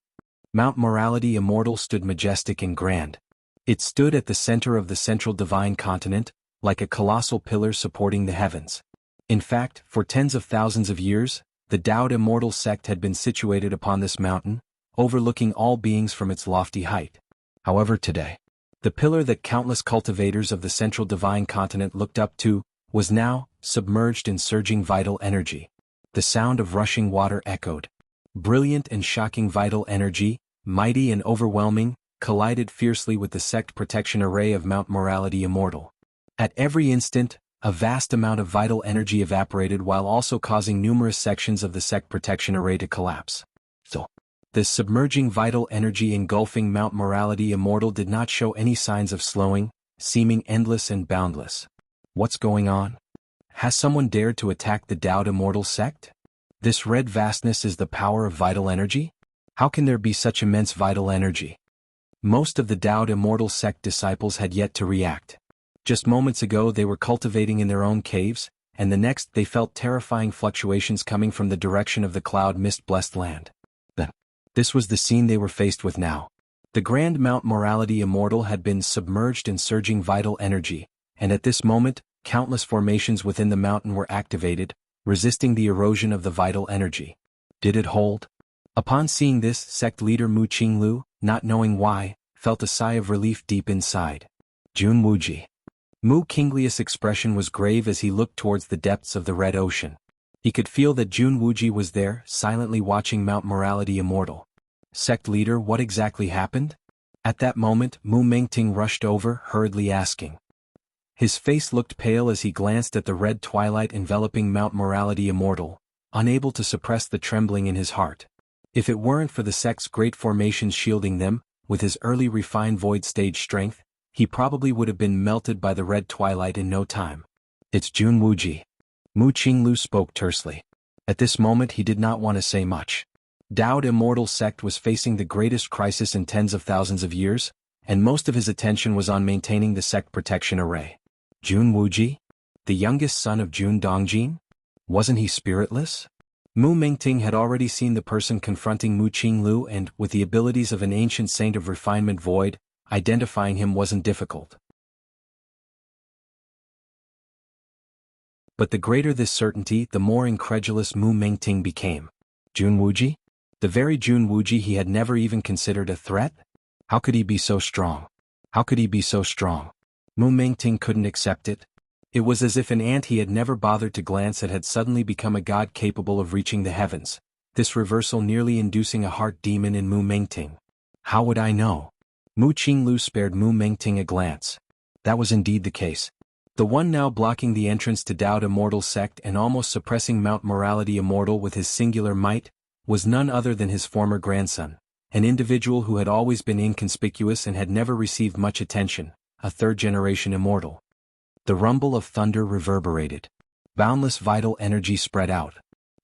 Mount Morality Immortal stood majestic and grand. It stood at the center of the central divine continent, like a colossal pillar supporting the heavens. In fact, for tens of thousands of years, the Dao Immortal sect had been situated upon this mountain, overlooking all beings from its lofty height. However, today, the pillar that countless cultivators of the central divine continent looked up to, was now submerged in surging vital energy. The sound of rushing water echoed. Brilliant and shocking vital energy, mighty and overwhelming, collided fiercely with the sect protection array of Mount Morality Immortal. At every instant, a vast amount of vital energy evaporated while also causing numerous sections of the sect protection array to collapse. This submerging vital energy engulfing Mount Morality Immortal did not show any signs of slowing, seeming endless and boundless. What's going on? Has someone dared to attack the Dao Immortal sect? This red vastness is the power of vital energy? How can there be such immense vital energy? Most of the Dao Immortal sect disciples had yet to react. Just moments ago they were cultivating in their own caves, and the next they felt terrifying fluctuations coming from the direction of the cloud mist-blessed land. This was the scene they were faced with now. The grand Mount Morality Immortal had been submerged in surging vital energy, and at this moment, countless formations within the mountain were activated, resisting the erosion of the vital energy. Did it hold? Upon seeing this, sect leader Mu Qinglu, not knowing why, felt a sigh of relief deep inside. Jun Wuji. Mu Qinglius' expression was grave as he looked towards the depths of the Red Ocean. He could feel that Jun Wuji was there, silently watching Mount Morality Immortal. Sect leader, what exactly happened? At that moment, Mu Mengting rushed over, hurriedly asking. His face looked pale as he glanced at the red twilight enveloping Mount Morality Immortal, unable to suppress the trembling in his heart. If it weren't for the sect's great formations shielding them, with his early refined void stage strength, he probably would have been melted by the red twilight in no time. It's Jun Wuji. Mu Qinglu spoke tersely. At this moment he did not want to say much. Dao Immortal sect was facing the greatest crisis in tens of thousands of years, and most of his attention was on maintaining the sect protection array. Jun Wuji? The youngest son of Jun Dongjin? Wasn't he spiritless? Mu Mengting had already seen the person confronting Mu Qinglu and, with the abilities of an ancient saint of refinement void, identifying him wasn't difficult. But the greater this certainty, the more incredulous Mu Mengting became. Jun Wuji? The very Jun Wuji he had never even considered a threat? How could he be so strong? How could he be so strong? Mu Mengting couldn't accept it. It was as if an ant he had never bothered to glance at had suddenly become a god capable of reaching the heavens, this reversal nearly inducing a heart demon in Mu Mengting. How would I know? Mu Qinglu spared Mu Mengting a glance. That was indeed the case. The one now blocking the entrance to Dao Immortal sect and almost suppressing Mount Morality Immortal with his singular might, was none other than his former grandson, an individual who had always been inconspicuous and had never received much attention, a third-generation immortal. The rumble of thunder reverberated. Boundless vital energy spread out.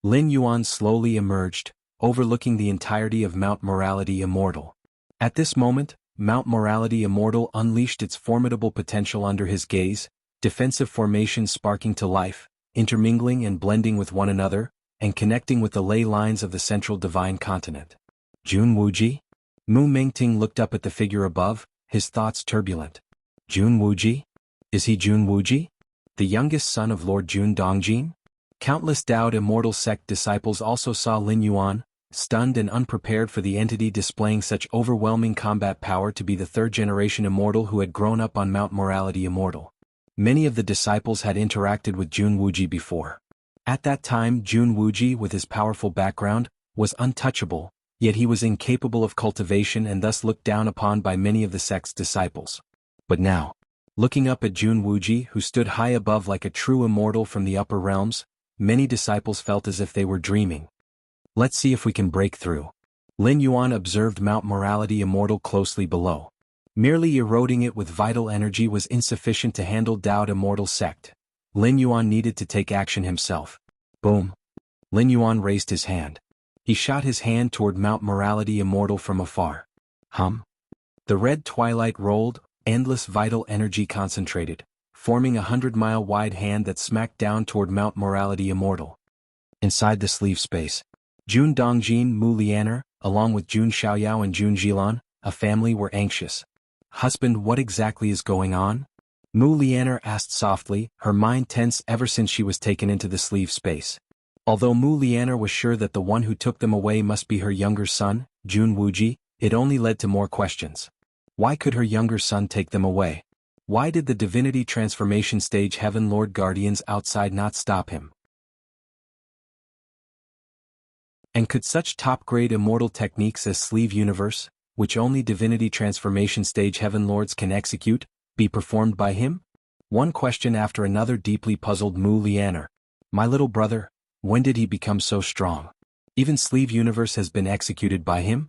Lin Yuan slowly emerged, overlooking the entirety of Mount Morality Immortal. At this moment, Mount Morality Immortal unleashed its formidable potential under his gaze, defensive formations sparking to life, intermingling and blending with one another, and connecting with the ley lines of the central divine continent. Jun Wuji? Mu Mengting looked up at the figure above, his thoughts turbulent. Jun Wuji? Is he Jun Wuji? The youngest son of Lord Jun Dongjin? Countless Dao Immortal sect disciples also saw Lin Yuan, stunned and unprepared for the entity displaying such overwhelming combat power to be the third-generation immortal who had grown up on Mount Morality Immortal. Many of the disciples had interacted with Jun Wuji before. At that time Jun Wuji, with his powerful background, was untouchable, yet he was incapable of cultivation and thus looked down upon by many of the sect's disciples. But now, looking up at Jun Wuji, who stood high above like a true immortal from the upper realms, many disciples felt as if they were dreaming. Let's see if we can break through. Lin Yuan observed Mount Morality Immortal closely below. Merely eroding it with vital energy was insufficient to handle Dao Immortal sect. Lin Yuan needed to take action himself. Boom. Lin Yuan raised his hand. He shot his hand toward Mount Morality Immortal from afar. Hum. The red twilight rolled, endless vital energy concentrated, forming a 100-mile wide hand that smacked down toward Mount Morality Immortal. Inside the sleeve space, Jun Dongjin, Mu Lianer, along with Jun Xiaoyao and Jun Jilan, a family, were anxious. Husband, what exactly is going on? Mu Lianer asked softly, her mind tense ever since she was taken into the sleeve space. Although Mu Lianer was sure that the one who took them away must be her younger son, Jun Wuji, it only led to more questions. Why could her younger son take them away? Why did the divinity transformation stage Heaven Lord guardians outside not stop him? And could such top-grade immortal techniques as Sleeve Universe, which only divinity transformation stage Heaven Lords can execute, be performed by him? One question after another deeply puzzled Mu Lianer. My little brother, when did he become so strong? Even Sleeve Universe has been executed by him?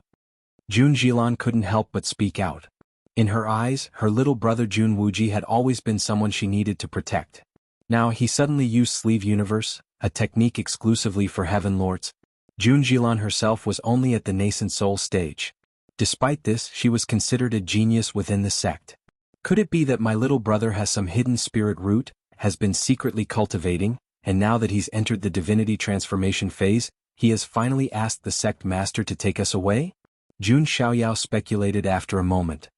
Jun Jilan couldn't help but speak out. In her eyes, her little brother Jun Wuji had always been someone she needed to protect. Now he suddenly used Sleeve Universe, a technique exclusively for Heaven Lords. Jun Jilan herself was only at the nascent soul stage. Despite this, she was considered a genius within the sect. Could it be that my little brother has some hidden spirit root, has been secretly cultivating, and now that he's entered the divinity transformation phase, he has finally asked the sect master to take us away? Jun Xiaoyao speculated after a moment.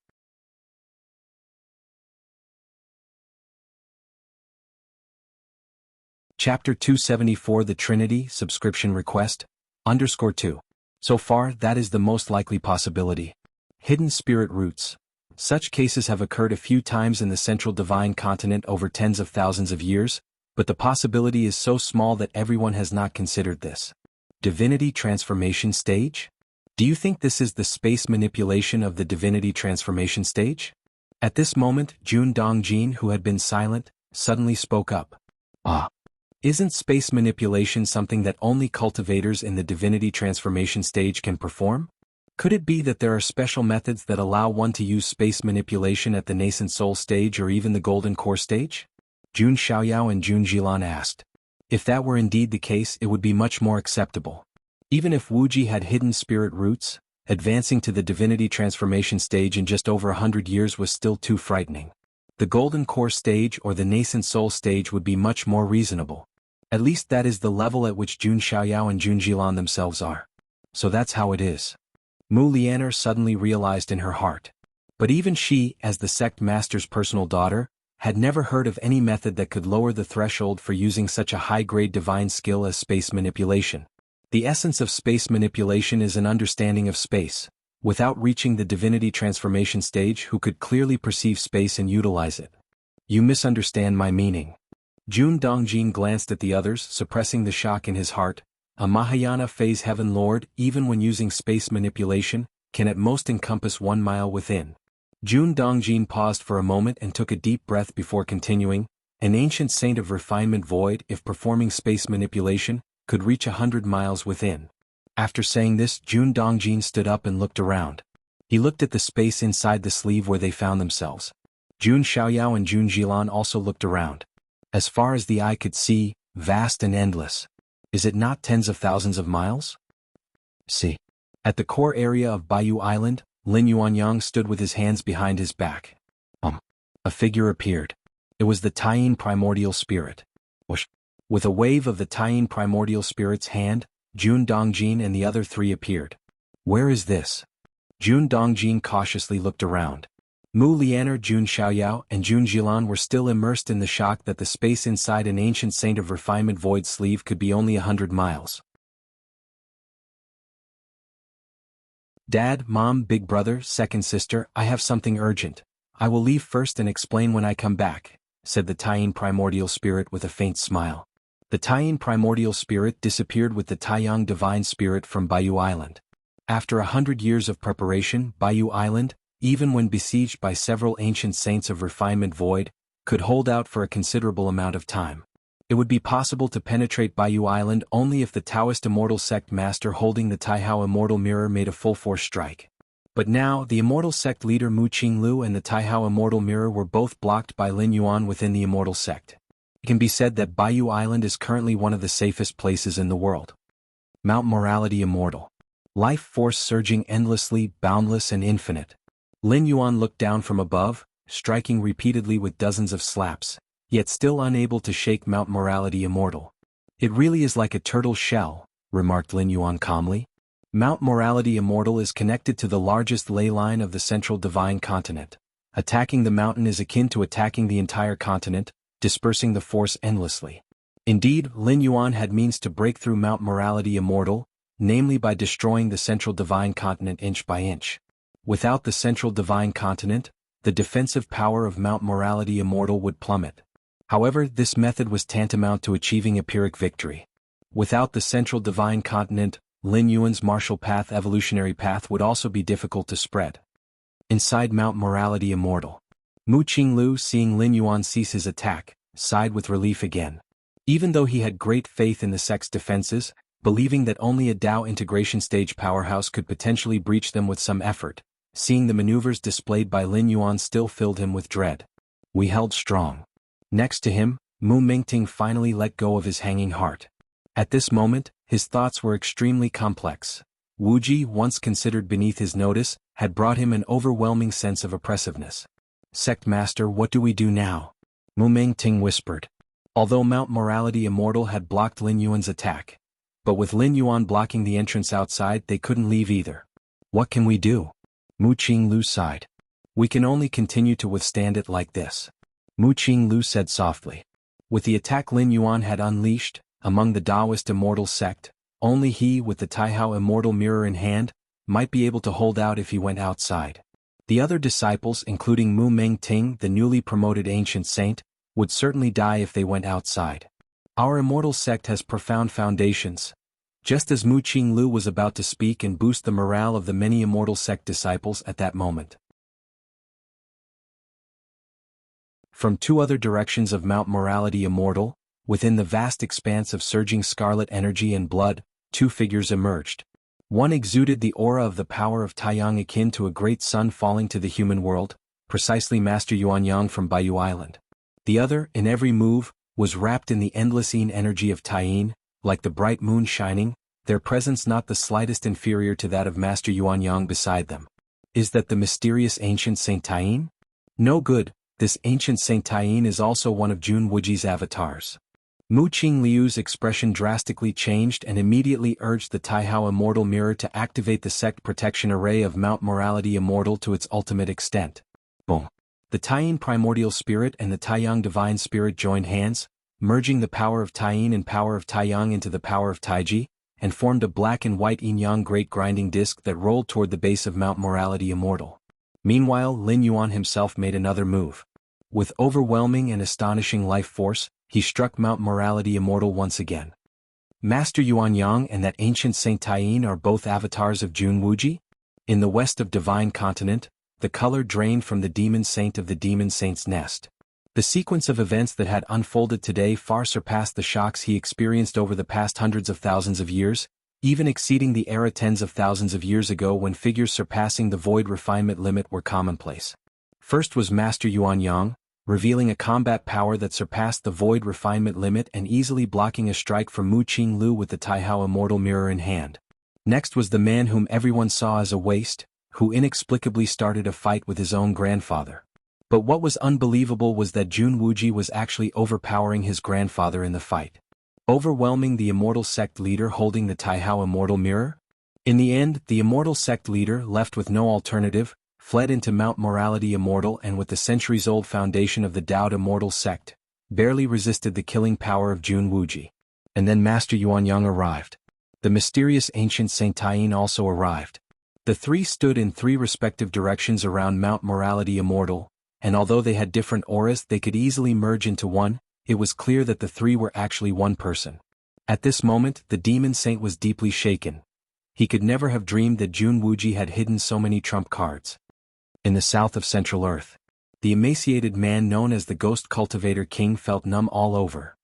Chapter 274, The Trinity, Subscription Request, _2. So far, that is the most likely possibility. Hidden spirit roots. Such cases have occurred a few times in the central divine continent over tens of thousands of years, but the possibility is so small that everyone has not considered this. Divinity transformation stage? Do you think this is the space manipulation of the divinity transformation stage? At this moment, Jun Dongjin, who had been silent, suddenly spoke up. Isn't space manipulation something that only cultivators in the divinity transformation stage can perform? Could it be that there are special methods that allow one to use space manipulation at the nascent soul stage or even the golden core stage? Jun Xiaoyao and Jun Jilan asked. If that were indeed the case, it would be much more acceptable. Even if Wuji had hidden spirit roots, advancing to the divinity transformation stage in just over 100 years was still too frightening. The golden core stage or the nascent soul stage would be much more reasonable. At least that is the level at which Jun Xiaoyao and Jun Jilan themselves are. So that's how it is. Mu Lianer suddenly realized in her heart. But even she, as the sect master's personal daughter, had never heard of any method that could lower the threshold for using such a high-grade divine skill as space manipulation. The essence of space manipulation is an understanding of space, without reaching the divinity transformation stage who could clearly perceive space and utilize it. You misunderstand my meaning. Jun Dongjin glanced at the others, suppressing the shock in his heart. A Mahayana phase heaven lord, even when using space manipulation, can at most encompass 1 mile within. Jun Dongjin paused for a moment and took a deep breath before continuing. An ancient saint of refinement void, if performing space manipulation, could reach 100 miles within. After saying this, Jun Dongjin stood up and looked around. He looked at the space inside the sleeve where they found themselves. Jun Xiaoyao and Jun Jilan also looked around. As far as the eye could see, vast and endless. Is it not tens of thousands of miles? See. At the core area of Baiyu Island, Lin Yuanyang stood with his hands behind his back. A figure appeared. It was the Taiyin primordial spirit. Whoosh. With a wave of the Taiyin primordial spirit's hand, Jun Dongjin and the other 3 appeared. Where is this? Jun Dongjin cautiously looked around. Mu Lianer, Jun Xiaoyao, and Jun Jilan were still immersed in the shock that the space inside an ancient saint of refinement void sleeve could be only 100 miles. Dad, Mom, big brother, second sister, I have something urgent. I will leave first and explain when I come back, said the Taiyin primordial spirit with a faint smile. The Taiyin primordial spirit disappeared with the Taiyang divine spirit from Baiyu Island. After 100 years of preparation, Baiyu Island, even when besieged by several ancient saints of refinement void, could hold out for a considerable amount of time. It would be possible to penetrate Baiyu Island only if the Taoist Immortal sect master holding the Taihao Immortal Mirror made a full-force strike. But now, the Immortal sect leader Mu Qinglu and the Taihao Immortal Mirror were both blocked by Lin Yuan within the Immortal sect. It can be said that Baiyu Island is currently one of the safest places in the world. Mount Morality Immortal. Life force surging endlessly, boundless and infinite. Lin Yuan looked down from above, striking repeatedly with dozens of slaps, yet still unable to shake Mount Morality Immortal. It really is like a turtle's shell, remarked Lin Yuan calmly. Mount Morality Immortal is connected to the largest ley line of the central divine continent. Attacking the mountain is akin to attacking the entire continent, dispersing the force endlessly. Indeed, Lin Yuan had means to break through Mount Morality Immortal, namely by destroying the central divine continent inch by inch. Without the central divine continent, the defensive power of Mount Morality Immortal would plummet. However, this method was tantamount to achieving a Pyrrhic victory. Without the central divine continent, Lin Yuan's martial path evolutionary path would also be difficult to spread. Inside Mount Morality Immortal. Mu Qinglu, seeing Lin Yuan cease his attack, sighed with relief again. Even though he had great faith in the sect's defenses, believing that only a Dao integration stage powerhouse could potentially breach them with some effort, seeing the maneuvers displayed by Lin Yuan still filled him with dread. We held strong. Next to him, Mu Mingting finally let go of his hanging heart. At this moment, his thoughts were extremely complex. Wuji, once considered beneath his notice, had brought him an overwhelming sense of oppressiveness. Sect Master, what do we do now? Mu Mingting whispered. Although Mount Morality Immortal had blocked Lin Yuan's attack, but with Lin Yuan blocking the entrance outside, they couldn't leave either. What can we do? Mu Qinglu sighed. We can only continue to withstand it like this. Mu Qinglu said softly. With the attack Lin Yuan had unleashed, among the Taoist Immortal sect, only he with the Taihao Immortal Mirror in hand, might be able to hold out if he went outside. The other disciples, including Mu Mingting, the newly promoted ancient saint, would certainly die if they went outside. Our Immortal sect has profound foundations. Just as Mu Qinglu was about to speak and boost the morale of the many Immortal sect disciples at that moment. From 2 other directions of Mount Morality Immortal, within the vast expanse of surging scarlet energy and blood, 2 figures emerged. One exuded the aura of the power of Taiyang akin to a great sun falling to the human world, precisely Master Yuanyang from Baiyu Island. The other, in every move, was wrapped in the endless energy of Taiyin, like the bright moon shining, their presence not the slightest inferior to that of Master Yuanyang beside them. Is that the mysterious ancient Saint Taiyin? No good, this ancient Saint Taiyin is also one of Jun Wuji's avatars. Mu Qingliu's expression drastically changed and immediately urged the Taihao Immortal Mirror to activate the sect protection array of Mount Morality Immortal to its ultimate extent. Boom. The Taiyin Primordial Spirit and the Taiyang Divine Spirit joined hands, merging the power of Taiyin and power of Taiyang into the power of Taiji, and formed a black and white yin-yang great grinding disc that rolled toward the base of Mount Morality Immortal. Meanwhile, Lin Yuan himself made another move. With overwhelming and astonishing life force, he struck Mount Morality Immortal once again. Master Yuanyang and that ancient Saint Taiyin are both avatars of Jun Wuji? In the west of Divine Continent, the color drained from the demon saint of the demon saint's nest. The sequence of events that had unfolded today far surpassed the shocks he experienced over the past hundreds of thousands of years, even exceeding the era tens of thousands of years ago when figures surpassing the void refinement limit were commonplace. First was Master Yuanyang, revealing a combat power that surpassed the void refinement limit and easily blocking a strike from Mu Qinglu with the Taihao Immortal Mirror in hand. Next was the man whom everyone saw as a waste, who inexplicably started a fight with his own grandfather. But what was unbelievable was that Jun Wuji was actually overpowering his grandfather in the fight. Overwhelming the Immortal Sect leader holding the Taihao Immortal Mirror? In the end, the Immortal Sect leader, left with no alternative, fled into Mount Morality Immortal and with the centuries-old foundation of the Daoed Immortal Sect, barely resisted the killing power of Jun Wuji. And then Master Yuanyang arrived. The mysterious ancient Saint Taiyin also arrived. The three stood in three respective directions around Mount Morality Immortal, and although they had different auras they could easily merge into one, it was clear that the three were actually one person. At this moment, the demon saint was deeply shaken. He could never have dreamed that Jun Wuji had hidden so many trump cards. In the south of Central Earth, the emaciated man known as the Ghost Cultivator King felt numb all over.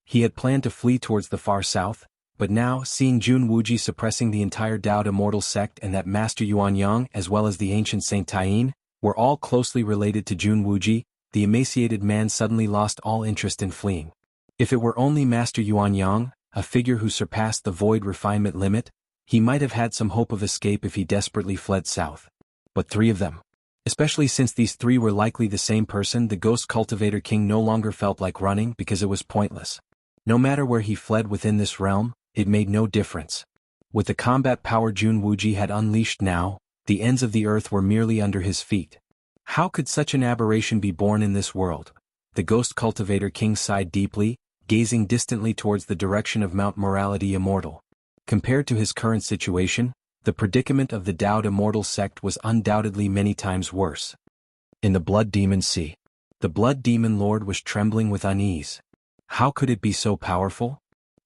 He had planned to flee towards the far south, but now, seeing Jun Wuji suppressing the entire Daoed Immortal Sect and that Master Yuanyang as well as the ancient Saint Taiyin were all closely related to Jun Wuji, the emaciated man suddenly lost all interest in fleeing. If it were only Master Yuanyang, a figure who surpassed the void refinement limit, he might have had some hope of escape if he desperately fled south. But three of them. Especially since these three were likely the same person, the Ghost Cultivator King no longer felt like running because it was pointless. No matter where he fled within this realm, it made no difference. With the combat power Jun Wuji had unleashed now, the ends of the earth were merely under his feet. How could such an aberration be born in this world? The Ghost Cultivator King sighed deeply, gazing distantly towards the direction of Mount Morality Immortal. Compared to his current situation, the predicament of the Daoed Immortal Sect was undoubtedly many times worse. In the Blood Demon Sea, the Blood Demon Lord was trembling with unease. How could it be so powerful?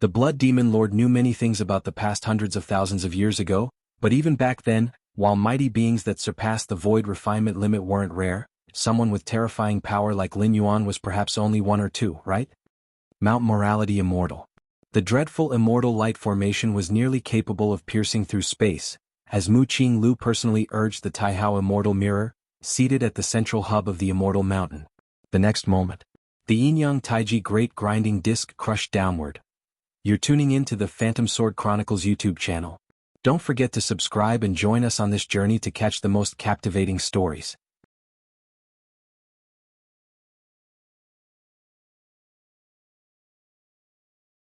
The Blood Demon Lord knew many things about the past hundreds of thousands of years ago, but even back then, while mighty beings that surpassed the void refinement limit weren't rare, someone with terrifying power like Lin Yuan was perhaps only one or two, right? Mount Morality Immortal. The dreadful immortal light formation was nearly capable of piercing through space, as Mu Qinglu personally urged the Taihao Immortal Mirror, seated at the central hub of the Immortal Mountain. The next moment, the Yin-Yang Taiji Great Grinding Disc crushed downward. You're tuning in to the Phantom Sword Chronicles YouTube channel. Don't forget to subscribe and join us on this journey to catch the most captivating stories.